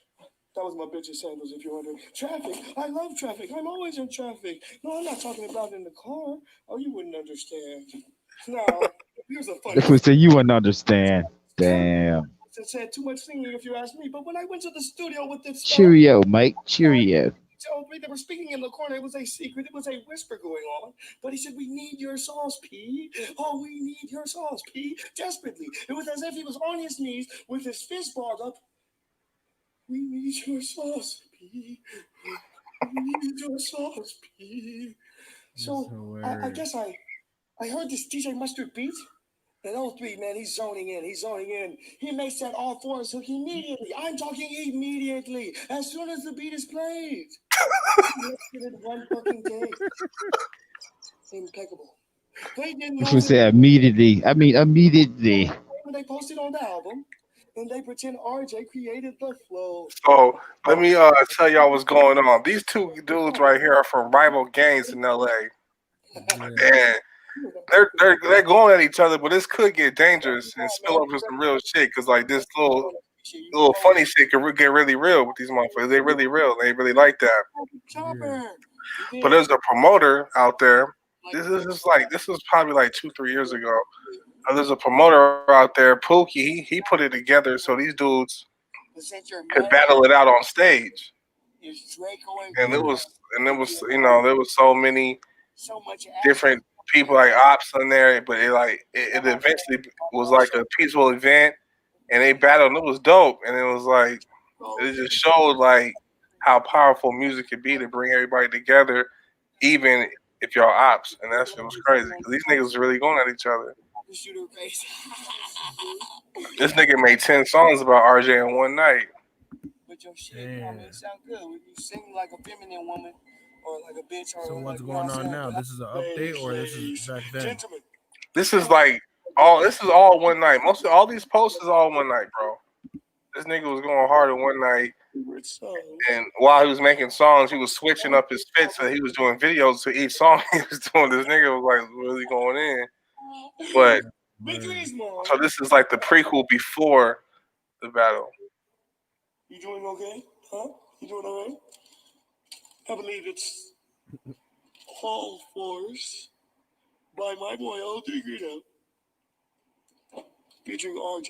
That was my bitch's sandals, if you're wondering. Traffic. I love traffic. I'm always in traffic. No, I'm not talking about in the car. Oh, you wouldn't understand. No, here's a funny... If we say you wouldn't understand. Damn. said too much singing, if you ask me. But when I went to the studio with this stuff, Cheerio, Mike. Cheerio. told me they were speaking in the corner. It was a secret. It was a whisper going on. But he said, "We need your sauce, P. Oh, we need your sauce, P." Desperately. It was as if he was on his knees with his fist balled up. "We need your sauce, P. We need your sauce, P." So I guess I heard this DJ Mustard beat. And 03, man, he's zoning in. He's zoning in. He makes that all fours hook immediately. I'm talking immediately. As soon as the beat is played. He did it one fucking day. Impeccable. They didn't know You say immediately. I mean, immediately. when they posted on the album. And they pretend RJ created the flow. So let me tell y'all what's going on. These two dudes right here are from rival gangs in LA. And they're going at each other, but this could get dangerous and spill over some real shit. Cause like this little funny shit could get really real with these motherfuckers. They really real. They really like that. But there's a promoter out there. This was probably like 2-3 years ago. There's a promoter out there, Pookie. He put it together so these dudes could battle it out on stage. And it was there was so many different people like ops on there, but it eventually was like a peaceful event, and they battled. And it was dope, and it was like it just showed like how powerful music could be to bring everybody together, even if y'all ops. And that shit was crazy because these niggas was really going at each other. This nigga made 10 songs about RJ in one night. But your shit, it sound good when you sing like a feminine woman or like a bitch. Or so what's going on now? This is an update or this is back then? This is all one night. Most of all these posts is all one night, bro. This nigga was going hard in one night, and while he was making songs, he was switching up his fits, and he was doing videos to each song he was doing. This nigga was like really going in. But so this is like the prequel before the battle. You doing okay? Huh? You doing all right? I believe it's All Fours by my boy Old Grito featuring RJ.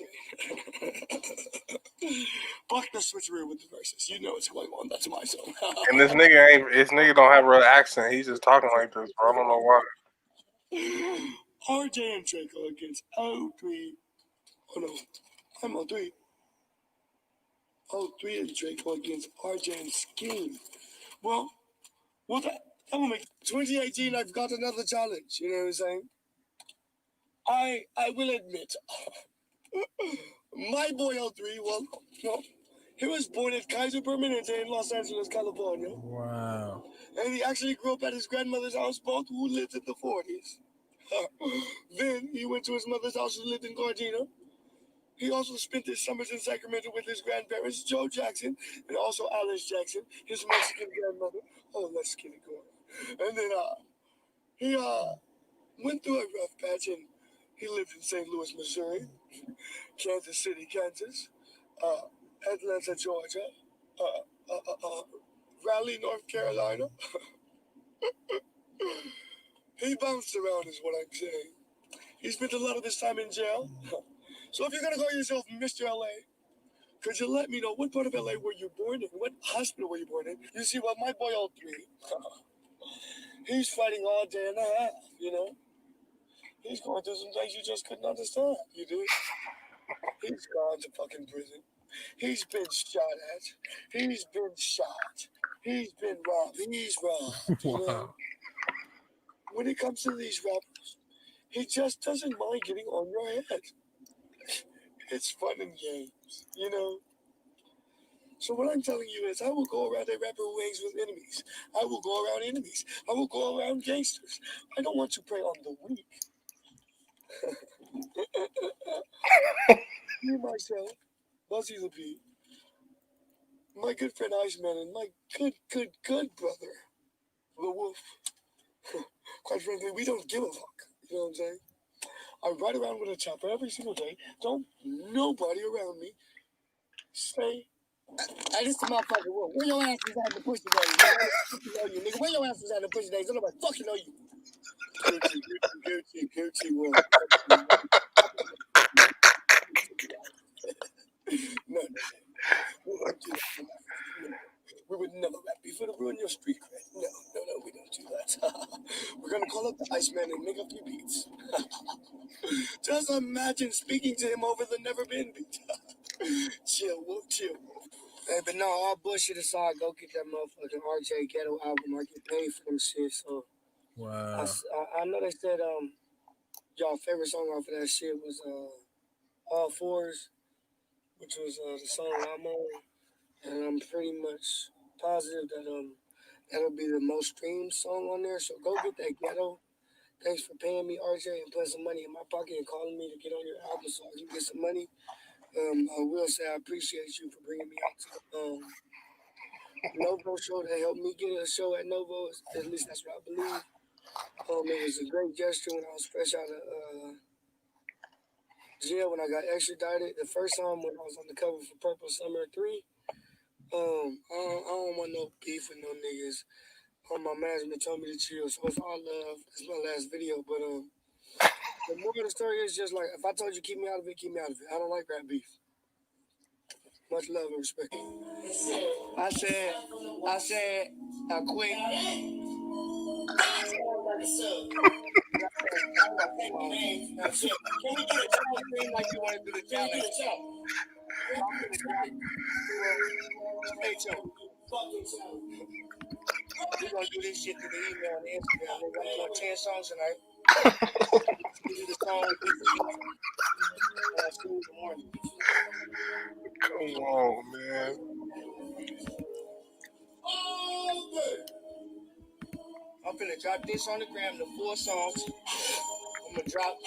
Fuck the switcheroo with the verses. You know what's going on. That's my song. And this nigga don't have a real accent. He's just talking like this, bro. I don't know why. RJ and Draco against 03. Oh no, I'm 03. 03 and Draco against RJ and Scheme. Well, that will make 2018. I've got another challenge. You know what I'm saying? I will admit, my boy 03. Well, no, he was born at Kaiser Permanente in Los Angeles, California. Wow. And he actually grew up at his grandmother's house, both who lived in the 40s. Then he went to his mother's house who lived in Gardena. He also spent his summers in Sacramento with his grandparents, Joe Jackson, and also Alice Jackson, his Mexican grandmother. Oh, let's get it going. And then he went through a rough patch, and he lived in St. Louis, Missouri, Kansas City, Kansas, Atlanta, Georgia, Raleigh, North Carolina. He bounced around is what I'm saying. He spent a lot of his time in jail. So if you're going to call yourself Mr. LA, could you let me know what part of LA were you born in? What hospital were you born in? You see, well, my boy 03, he's fighting all day and a half, you know? He's going through some things you just couldn't understand, you do? He's gone to fucking prison. He's been shot at. He's been shot. He's been robbed. He's robbed, you know? When it comes to these rappers, he just doesn't mind getting on your head. It's fun and games, you know? So what I'm telling you is I will go around a rapper who hangs with enemies. I will go around enemies. I will go around gangsters. I don't want to prey on the weak. Me, myself, Buzzy the Bee, my good friend Iceman, and my good brother, the Wolf. Quite frankly, we don't give a fuck. You know what I'm saying? I ride around with a chopper every single day. Don't nobody around me say, "Hey, this the motherfucker. Where your ass was at in the pussy days? Nigga, where your ass was at in the pussy days? Don't nobody fucking know you." Gucci, world. Just imagine speaking to him over the never been beat. Chill, whoop, chill. Hey, but no, all bullshit aside, go get that motherfucking RJ Ghetto album. I get paid for them shit. So Wow. I know they said y'all favorite song off of that shit was All Fours, which was the song I'm on, and I'm pretty much positive that that'll be the most streamed song on there. So go get that Ghetto. Thanks for paying me, RJ, and putting some money in my pocket and calling me to get on your album so I can get some money. I will say I appreciate you for bringing me out to the Novo show that helped me get a show at Novo. At least that's what I believe. It was a great gesture when I was fresh out of jail when I got extradited. The first time when I was on the cover for Purple Summer 3. I don't want no beef with no niggas. My management told me to chill, so it's all love. It's my last video, but the more of the story is just like, if I told you keep me out of it, keep me out of it. I don't like rap beef. Much love and respect. I said, a quick. Can we get a tall screen like you want to do the challenge? Stay tuned. We're going to do this shit through the email and the Instagram. We're going to do 10 songs tonight. We do the song with the beat. And I see you in the morning. Come on, man. I'm finna drop this on the gram, the 4 songs. I'm gonna drop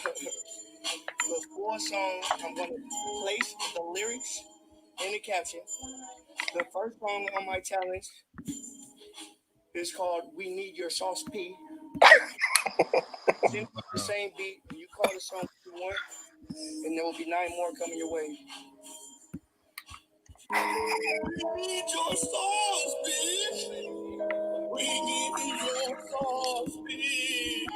the 4 songs. I'm gonna place the lyrics in the caption. The first song on my challenge is called We Need Your Sauce P. Send the same beat, and you call the song what you want, and there will be 9 more coming your way. We need your sauce, bitch. We need your sauce, bitch.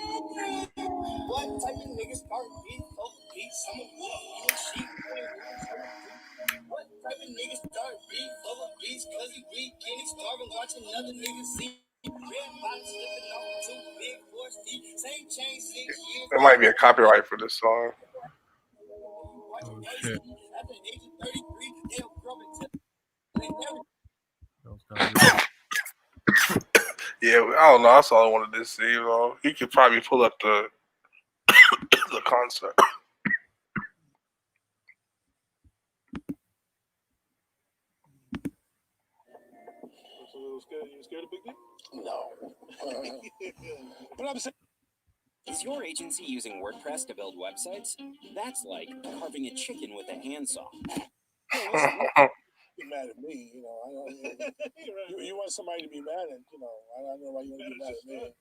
What type of niggas start beef over beats? I'm a what? You and she what type of niggas start beef over beats? Cause he weak and he's starving, watching another nigga see. Red bottom slipping off 2 big 4 feet. Same chain 6 years. There might be a copyright for this song. Oh shit. At the age of 33, they'll grow into. Yeah, I don't know. That's all I wanted to see. Though he could probably pull up the the concept. You scared of Big D? No. But I'm saying. Is your agency using WordPress to build websites? That's like carving a chicken with a handsaw. Hey, listen, be mad at me, you know. You want somebody to be mad at, you know. I don't know why you want to be mad at me.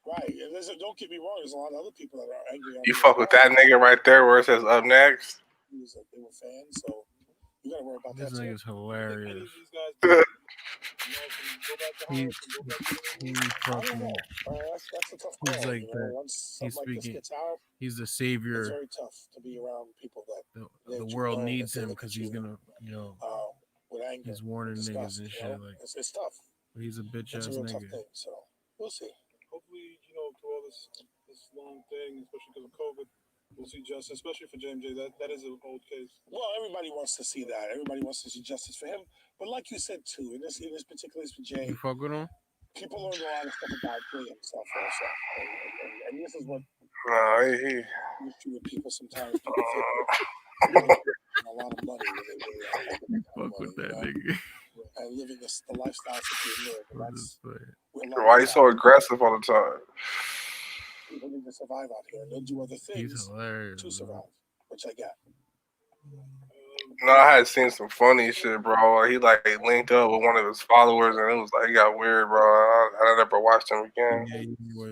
Right. And listen, don't get me wrong. There's a lot of other people that are angry. You fuck with that nigga right there where it says up next. They were fans, so you gotta worry about this that. This nigga's hilarious. That's a tough call. He's like that. Once He's something like this speaking. gets out, He's the savior. it's very tough to be around people that the world needs him because he's gonna, with anger, he's warning niggas and shit. Like it's tough. But he's a bitch ass It's a real nigga. tough thing. So we'll see. Hopefully, through all this long thing, especially because of COVID, we'll see justice, especially for JMJ. That is an old case. Well, everybody wants to see that. Everybody wants to see justice for him. But like you said too, in this particular for Jay, you fuck with him? People learned a lot of stuff about Jay himself also, and this is what he issue with people sometimes. People think a lot of money. Fuck with that nigga. And living the lifestyle that they live. That's why you so aggressive all the time? People need to survive out here. They'll do other things hilarious, to survive, which I get. No, I had seen some funny shit, bro. He like linked up with one of his followers, and it was like, it got weird, bro. I never watched him again. Yeah,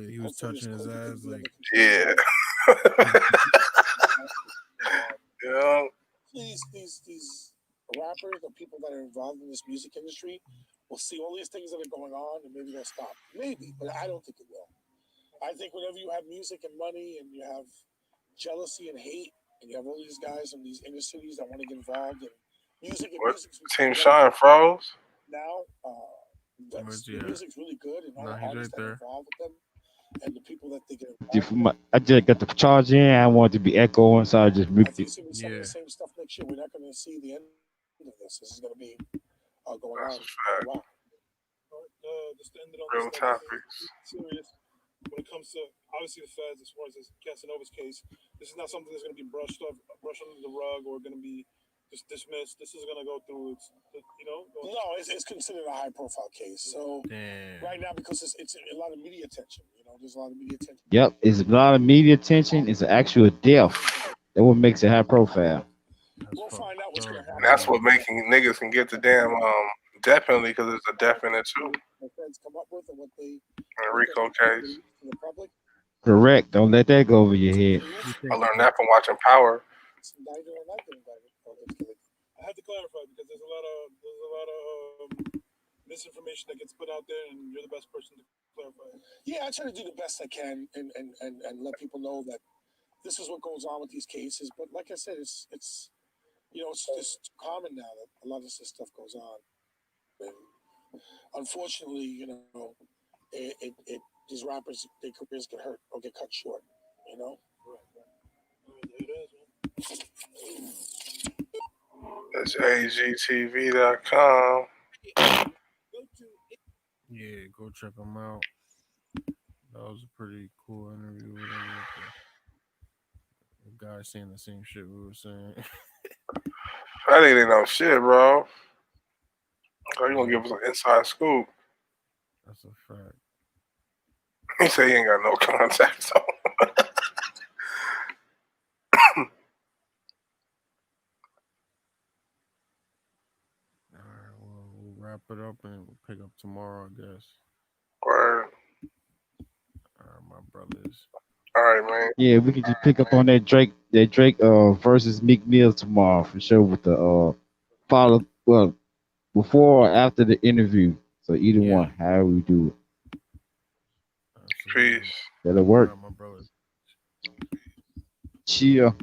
he was touching his ass, like yeah. Yeah. These rappers or people that are involved in this music industry will see all these things that are going on, and maybe they'll stop. Maybe, but I don't think it will. I think whenever you have music and money, and you have jealousy and hate, and you have all these guys in these inner cities that want to get involved in music. And Team Shine froze. Now, the music's really good, and all the artists that are involved with them and the people that they get I just got the charge in. I want it to be echoing, so I just I moved think it. it's gonna be some of the same stuff next year. We're not gonna see the end of this. This is gonna be going on for a while. Just to end it on Real this topics. serious. When it comes to obviously the feds, as far as this Casanova's case, this is not something that's going to be brushed under the rug, or going to be just dismissed. This is going to go through its, No, it's considered a high profile case. So right now, because it's a lot of media attention. There's a lot of media attention. Yep, it's a lot of media attention. It's an actual death. That what makes it high profile. We'll find out what's gonna happen. And that's what making niggas can get the damn death penalty because there's a death in it too. The feds come up with and what they Rico case. to the public. Correct. Don't let that go over your head. I learned that from watching Power. I had to clarify because there's a lot of misinformation that gets put out there, and you're the best person to clarify it. Yeah, I try to do the best I can and let people know that this is what goes on with these cases. But like I said, it's it's just common now that a lot of this stuff goes on. And unfortunately, these rappers, their careers get hurt or get cut short. That's agtv.com. Yeah, go check them out. That was a pretty cool interview. Whatever. The guy saying the same shit we were saying. That ain't no shit, bro. Oh, you gonna give us an inside scoop? That's a fact. He said he ain't got no contacts on. All right, well, we'll wrap it up and we'll pick up tomorrow, I guess. Word. All right, my brothers. All right, man. Yeah, we can just pick up on that Drake versus Meek Mill tomorrow for sure with the before or after the interview. So either one, however we do it. Peace. That'll work. All right, my brothers. Cheer.